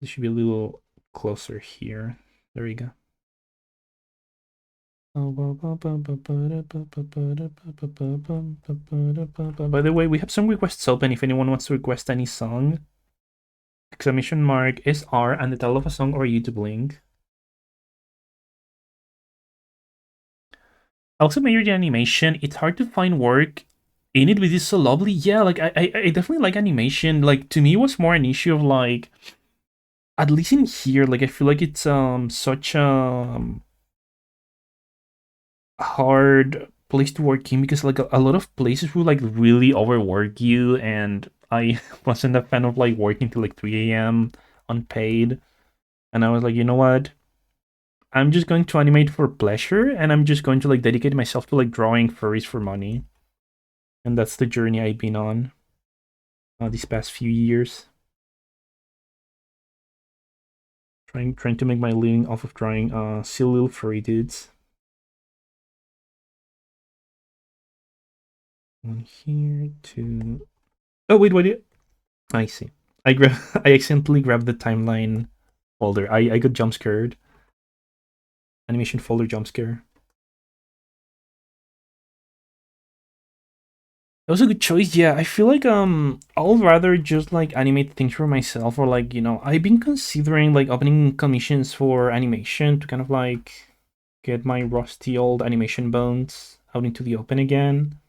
This should be a little closer here. There we go. By the way, we have some requests open if anyone wants to request any song. Exclamation mark SR and the title of a song or a YouTube link. Also, major animation. It's hard to find work in it, but it's so lovely. Yeah, like I definitely like animation. Like to me, it was more an issue of like, at least in here, like I feel like it's such hard place to work in because like a lot of places will like really overwork you, and I wasn't a fan of like working till like 3 a.m. unpaid. And I was like, you know what? I'm just going to animate for pleasure, and I'm just going to like dedicate myself to like drawing furries for money. And that's the journey I've been on these past few years. Trying to make my living off of drawing silly little furry dudes. One here, two. Oh wait. I see. I accidentally grabbed the timeline folder. I got jump scared. Animation folder jump scare. That was a good choice. Yeah, I feel like I'll rather just like animate things for myself, or like I've been considering like opening commissions for animation to kind of like get my rusty old animation bones out into the open again.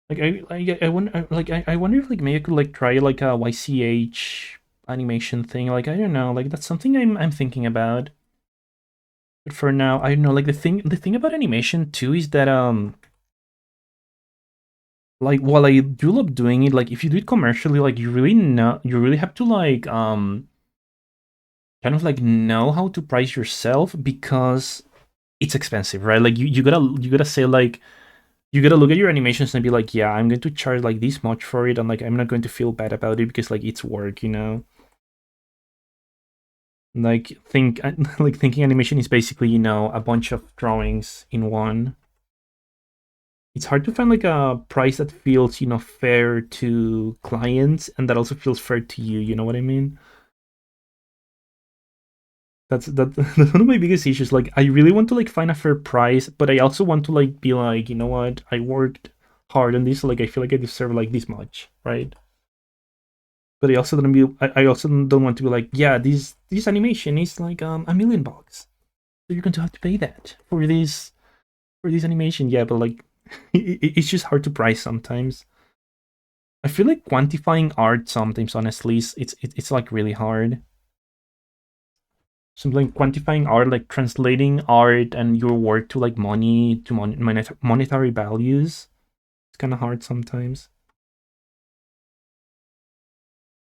Like I wonder I wonder if like maybe I could like try like a YCH animation thing. Like I don't know, like that's something I'm thinking about. But for now, I don't know. Like the thing about animation too is that like while I do love doing it, like if you do it commercially, like you really have to like kind of like know how to price yourself because it's expensive, right? Like you gotta say like you gotta look at your animations and be like, yeah, I'm going to charge like this much for it, and like I'm not going to feel bad about it because like it's work. Like like thinking animation is basically a bunch of drawings in one. It's hard to find like a price that feels fair to clients and that also feels fair to you. You know what I mean? That's one of my biggest issues. Like I really want to like find a fair price, but I also want to like be like, you know what, I worked hard on this. Like I feel like I deserve like this much, right? But I also don't be. I also don't want to be like, yeah, this animation is like $1 million, so you're going to have to pay that for this animation. Yeah, but like, it's just hard to price sometimes. I feel like quantifying art sometimes, honestly, it's like really hard. Something like quantifying art, like translating art and your work to like money, to monetary values. It's kind of hard sometimes.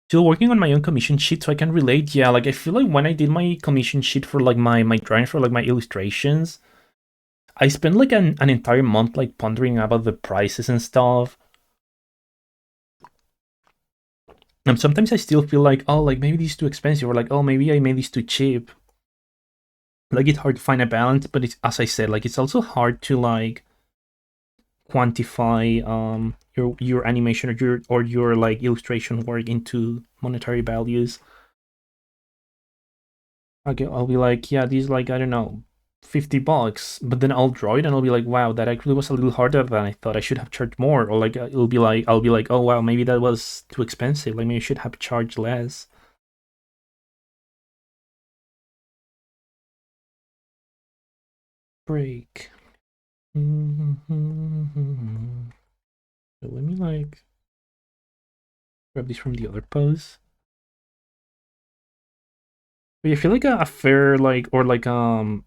Still working on my own commission sheet, so I can relate. Yeah, like I feel like when I did my commission sheet for like my drawings, for like my illustrations, I spent like an entire month like pondering about the prices and stuff. And sometimes I still feel like, oh, like maybe this is too expensive, or like, oh, maybe I made this too cheap. Like it's hard to find a balance, but it's, as I said, like it's also hard to like quantify your animation or your like illustration work into monetary values. Okay, I'll be like, yeah, these like, I don't know, $50, but then I'll draw it and I'll be like, wow, that actually was a little harder than I thought. I should have charged more. Or like it'll be like, I'll be like, oh wow, maybe that was too expensive. Like maybe I should have charged less. Break. So let me like grab this from the other pose. But I feel like a fair like, or like an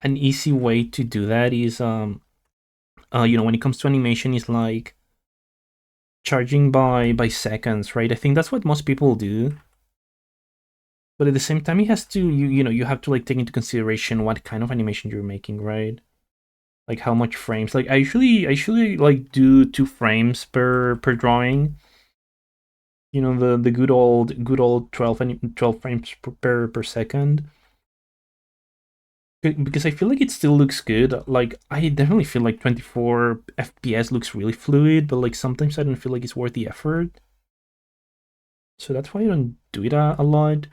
easy way to do that is when it comes to animation, is like charging by seconds, right? I think that's what most people do. But at the same time, it has to, you have to like take into consideration what kind of animation you're making, right? Like how much frames. Like I usually like do 2 frames per drawing. The good old 12 frames per second. Because I feel like it still looks good. Like I definitely feel like 24 FPS looks really fluid, but like sometimes I don't feel like it's worth the effort. So that's why I don't do it a lot.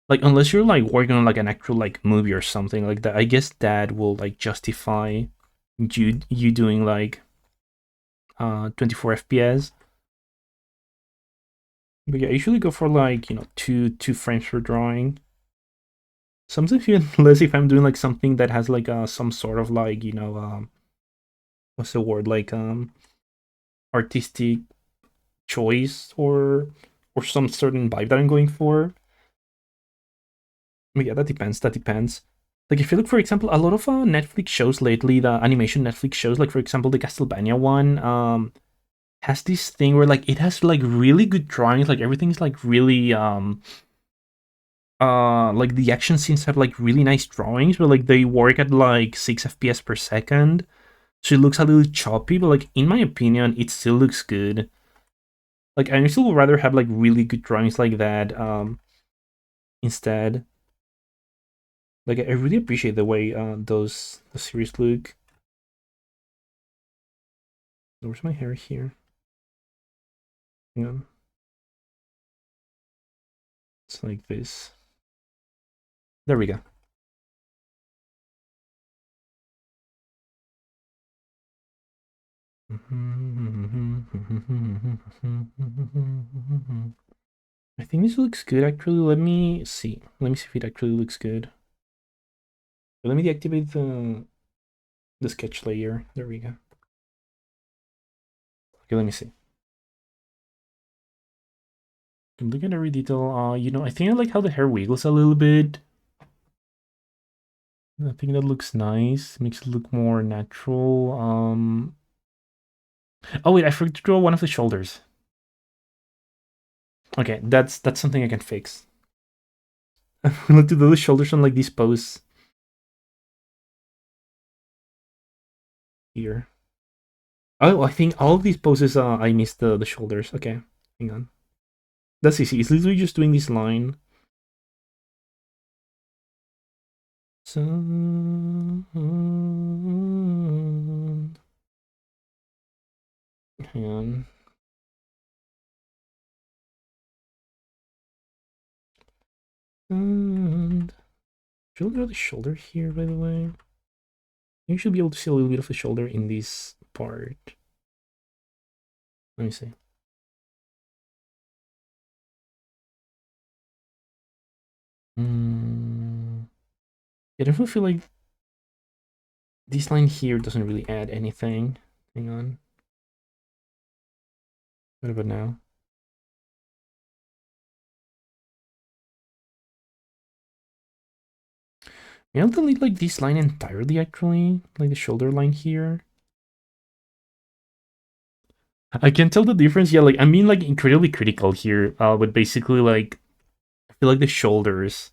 Like unless you're like working on like an actual like movie or something like that, I guess that will like justify you doing like 24 FPS. But yeah, I usually go for like two frames per drawing. Sometimes even less if I'm doing like something that has like some sort of like what's the word, like artistic choice, or some certain vibe that I'm going for. But yeah, that depends. That depends. Like if you look, for example, a lot of Netflix shows lately, the animation Netflix shows, like for example the Castlevania one, has this thing where like it has like really good drawings, like everything's like really like the action scenes have like really nice drawings, but like they work at like 6 FPS per second. So it looks a little choppy, but like in my opinion, it still looks good. Like I still would rather have like really good drawings like that instead. Like I really appreciate the way those the series look. Where's my hair here? Hang on. It's like this. There we go. I think this looks good actually. Let me see. Let me see if it actually looks good. Let me deactivate the sketch layer. There we go. Okay, let me see. Look at every detail. I think I like how the hair wiggles a little bit. I think that looks nice. Makes it look more natural. Oh wait, I forgot to draw one of the shoulders. Okay, that's something I can fix. I'm gonna do those shoulders on like this pose here. Oh, I think all of these poses, I missed the shoulders. Okay, hang on. That's easy. It's literally just doing this line. So, hang on. And should I draw the shoulder here, by the way? You should be able to see a little bit of the shoulder in this part. Let me see. I definitely feel like this line here doesn't really add anything. Hang on. What about now? Maybe I'll delete like this line entirely actually. Like the shoulder line here. I can tell the difference. Yeah, like I'm being like incredibly critical here. But basically like I feel like the shoulders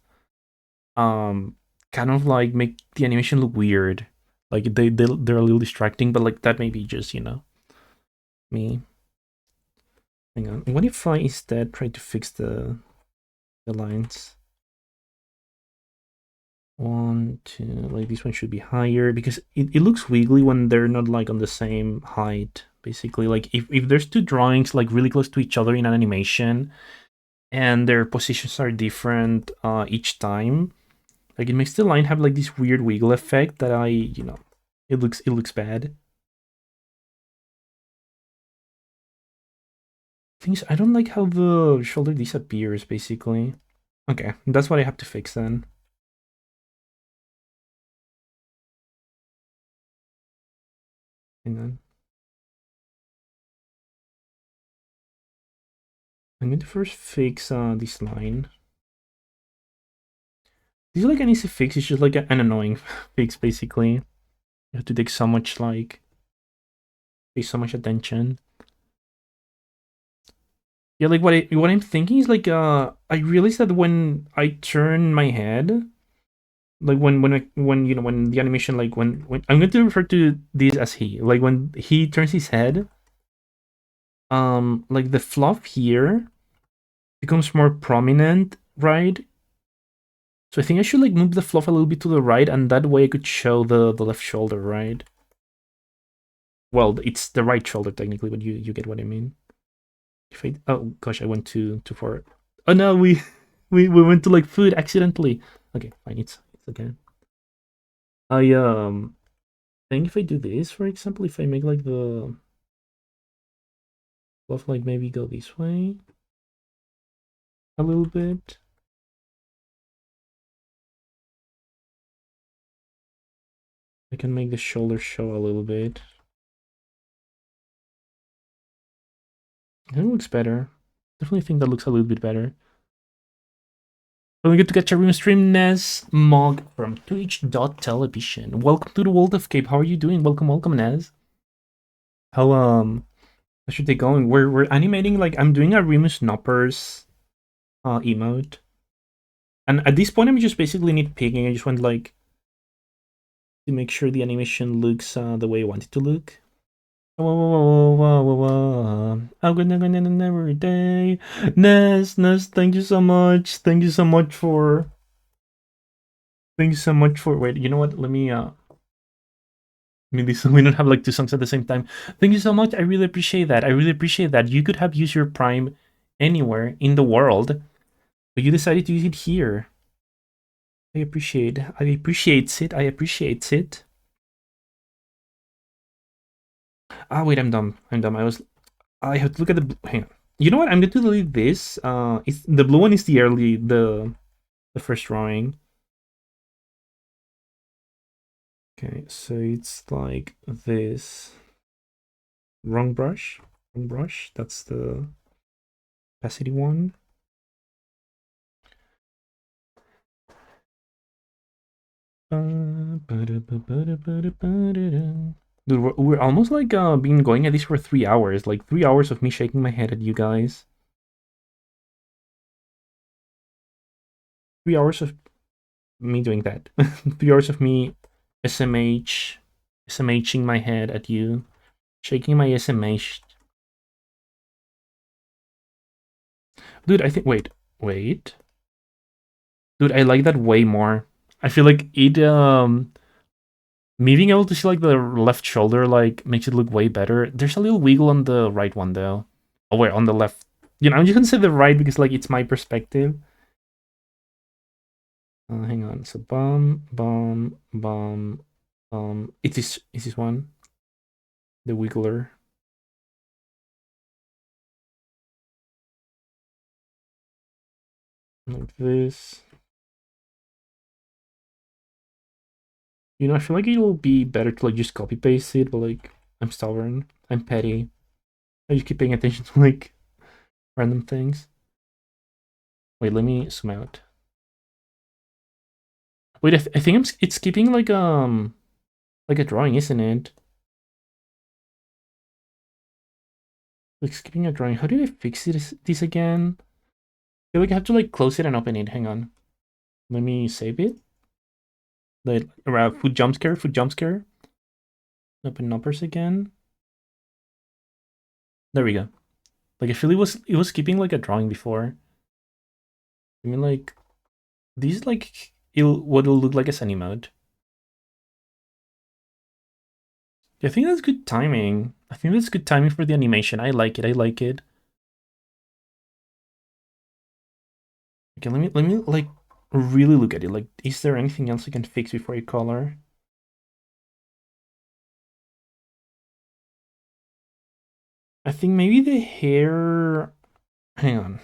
kind of like make the animation look weird. Like they're a little distracting, but like that may be just, me. Hang on. What if I instead try to fix the lines? One, two, like this one should be higher because it looks wiggly when they're not like on the same height. Basically, like if there's two drawings like really close to each other in an animation and their positions are different each time, like it makes the line have like this weird wiggle effect that it looks bad. Things I don't like how the shoulder disappears basically. Okay, that's what I have to fix then. Hang on. I'm going to first fix this line. This is like an easy fix, it's just like an annoying fix basically. You have to take so much pay so much attention. Yeah, like what I'm thinking is like I realized that when I turn my head, like when the animation like when I'm going to refer to this as he, like when he turns his head, like the fluff here becomes more prominent, right? So I think I should like move the fluff a little bit to the right, and that way I could show the left shoulder, right? Well, it's the right shoulder technically, but you get what I mean. If I oh gosh, I went too far. Oh no, we went to like food accidentally. Okay, fine, it's okay. I think if I do this, for example, if I make like the fluff like maybe go this way a little bit. I can make the shoulder show a little bit. It looks better. Definitely think that looks a little bit better. Don't forget to catch a room stream, Nez Mog from Twitch.television. Welcome to the world of Cape. How are you doing? Welcome, Nez. How should they going? We're animating like I'm doing a Remus Noppers emote. And at this point I'm just basically nitpicking. I just want like to make sure the animation looks the way I want it to look. I'm gonna every day. Ness, thank you so much. Thank you so much for wait, you know what? Let me maybe so we don't have like two songs at the same time. Thank you so much. I really appreciate that. I really appreciate that. You could have used your Prime anywhere in the world, but you decided to use it here. I appreciate it. Ah, wait, I'm dumb. I have to look at the. Hang on. You know what? I'm going to delete this. It's the blue one is the first drawing. Okay, so it's like this. Wrong brush. Wrong brush. That's the opacity one. Dude, we're almost like been going at this for 3 hours. Like 3 hours of me shaking my head at you guys. 3 hours of me doing that. 3 hours of me SMHing my head at you, shaking my SMH. Dude, I think wait. Dude, I like that way more. I feel like it me being able to see like the left shoulder like makes it look way better. There's a little wiggle on the right one though. Oh wait, on the left. I'm just gonna say the right because like it's my perspective. Hang on. So bum. It is this one. the wiggler. Like this. You know, I feel like it will be better to like just copy paste it, but like I'm stubborn. I'm petty. I just keep paying attention to like random things. Wait, let me zoom out. Wait, I think it's keeping like a drawing, isn't it? Like skipping a drawing. How do I fix this again? I feel like I have to like close it and open it. Hang on. Let me save it. Like food jump scare, food jump scare. Open numbers again. There we go. Like I feel it was skipping like a drawing before. I mean like these like what will look like as an emote. I think that's good timing. I think that's good timing for the animation. I like it. I like it. Okay, let me like really look at it. Like, is there anything else I can fix before I color? I think maybe the hair. Hang on.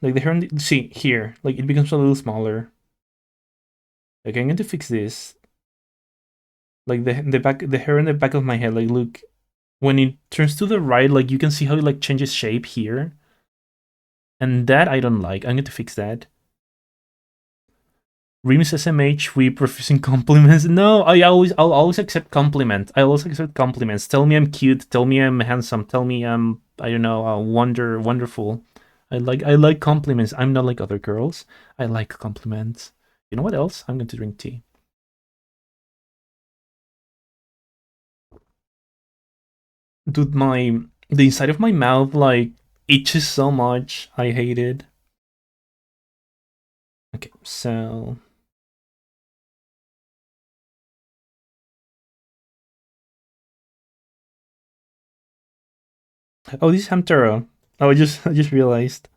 Like the hair. See here. Like it becomes a little smaller. Like I'm going to fix this. Like the hair in the back of my head. Like look, when it turns to the right, like you can see how it like changes shape here. And that I don't like. I'm going to fix that. Remus SMH, we profusing compliments. No, I'll always accept compliments. I always accept compliments. Tell me I'm cute. Tell me I'm handsome. Tell me I'm I don't know wonderful. I like compliments. I'm not like other girls. I like compliments. You know what else? I'm going to drink tea. Dude, the inside of my mouth like itches so much. I hate it. Okay, so oh, this is Hamtaro. Oh, I just realized.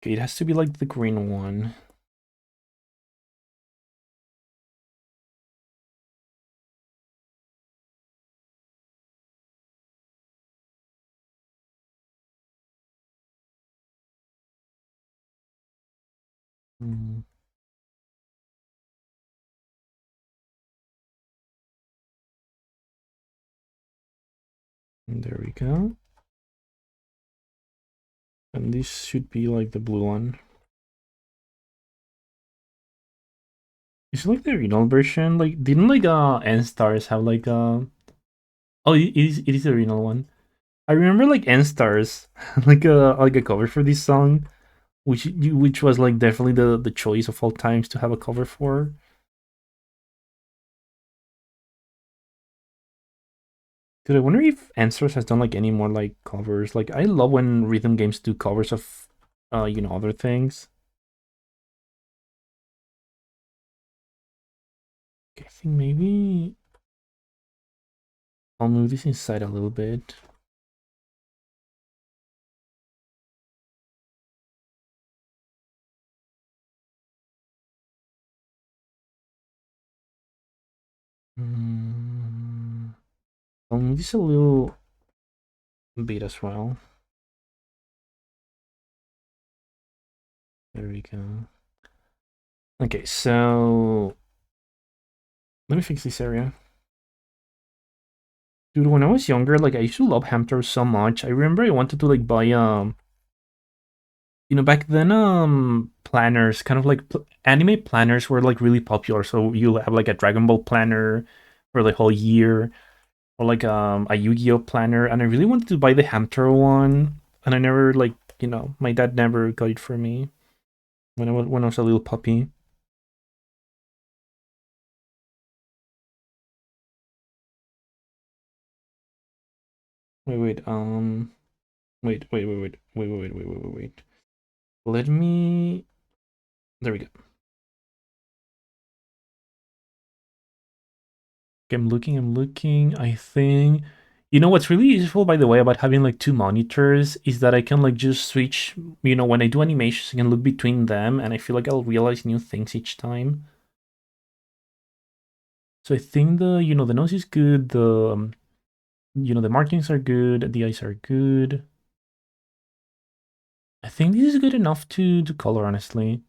Okay, it has to be like the green one. Mm, there we go. And this should be like the blue one. Is it like the original version? Like didn't like N Stars have like oh it is the original one. I remember like N Stars like a cover for this song, which was like definitely the choice of all times to have a cover for. Dude, I wonder if N Stars has done like any more like covers. Like I love when rhythm games do covers of other things. Okay, I think maybe I'll move this inside a little bit. Mm, I'll move this a little bit as well. There we go. Okay, so let me fix this area. Dude, when I was younger, like I used to love hamsters so much. I remember I wanted to like buy back then planners, kind of like anime planners were like really popular. So you'll have like a Dragon Ball planner for the whole year, or like a Yu-Gi-Oh planner, and I really wanted to buy the hamster one, and I never like my dad never got it for me when I was a little puppy. Wait, wait, wait. Let me. There we go. Okay, I'm looking. I think. What's really useful, by the way, about having like two monitors is that I can like just switch. When I do animations, I can look between them, and I feel like I'll realize new things each time. So I think the nose is good. The markings are good. The eyes are good. I think this is good enough to color. Honestly,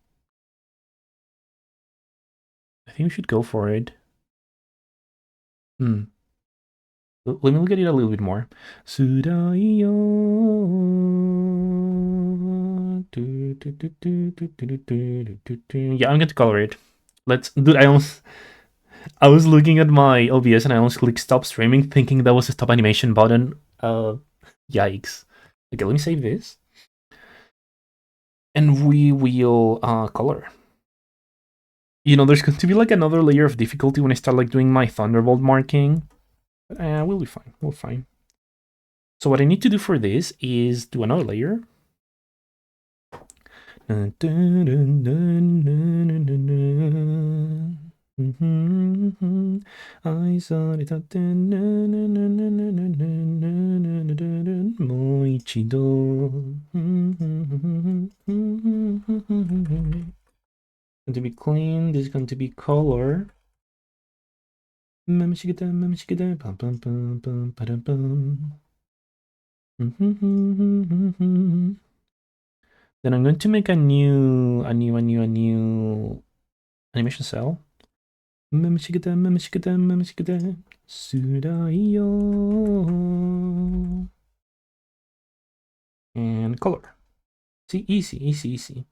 I think we should go for it. Hmm. Let me look at it a little bit more. Sudaiyo. Yeah, I'm going to color it. Let's, dude. I was looking at my OBS and I almost clicked stop streaming, thinking that was a stop animation button. Yikes. Okay, let me save this, and we will color. There's going to be like another layer of difficulty when I start like doing my Thunderbolt marking. But we'll be fine. We'll be fine. So what I need to do for this is do another layer. I saw it out there. Moichido. Going to be clean. This is going to be color. Then I'm going to make a new animation cell. And color. See, easy, easy, easy.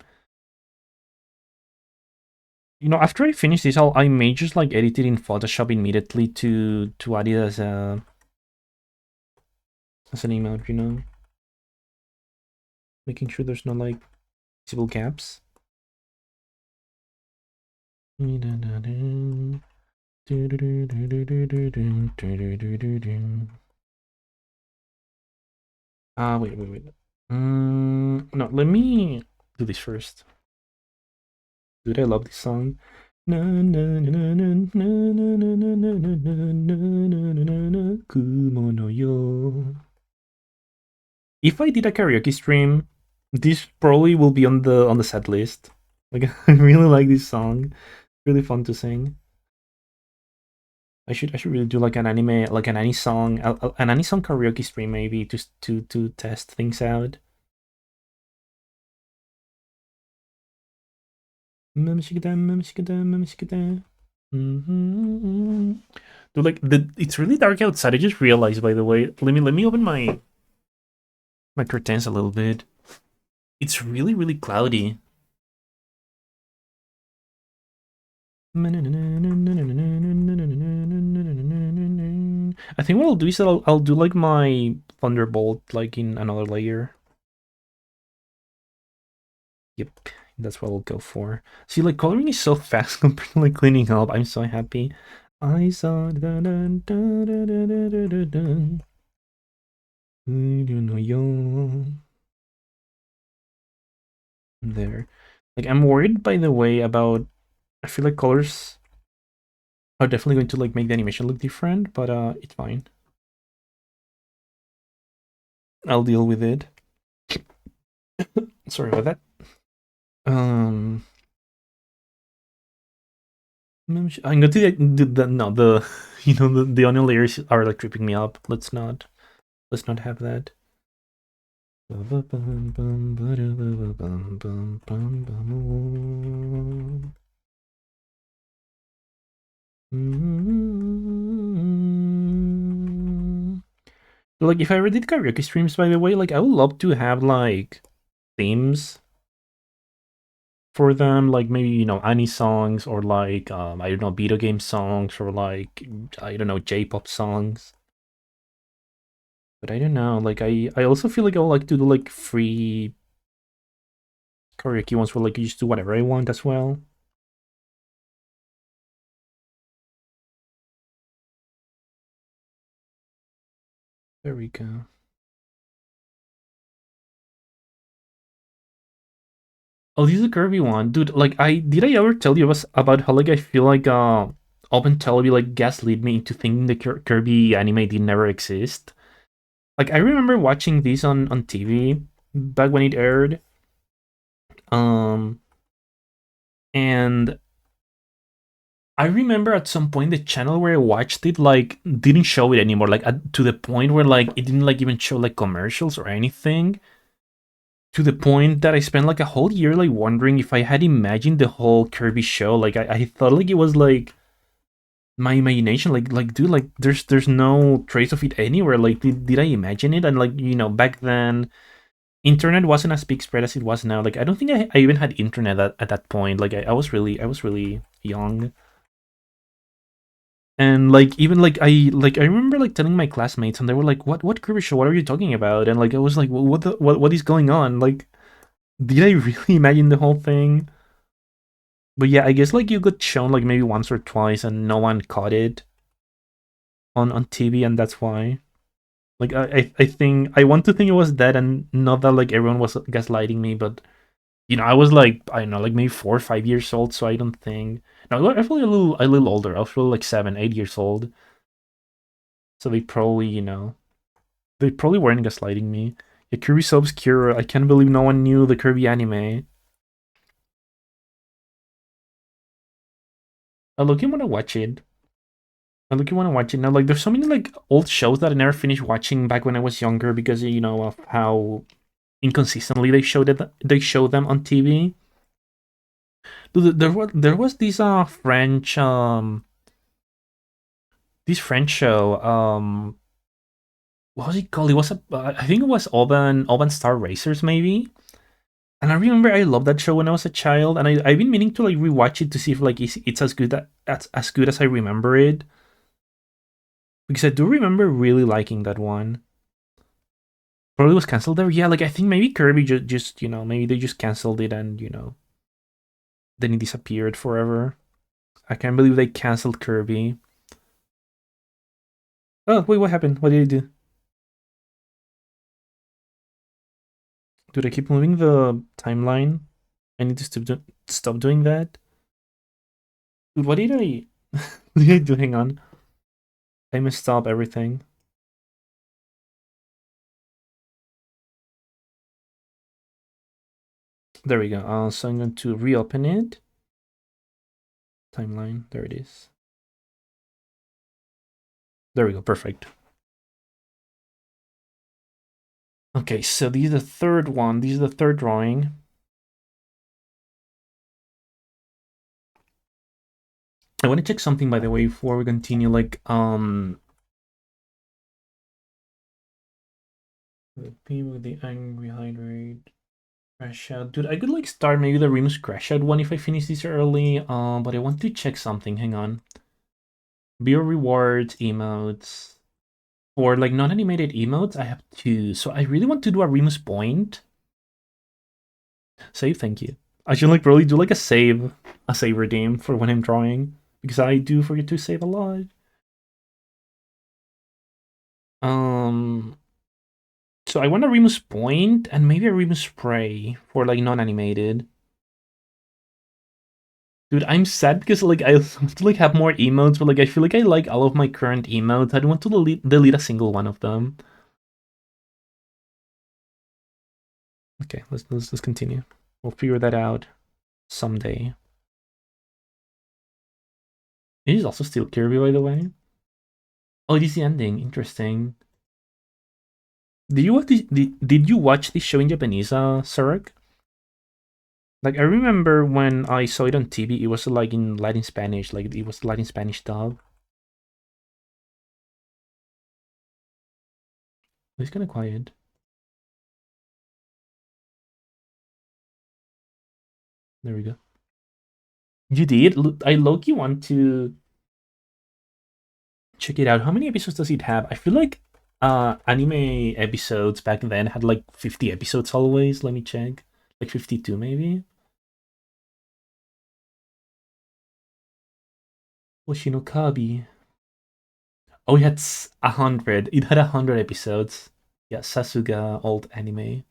After I finish this, I may just like edit it in Photoshop immediately to add it as an emote, making sure there's no like visible gaps. Wait. No, let me do this first. Dude, I love this song. Kumo no yo. If I did a karaoke stream, this probably will be on the set list. Like I really like this song. Really fun to sing. I should really do like an anime, like an anime song, an anime song karaoke stream maybe just to test things out. Dude, like it's really dark outside. I just realized, by the way. Let me open my curtains a little bit. It's really really cloudy. I think what I'll do is I'll do like my Thunderbolt like in another layer. Yep, that's what I'll go for. See, like coloring is so fast compared to like cleaning up. I'm so happy. I saw there. Like I'm worried, by the way, about. I feel like colors are definitely going to like make the animation look different, but it's fine. I'll deal with it. Sorry about that. Um, I'm going to the no the the onion layers are like tripping me up. Let's not have that. Like if I ever did karaoke streams, by the way, like I would love to have like themes for them, like maybe anime songs or like I don't know, video game songs or like I don't know, J-pop songs. But I don't know, like I also feel like I would like to do like free karaoke ones where like you just do whatever I want as well. There we go. Oh, this is a Kirby one, dude. Like, I ever tell you about how like I feel like Open Telebi like gaslit me into thinking the Kirby anime did never exist. Like, I remember watching this on TV back when it aired, um, and I remember at some point the channel where I watched it like didn't show it anymore. Like to the point where like it didn't like even show like commercials or anything. To the point that I spent like a whole year like wondering if I had imagined the whole Kirby show. Like I thought like it was like my imagination. Like dude, like there's no trace of it anywhere. Like did I imagine it? And like back then internet wasn't as big spread as it was now. Like I don't think I even had internet at that point. Like I was really young. And like even like I remember like telling my classmates and they were like, what Kirby show? What are you talking about? And like I was like, well, what is going on? Like did I really imagine the whole thing? But yeah, I guess like you got shown like maybe once or twice and no one caught it on TV, and that's why. Like I think I want to think it was that, and not that like everyone was gaslighting me, but I was like, I don't know, like maybe 4 or 5 years old, so I don't think. No, I was probably a little older. I was probably like 7, 8 years old. So they probably weren't gaslighting me. Yeah, Kirby's so obscure. I can't believe no one knew the Kirby anime. I look, you wanna watch it. I look, you wanna watch it now. Like, there's so many like old shows that I never finished watching back when I was younger because of how inconsistently they show them on TV. There was this French show. What was it called? It was I think it was Urban Star Racers maybe. And I remember I loved that show when I was a child, and I've been meaning to like rewatch it to see if like it's as good as I remember it, because I do remember really liking that one. Probably was canceled there. Yeah, like I think maybe Kirby just maybe they just canceled it and then it disappeared forever. I can't believe they canceled Kirby. Oh wait, what happened? What did they do? Dude, I keep moving the timeline. I need to stop doing that. Dude, what did I what did I do? Hang on. I messed up everything. There we go. So I'm going to reopen it. Timeline. There it is. There we go. Perfect. Okay, so this is the third one. This is the third drawing. I want to check something, by the way, before we continue. Like, the people with the angry hydrate crash out. Dude, I could like start maybe the Remus crash out one if I finish this early. But I want to check something. Hang on. Beer rewards, emotes. For like non-animated emotes, I have two. So I really want to do a Remus point. Save, thank you. I should like really do like a save redeem for when I'm drawing, because I do forget to save a lot. Um, so I want a Remus point and maybe a Remus spray for like non-animated. Dude, I'm sad because like I want to like have more emotes, but like I feel like I like all of my current emotes. I don't want to delete a single one of them. Okay, let's continue. We'll figure that out someday. It is also still Kirby, by the way. Oh, it is the ending. Interesting. Did you watch this show in Japanese, Sarek? Like I remember when I saw it on TV, it was like in Latin Spanish, like it was Latin Spanish dub. It's kind of quiet. There we go. You did? I low-key want to check it out. How many episodes does it have? I feel like anime episodes back then had like 50 episodes always. Let me check. Like 52 maybe. Oshinokabi. Oh, it had 100. It had 100 episodes. Yeah, Sasuga old anime.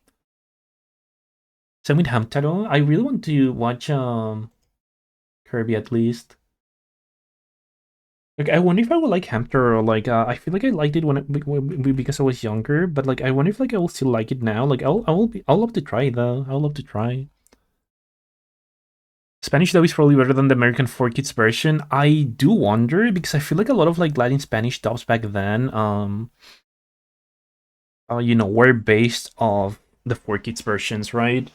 Same with Hamtaro. I really want to watch Kirby at least. Like, I wonder if I would like Hamtaro. Or like, I feel like I liked it because I was younger. But like, I wonder if like I will still like it now. Like, I'll love to try it, though. I'll love to try. Spanish dub is probably better than the American 4Kids version. I do wonder because I feel like a lot of like Latin Spanish dubs back then, were based off the 4Kids versions, right?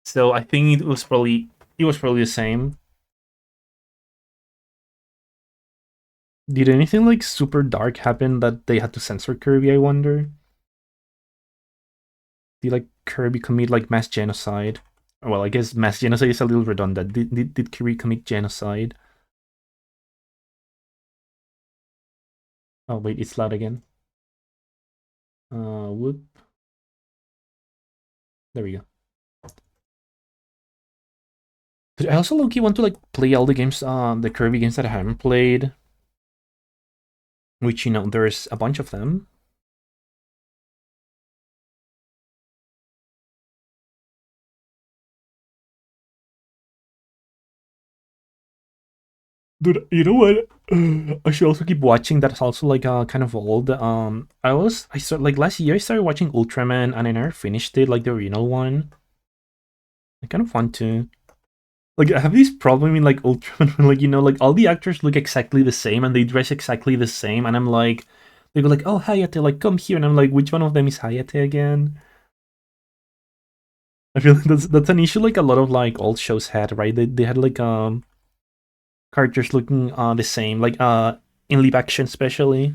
So I think it was probably the same. Did anything like super dark happen that they had to censor Kirby? I wonder. Did like Kirby commit like mass genocide? Well, I guess mass genocide is a little redundant. Did Kirby commit genocide? Oh wait, it's loud again. Whoop. There we go. But I also low-key want to like play all the games, the Kirby games that I haven't played. Which there's a bunch of them. Dude, you know what? I should also keep watching. That's also like kind of old. I started like last year. I started watching Ultraman, and I never finished it, like the original one. I kind of want to. Like, I have this problem in like Ultraman, like like all the actors look exactly the same and they dress exactly the same, and I'm like, they go like, "Oh, Hayate, like come here," and I'm like, which one of them is Hayate again? I feel like that's an issue like a lot of like old shows had, right? They had like characters looking the same, like in live action especially.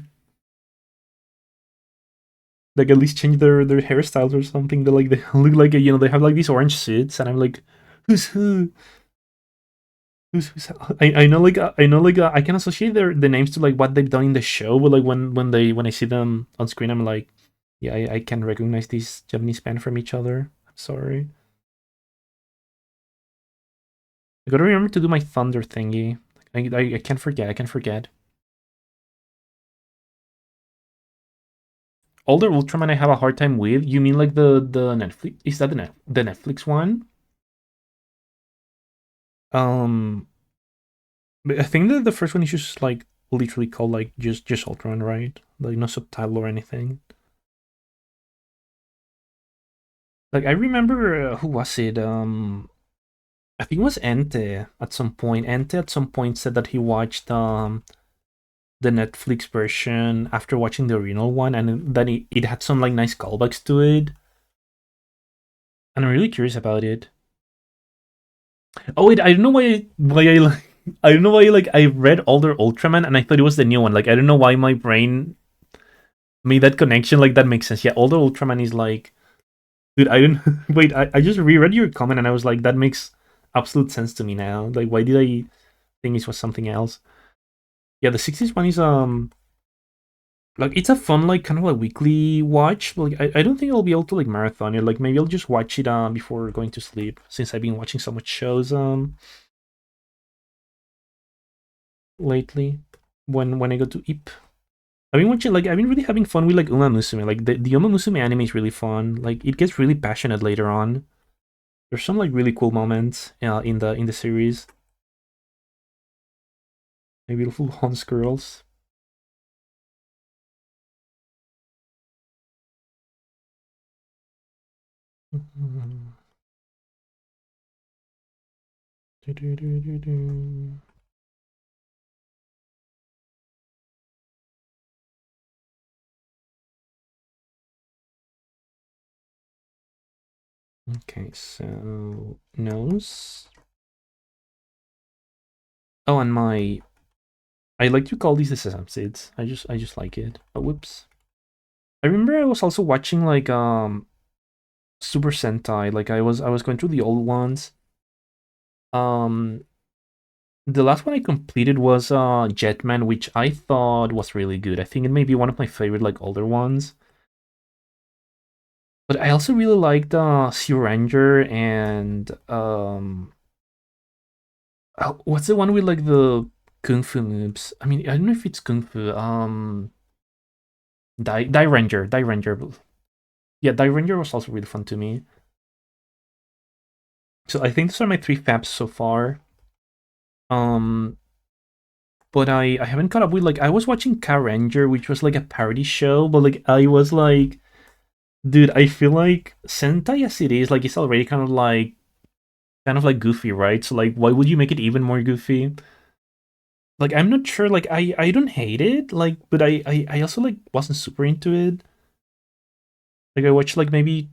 Like at least change their hairstyles or something. They look like they have like these orange suits, and I'm like, who's who? Who's I know I can associate the names to like what they've done in the show, but like when I see them on screen, I'm like, yeah, I can recognize these Japanese band from each other. I'm sorry. I gotta remember to do my thunder thingy. I can't forget. I can't forget. Older Ultraman, I have a hard time with. You mean like the Netflix? Is that the Netflix one? Um, but I think that the first one is just like literally called like just Ultraman, right? Like no subtitle or anything. Like I remember who was it? I think it was Ente at some point. Ente at some point said that he watched the Netflix version after watching the original one, and then it had some like nice callbacks to it. And I'm really curious about it. Oh wait, I don't know why I like I don't know why like I read older Ultraman and I thought it was the new one. Like I don't know why my brain made that connection. Like that makes sense. Yeah, older Ultraman is like, dude. I didn't wait. I just reread your comment and I was like, that makes absolute sense to me now. Like, why did I think it was something else? Yeah, the 60s one is like it's a fun like kind of like weekly watch. Like I don't think I'll be able to like marathon it. Like maybe I'll just watch it before going to sleep since I've been watching so much shows lately when I go to eat. I've been really having fun with like Uma Musume. Like the Uma Musume anime is really fun. Like it gets really passionate later on. There's some like really cool moments in the series. My beautiful Hans girls. Okay, so nose. Oh, and my I like to call these the sesame seeds. I just like it. Oh, whoops. I remember I was also watching like Super Sentai. Like I was going through the old ones. Um the last one I completed was Jetman, which I thought was really good. I think it may be one of my favorite like older ones. But I also really liked Sea Ranger and what's the one with like the kung fu moves? I mean, I don't know if it's kung fu. Die Ranger, Die Ranger. Yeah, Die Ranger was also really fun to me. So I think those are my three faps so far. Um, but I haven't caught up with like I was watching Car Ranger, which was like a parody show, but like I was like, dude, I feel like Sentai as it is, like it's already kind of like kind of like goofy, right? So like, why would you make it even more goofy? Like, I'm not sure. Like, I don't hate it. Like, but I also like wasn't super into it. Like, I watched like maybe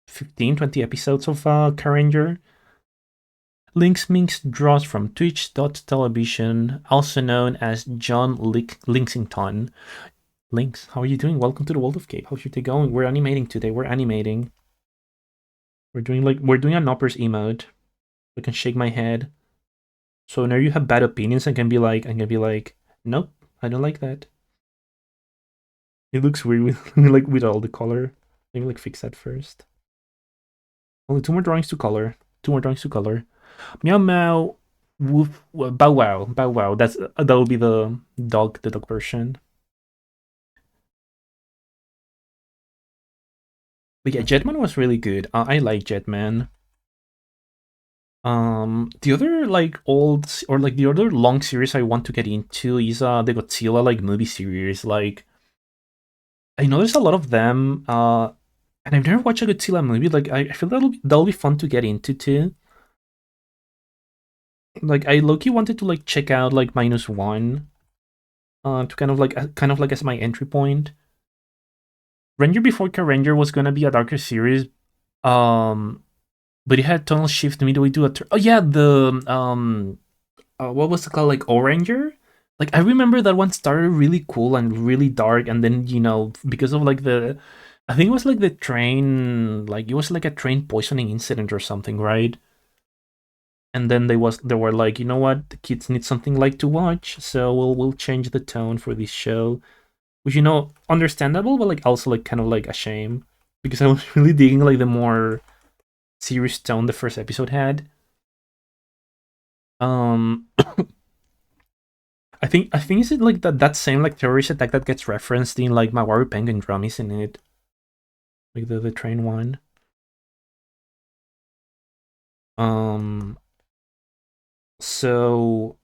15, 20 episodes of Caranger. Links Minx draws from Twitch.television, also known as John Linksington. Links, how are you doing? Welcome to the world of Cape. How's your day going? We're animating today. We're animating. We're doing a noppers emote. I can shake my head. So whenever you have bad opinions, I can be like, nope, I don't like that. It looks weird with like with all the color. Maybe like fix that first. Only two more drawings to color. Two more drawings to color. Meow meow. Woof. Bow wow. Bow wow. That'll be the dog version. But yeah, Jetman was really good. I like Jetman. The other like old or like the other long series I want to get into is the Godzilla like movie series. Like I know there's a lot of them. And I've never watched a Godzilla movie. Like I feel that'll be fun to get into too. Like I low-key wanted to like check out like -1, to kind of like as my entry point. Ranger before Ranger was gonna be a darker series. Um, but it had tonal shift midway to oh yeah, the what was it called, like Oranger? Like I remember that one started really cool and really dark, and then because of like I think it was like the train, like it was like a train poisoning incident or something, right? And then they were like, you know what, the kids need something like to watch, so we'll change the tone for this show, which understandable, but like also like kind of like a shame because I was really digging like the more serious tone the first episode had. Um, I think is it like that same like terrorist attack that gets referenced in like Mawaru Penguin Drum, isn't it? Like the train one. Um, so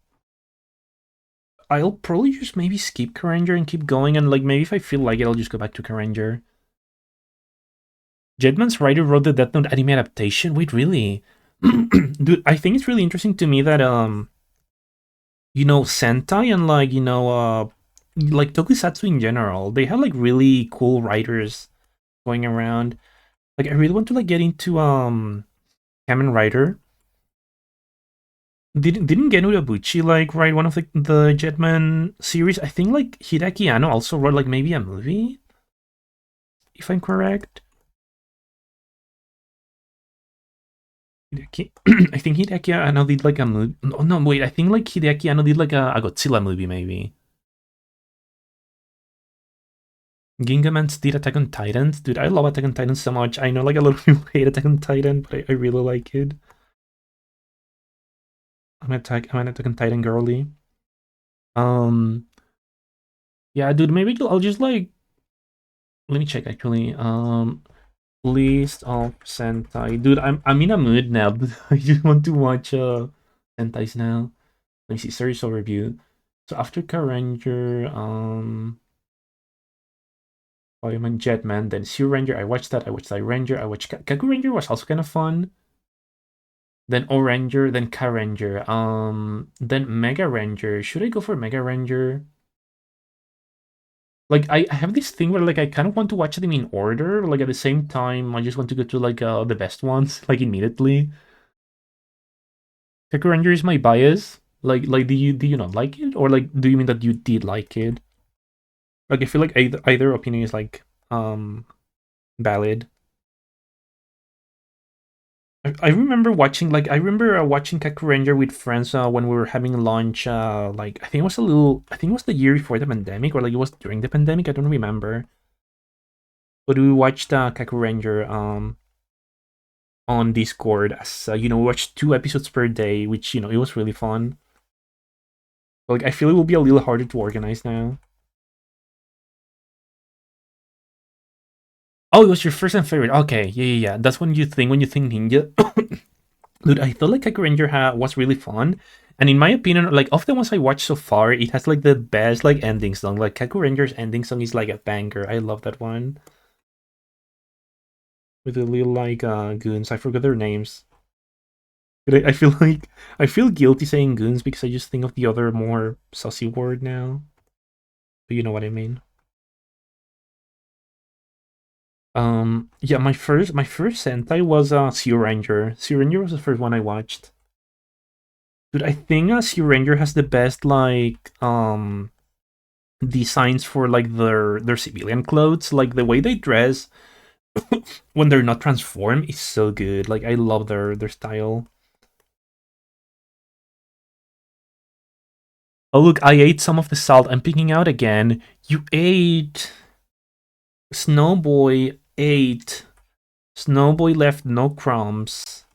I'll probably just maybe skip Karanger and keep going, and like maybe if I feel like it, I'll just go back to Karanger. Jedman's writer wrote the Death Note anime adaptation. Wait, really? Dude, I think it's really interesting to me that Sentai and like Tokusatsu in general, they have like really cool writers going around. Like I really want to like get into Kamen Rider. Didn't Genu Abuchi like write one of the Jetman series? I think like Hideaki Anno also wrote like maybe a movie, if I'm correct. Hideaki, I think Hideaki Anno did like a movie. No, no, wait. I think like Hideaki Anno did like a Godzilla movie, maybe. Gingamans did Attack on Titans. Dude, I love Attack on Titan so much. I know like a lot of people hate Attack on Titan, but I really like it. I'm an Attack on Titan girly. Um, yeah, dude. Maybe I'll just like let me check actually. List of Sentai. Dude, I'm in a mood now. I just want to watch Sentais now. Let me see, series overview. So after Ranger, Fireman Jetman, then Sea Ranger. I watched that. I watched Ranger. I watched Kaku Ranger was also kind of fun. Then Ranger, then Ranger. Then Mega Ranger. Should I go for Mega Ranger? Like I have this thing where like I kind of want to watch them in order. Like at the same time, I just want to go to like the best ones like immediately. Kaku Ranger is my bias. Like do you not like it, or like do you mean that you did like it? Like I feel like either opinion is like valid. I remember watching Kaku Ranger with friends when we were having lunch. Like I think it was the year before the pandemic, or like it was during the pandemic. I don't remember. But we watched Kaku Ranger on Discord as we watched 2 episodes per day, which it was really fun. But, like I feel it will be a little harder to organize now. Oh, it was your first and favorite. Okay, yeah. That's when you think ninja. Dude, I thought like Kaku Ranger was really fun. And in my opinion, like of the ones I watched so far, it has like the best like ending song. Like Kaku Ranger's ending song is like a banger. I love that one. With the little like goons. I forgot their names. But I feel like I feel guilty saying goons because I just think of the other more sussy word now. But you know what I mean. Yeah, my first Sentai was Sea Ranger. Sea Ranger was the first one I watched. Dude, I think Sea Ranger has the best like designs for like their civilian clothes. Like the way they dress when they're not transformed is so good. Like I love their style. Oh look, I ate some of the salt. I'm picking out again. You ate. Snowboy ate. Snowboy left no crumbs.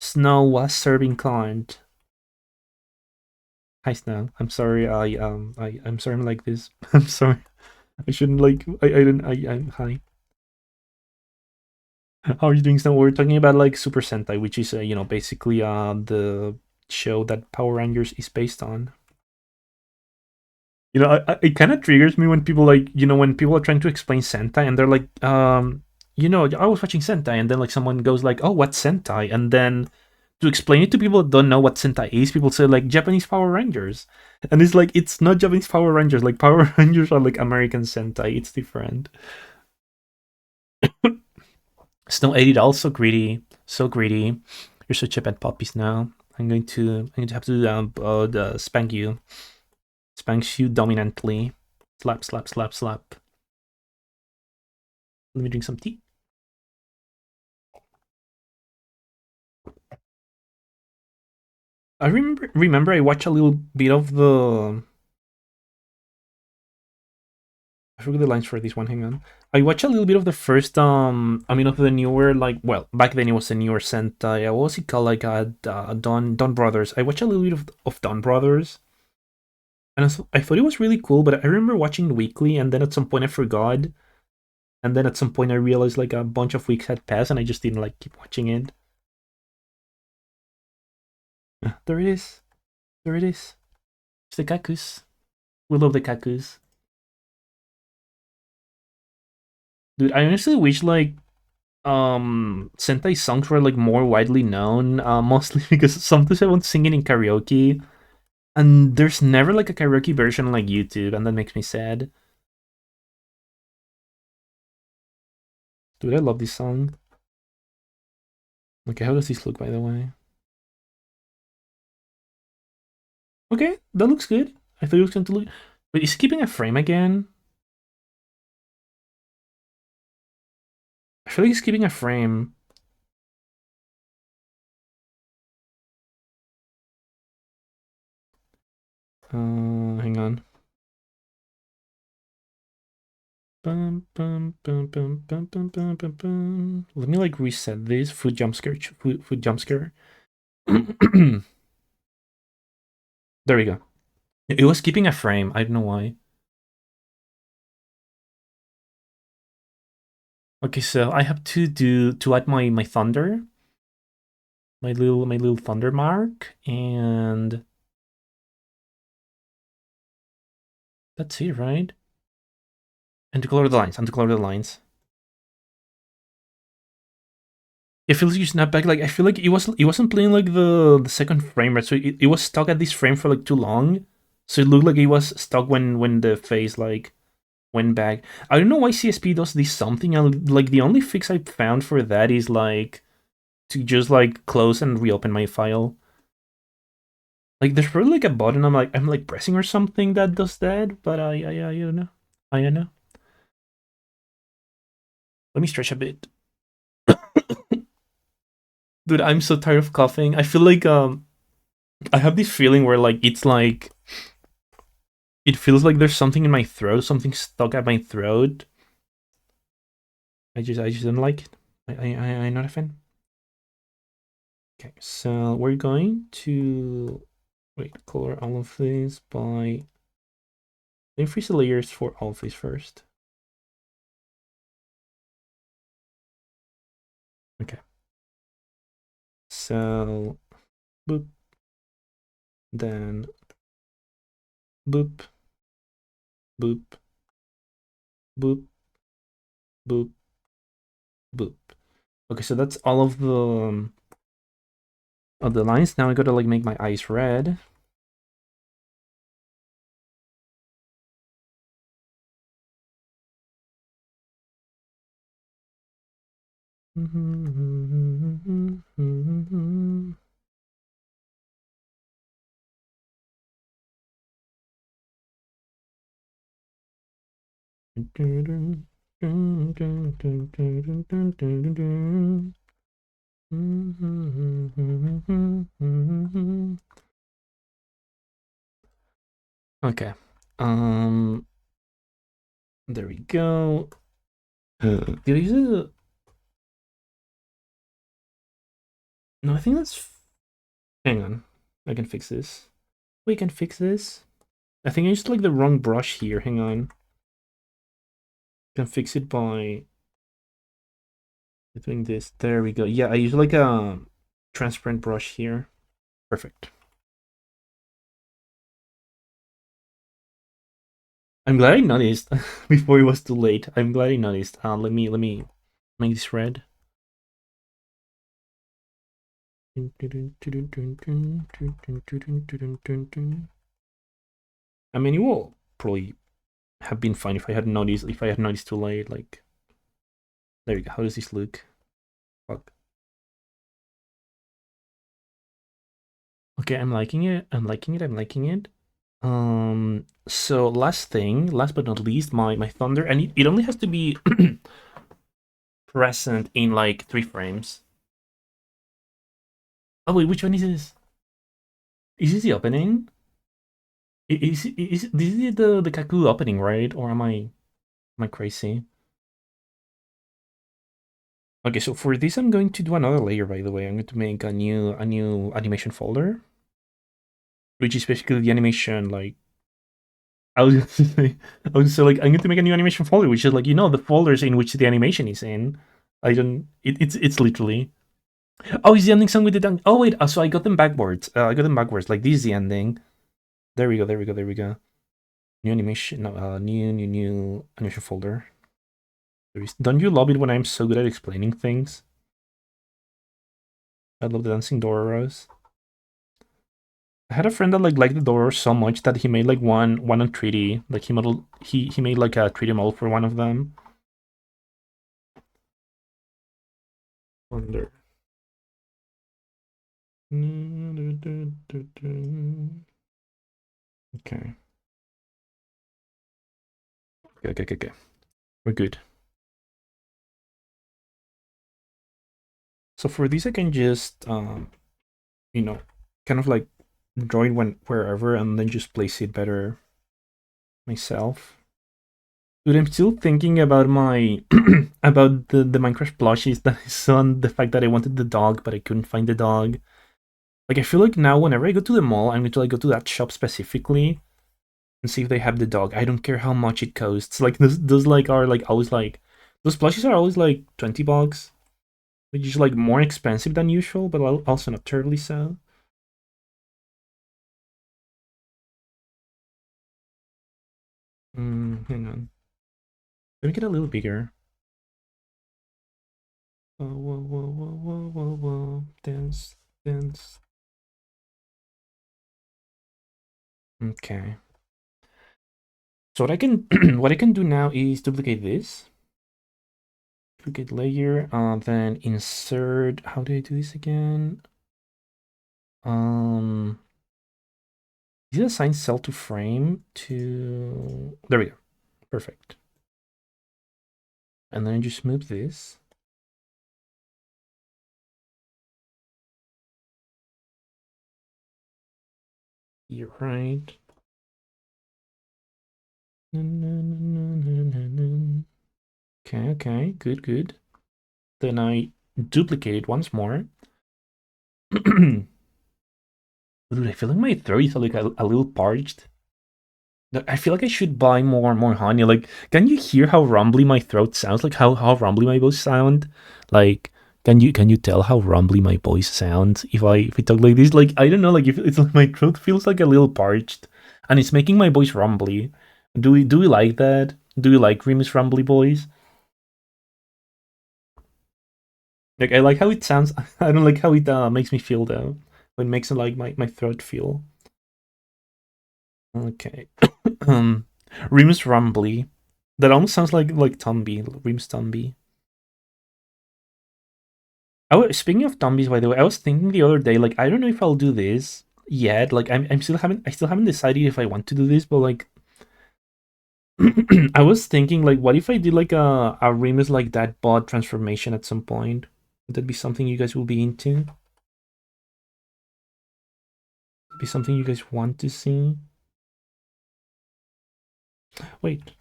Snow was serving kind. Hi Snow. I'm sorry. I'm sorry. I'm like this. I'm sorry. I shouldn't like. I didn't. Hi. How are you doing, Snow? We're talking about like Super Sentai, which is basically the show that Power Rangers is based on. It kind of triggers me when people like when people are trying to explain Sentai and they're like, I was watching Sentai, and then like someone goes like, oh, what's Sentai? And then to explain it to people that don't know what Sentai is, people say like Japanese Power Rangers, and it's like it's not Japanese Power Rangers. Like Power Rangers are like American Sentai. It's different. Snow ate it all so greedy, so greedy. You're such a bad puppies now. I'm going to have to spank you dominantly. Slap, slap, slap, slap. Let me drink some tea. I remember I watched a little bit of the. I forgot the lines for this one. Hang on. I watched a little bit of the first. Of the newer like. Well, back then it was a newer Sentai. What was it called? Like Dawn Brothers. I watched a little bit of Dawn Brothers, and I thought it was really cool. But I remember watching the weekly, and then at some point I forgot, and then at some point I realized like a bunch of weeks had passed, and I just didn't like keep watching it. There it is. There it is. It's the cactus. We love the cactus. Dude, I honestly wish like Sentai songs were like more widely known, mostly because sometimes I want to sing it in karaoke, and there's never like a karaoke version on like YouTube, and that makes me sad. Dude, I love this song. Okay, how does this look, by the way? Okay, that looks good. I thought it was going to look. Wait, is it keeping a frame again? I feel like it's keeping a frame. Hang on. Bum, bum, bum, bum, bum, bum, bum, bum, bum. Let me like reset this food jump scare. Food jump scare. There we go. It was keeping a frame. I don't know why. Okay, so I have to add my thunder, my little thunder mark, and that's it, right? And to color the lines. And to color the lines. It feels like you snap back. Like I feel like it wasn't playing like the second frame, right? So it was stuck at this frame for like too long. So it looked like it was stuck when the face like went back. I don't know why CSP does this something. Like the only fix I found for that is like to just like close and reopen my file. Like there's probably like a button I'm like pressing or something that does that, but I don't know. I don't know. Let me stretch a bit. Dude, I'm so tired of coughing. I feel like I have this feeling where like it's like it feels like there's something in my throat, something stuck at my throat. I just don't like it. I'm not a fan. Okay, so we're going to color all of these by increase the layers for all of these first. Okay. So boop, then boop, boop, boop, boop, boop. Okay, so that's all of the Oh, the lines. Now I gotta like make my eyes red. Okay. There we go. Did I use it? No, I think that's. Hang on. I can fix this. We can fix this. I think I used like the wrong brush here. Hang on. Can fix it by doing this. There we go. Yeah, I use like a transparent brush here. Perfect. I'm glad I noticed before it was too late. I'm glad I noticed. Let me make this red. I mean, it will probably have been fine if I had noticed. If I had noticed too late, like there you go. How does this look? Fuck. Okay, I'm liking it. I'm liking it. I'm liking it. So last but not least, my thunder, and it only has to be present in like 3 frames. Oh wait, which one is this? Is this the opening? Is this is the Kaku opening, right? Or am I crazy? Okay, so for this I'm going to do another layer, by the way. I'm going to make a new animation folder, which is basically the animation like I was gonna say I was so like I'm going to make a new animation folder, which is like the folders in which the animation is in. I don't it's literally. Oh, is the ending song with the dunk? Oh wait, so I got them backwards. I got them backwards. Like this is the ending. There we go. There we go. There we go. New animation. No, new animation folder. Don't you love it when I'm so good at explaining things? I love the dancing Doros. I had a friend that like liked the Doros so much that he made like one on 3D. Like he made like a 3D model for one of them. Wonder. Okay. Okay. We're good. So for this, I can just you know, kind of like draw it wherever and then just place it better myself. Dude, I'm still thinking about my about the Minecraft plushies that I saw and the fact that I wanted the dog, but I couldn't find the dog. Like I feel like now whenever I go to the mall, I'm going to like go to that shop specifically and see if they have the dog. I don't care how much it costs. Like those like are like always like those plushies are always like $20, which is like more expensive than usual, but also not terribly so. Hang on. Let me get a little bigger. Whoa. Dance, dance. Okay. So what I can what I can do now is duplicate this. Duplicate layer, then insert. How do I do this again? Is it assign cell to frame to? There we go. Perfect. And then I just move this. You're right. Okay, good. Then I duplicate it once more. Dude, I feel like my throat is like a little parched. I feel like I should buy more honey. Like, can you hear how rumbly my throat sounds? Like how rumbly my voice sound? Like, can you tell how rumbly my voice sounds if I talk like this? Like, I don't know. Like, if it's like my throat feels like a little parched, and it's making my voice rumbly. Do we like that? Do you like Grimace rumbly voice? Like, I like how it sounds. I don't like how it makes me feel though. It makes like my throat feel. Okay. Remus Rumbly. That almost sounds like Tumby. Remus Tumby. Speaking of Tumbies, by the way, I was thinking the other day, like, I don't know if I'll do this yet. Like, I still haven't decided if I want to do this, but like, I was thinking, like, what if I did like a Remus like that bot transformation at some point? Would that be something you guys will be into? Be something you guys want to see? Wait,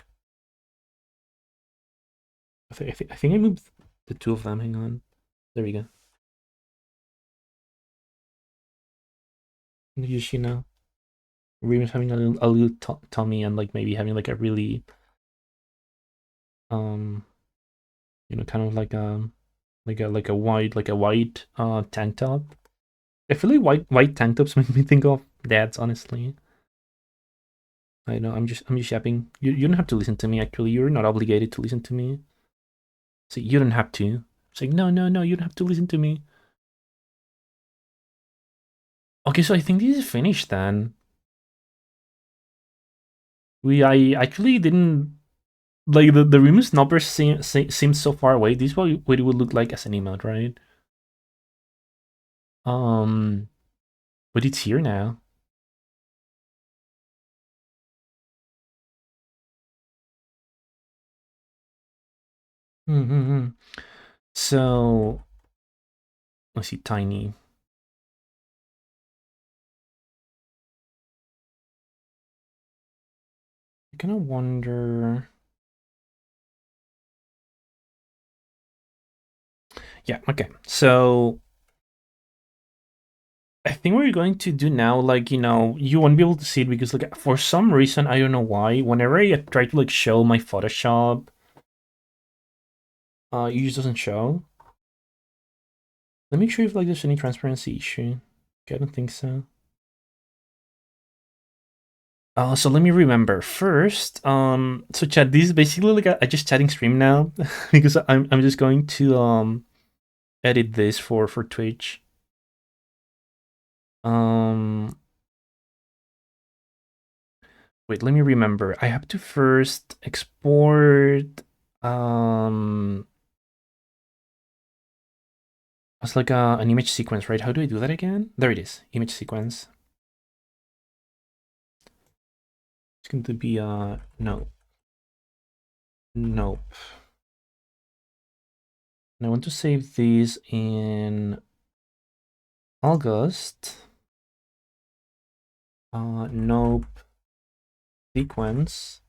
I think I moved the two of them. Hang on. There we go. You see now, Remus having a little tummy and like maybe having like a really um kind of like a white tank top. I feel like white tank tops make me think of dads. Honestly, I know I'm just yapping. You don't have to listen to me. Actually, you're not obligated to listen to me. So you don't have to. It's like no, you don't have to listen to me. Okay, so I think this is finished then. I actually didn't like the Remus numbers seem so far away. This is what it would look like as an emote, right? Um, but it's here now. Mm-hmm. So let's see, tiny. I kind of wonder. Yeah, okay. So I think what we're going to do now, like, you won't be able to see it because, like, for some reason, I don't know why, whenever I try to, like, show my Photoshop, it just doesn't show. Let me show if, like, there's any transparency issue. Okay, I don't think so. So let me remember first. So chat, this is basically like a just chatting stream now because I'm just going to edit this for Twitch. Um, Wait, let me remember. I have to first export. Um, it's like an image sequence, right? How do I do that again? There it is, image sequence. It's going to be no, nope. And I want to save these in August. Nope. Sequence.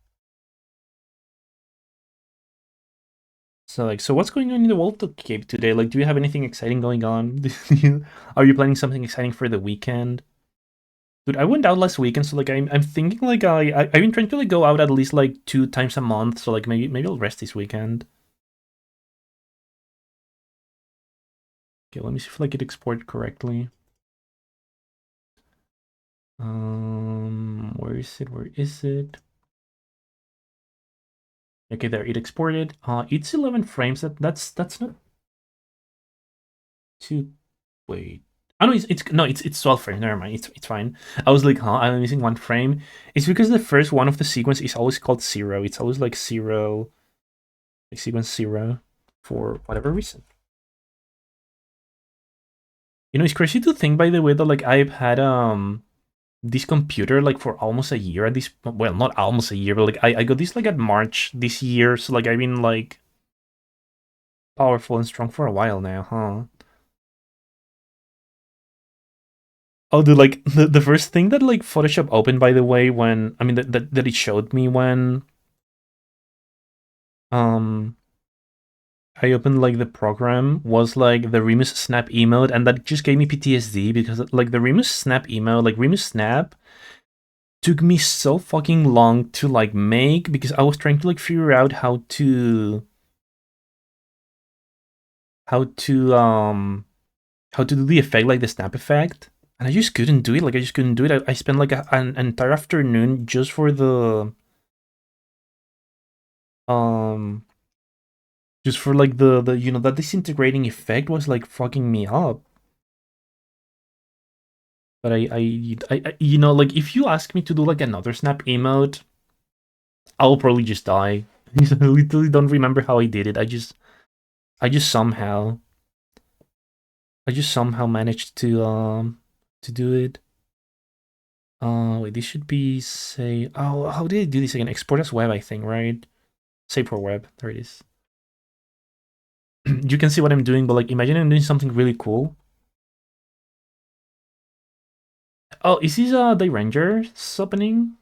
So like, so what's going on in the Wolf Cape today? Like, do you have anything exciting going on? Are you planning something exciting for the weekend? Dude, I went out last weekend, so like I'm thinking like I've been trying to like go out at least like 2 times a month, so like maybe I'll rest this weekend. Okay, let me see if like it exported correctly. Where is it? Where is it? Okay, there it exported. It's 11 frames. That's not too. Wait. Oh no, it's 12 frames. Never mind. It's fine. I was like, huh? I'm missing one frame. It's because the first one of the sequence is always called zero. It's always like zero, like sequence zero, for whatever reason. It's crazy to think, by the way, that like I've had this computer like for almost a year at this. Well, not almost a year, but like I got this like at March this year. So like I've been like powerful and strong for a while now, huh? Oh, dude, like the first thing that like Photoshop opened, by the way, when I mean that it showed me when um I opened like the program was like the Remus Snap emote, and that just gave me PTSD because like the Remus Snap emote, like Remus Snap, took me so fucking long to like make because I was trying to like figure out how to how to do the effect, like the snap effect, and I just couldn't do it. Like I just couldn't do it. I spent like an entire afternoon just for the um just for like the that disintegrating effect was like fucking me up. But you know, like if you ask me to do like another snap emote, I'll probably just die. I literally don't remember how I did it. I just somehow, I just somehow managed to do it. Wait, this should be say. Oh, how did I do this again? Export as web, I think, right? Save for web. There it is. You can see what I'm doing, but like, imagine I'm doing something really cool. Oh, is this the Ranger's opening?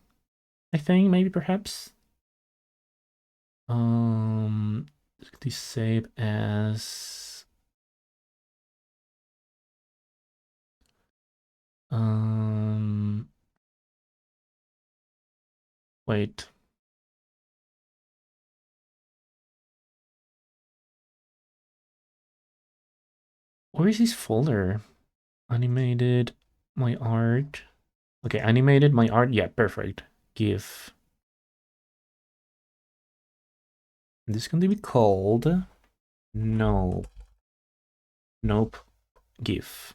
I think maybe perhaps. Um, this save as um. Wait, where is this folder? Animated my art. Okay, animated my art. Yeah, perfect. GIF. This is going to be called no. Nope. GIF.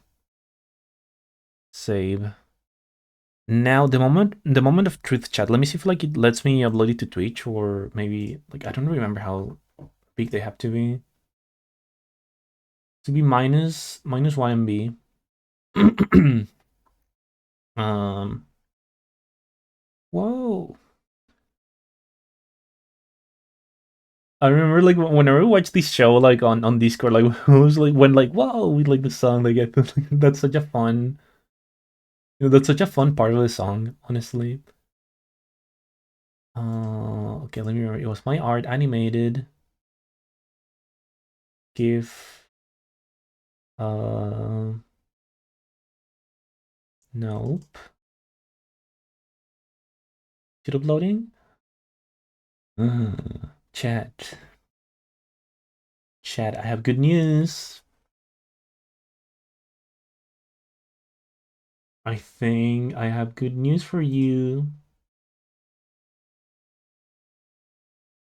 Save. Now the moment of truth chat. Let me see if like it lets me upload it to Twitch or maybe like I don't remember how big they have to be. To be minus YMB. um. Whoa. I remember like whenever we watched this show like on Discord, like it was like when like whoa we like the song like that's such a fun that's such a fun part of the song honestly. Okay, let me remember. It was my art animated. GIF. Uh, nope. Is it uploading? Chat. Chat. I have good news. I think I have good news for you.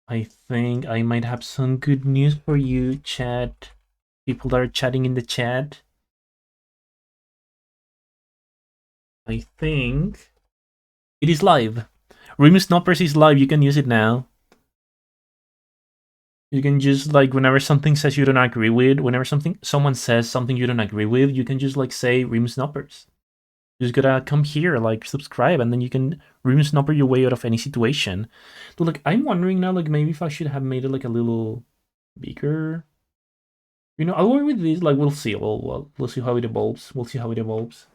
I think I might have some good news for you, chat. People that are chatting in the chat. I think it is live. Remus Noppers is live. You can use it now. You can just like whenever something says you don't agree with, whenever someone says something you don't agree with, you can just like say Remus Noppers. You just gotta come here, like subscribe, and then you can Remus Nopper your way out of any situation. So like I'm wondering now, like maybe if I should have made it like a little bigger. You know, I'll work with this. Like we'll see. We'll see how it evolves. We'll see how it evolves.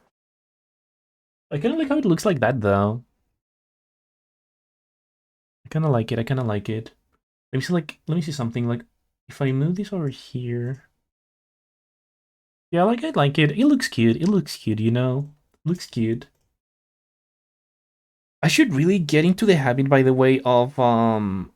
I kind of like how it looks like that though. I kind of like it. I kind of like it. Let me see. Like, let me see something. Like, if I move this over here, yeah, like I like it. It looks cute. It looks cute. You know, looks cute. I should really get into the habit, by the way, of um,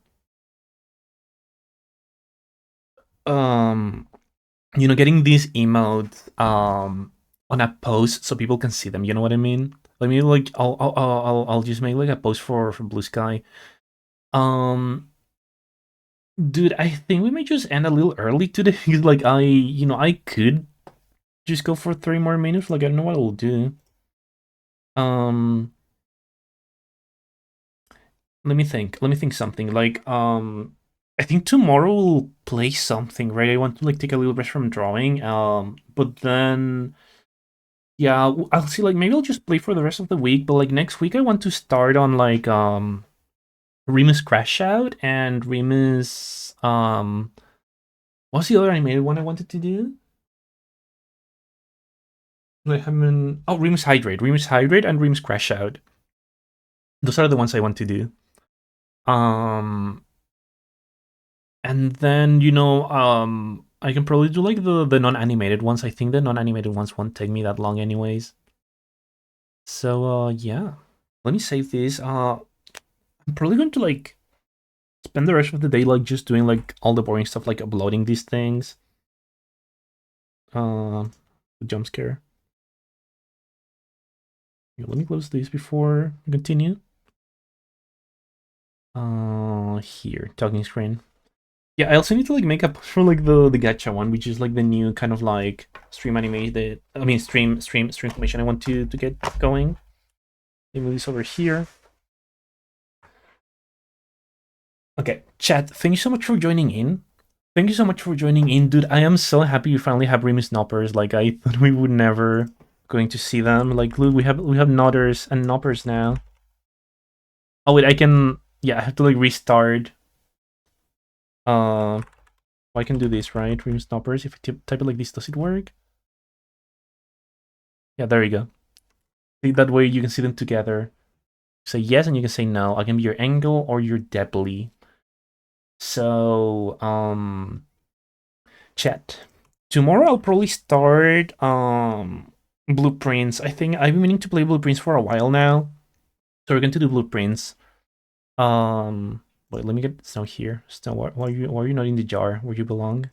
you know, getting these emotes on a post so people can see them. You know what I mean? Let me like, I'll just make like a post for Blue Sky. Um, dude, I think we may just end a little early today. Like I could just go for 3 more minutes. Like I don't know what I'll do. Um, let me think. Let me think something. Like I think tomorrow we'll play something, right? I want to like take a little rest from drawing. But then yeah, I'll see. Like maybe I'll just play for the rest of the week. But like next week, I want to start on like Remus Crash Out and Remus what's the other animated one I wanted to do? I haven't. Oh, Remus Hydrate, and Remus Crash Out. Those are the ones I want to do. Um, and then I can probably do like the non-animated ones. I think the non-animated ones won't take me that long, anyways. So yeah, let me save this. I'm probably going to like spend the rest of the day like just doing like all the boring stuff, like uploading these things. Jump scare. Yeah, let me close this before I continue. Here, talking screen. Yeah, I also need to like make a push for like the gacha one, which is like the new kind of like stream anime that I mean stream commission I want to get going. Let me move this over here. Okay, chat, thank you so much for joining in. Thank you so much for joining in, dude. I am so happy you finally have Remus Noppers. Like I thought we would never going to see them. Like look, we have Nodders and Noppers now. Oh wait, I can I have to like restart. I can do this, right? Remus Noppers. If I type it like this, does it work? Yeah, there you go. See, that way you can see them together. Say yes and you can say no. I can be your angle or your debly. So, chat. Tomorrow I'll probably start blueprints. I think I've been meaning to play blueprints for a while now. So we're going to do blueprints. Wait, let me get Snow here. Snow, why are you not in the jar where you belong?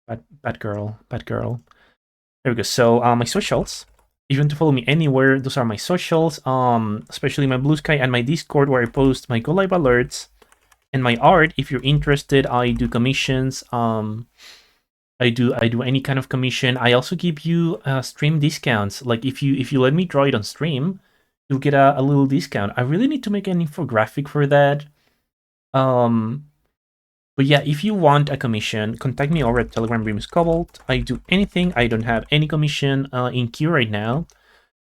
Bad girl, bad girl. There we go. So my socials. If you want to follow me anywhere, those are my socials. Especially my Blue Sky and my Discord where I post my go live alerts and my art. If you're interested, I do commissions. I do any kind of commission. I also give you stream discounts. Like if you let me draw it on stream, you'll get a little discount. I really need to make an infographic for that. But yeah, if you want a commission, contact me over at Telegram Remus Cobalt. I do anything. I don't have any commission in queue right now.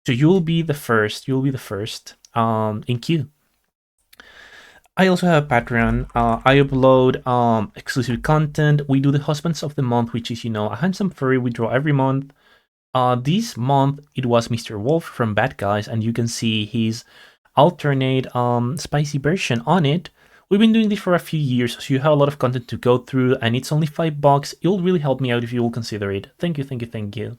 So you'll be the first. You'll be the first in queue. I also have a Patreon. I upload exclusive content. We do the Husbands of the Month, which is, a handsome furry we draw every month. This month, it was Mr. Wolf from Bad Guys, and you can see his alternate spicy version on it. We've been doing this for a few years, so you have a lot of content to go through, and it's only $5. It will really help me out if you will consider it. Thank you, thank you, thank you.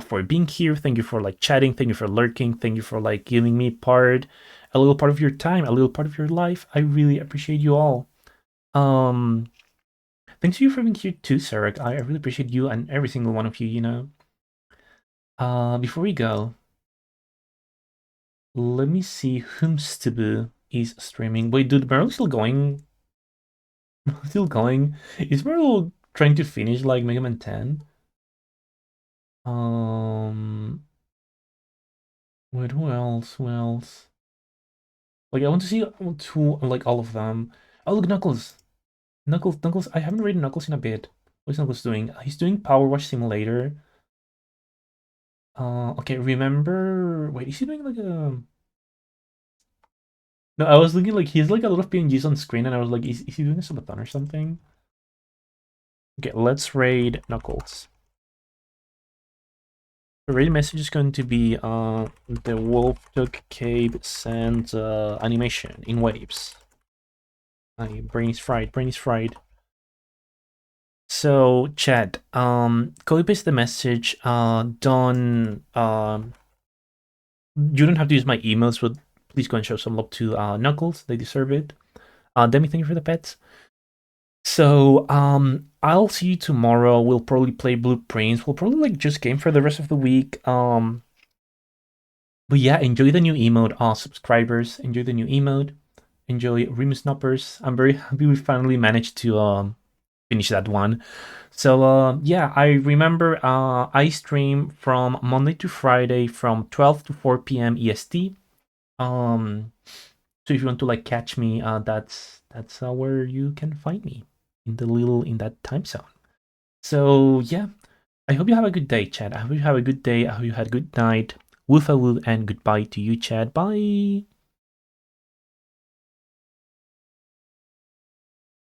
For being here. Thank you for like chatting. Thank you for lurking. Thank you for like giving me a little part of your time, a little part of your life. I really appreciate you all. Um, thanks to you for being here too, Sarek. I really appreciate you and every single one of you. Before we go, let me see whomstabu is streaming. Wait, dude, Meryl's still going? Still going? Is Meryl trying to finish like Mega Man 10? Um, wait, who else? Who else? Like, I want to see like all of them. Oh, look, Knuckles. Knuckles. I haven't read Knuckles in a bit. What's Knuckles doing? He's doing Power Wash Simulator. Okay, remember... Wait, is he doing like a... No, I was looking like he's like a lot of PNGs on screen and I was like, is he doing a subathon or something? Okay, let's raid Knuckles. The raid message is going to be the Wolf Took Cave sends animation in waves. My brain is fried, brain is fried. So chat, copy paste the message. Don't you don't have to use my emails, but please go and show some love to Knuckles. They deserve it. Demi, thank you for the pets. So I'll see you tomorrow. We'll probably play Blueprints. We'll probably like just game for the rest of the week. But yeah, enjoy the new emote, subscribers. Enjoy the new emote. Enjoy Remus Noppers. I'm very happy we finally managed to finish that one. So yeah, I remember I stream from Monday to Friday from 12 to 4 p.m. EST. So if you want to like catch me, that's where you can find me in that time zone. So yeah, I hope you have a good day, Chad. I hope you have a good day. I hope you had a good night. Woofa woo and goodbye to you, Chad. Bye.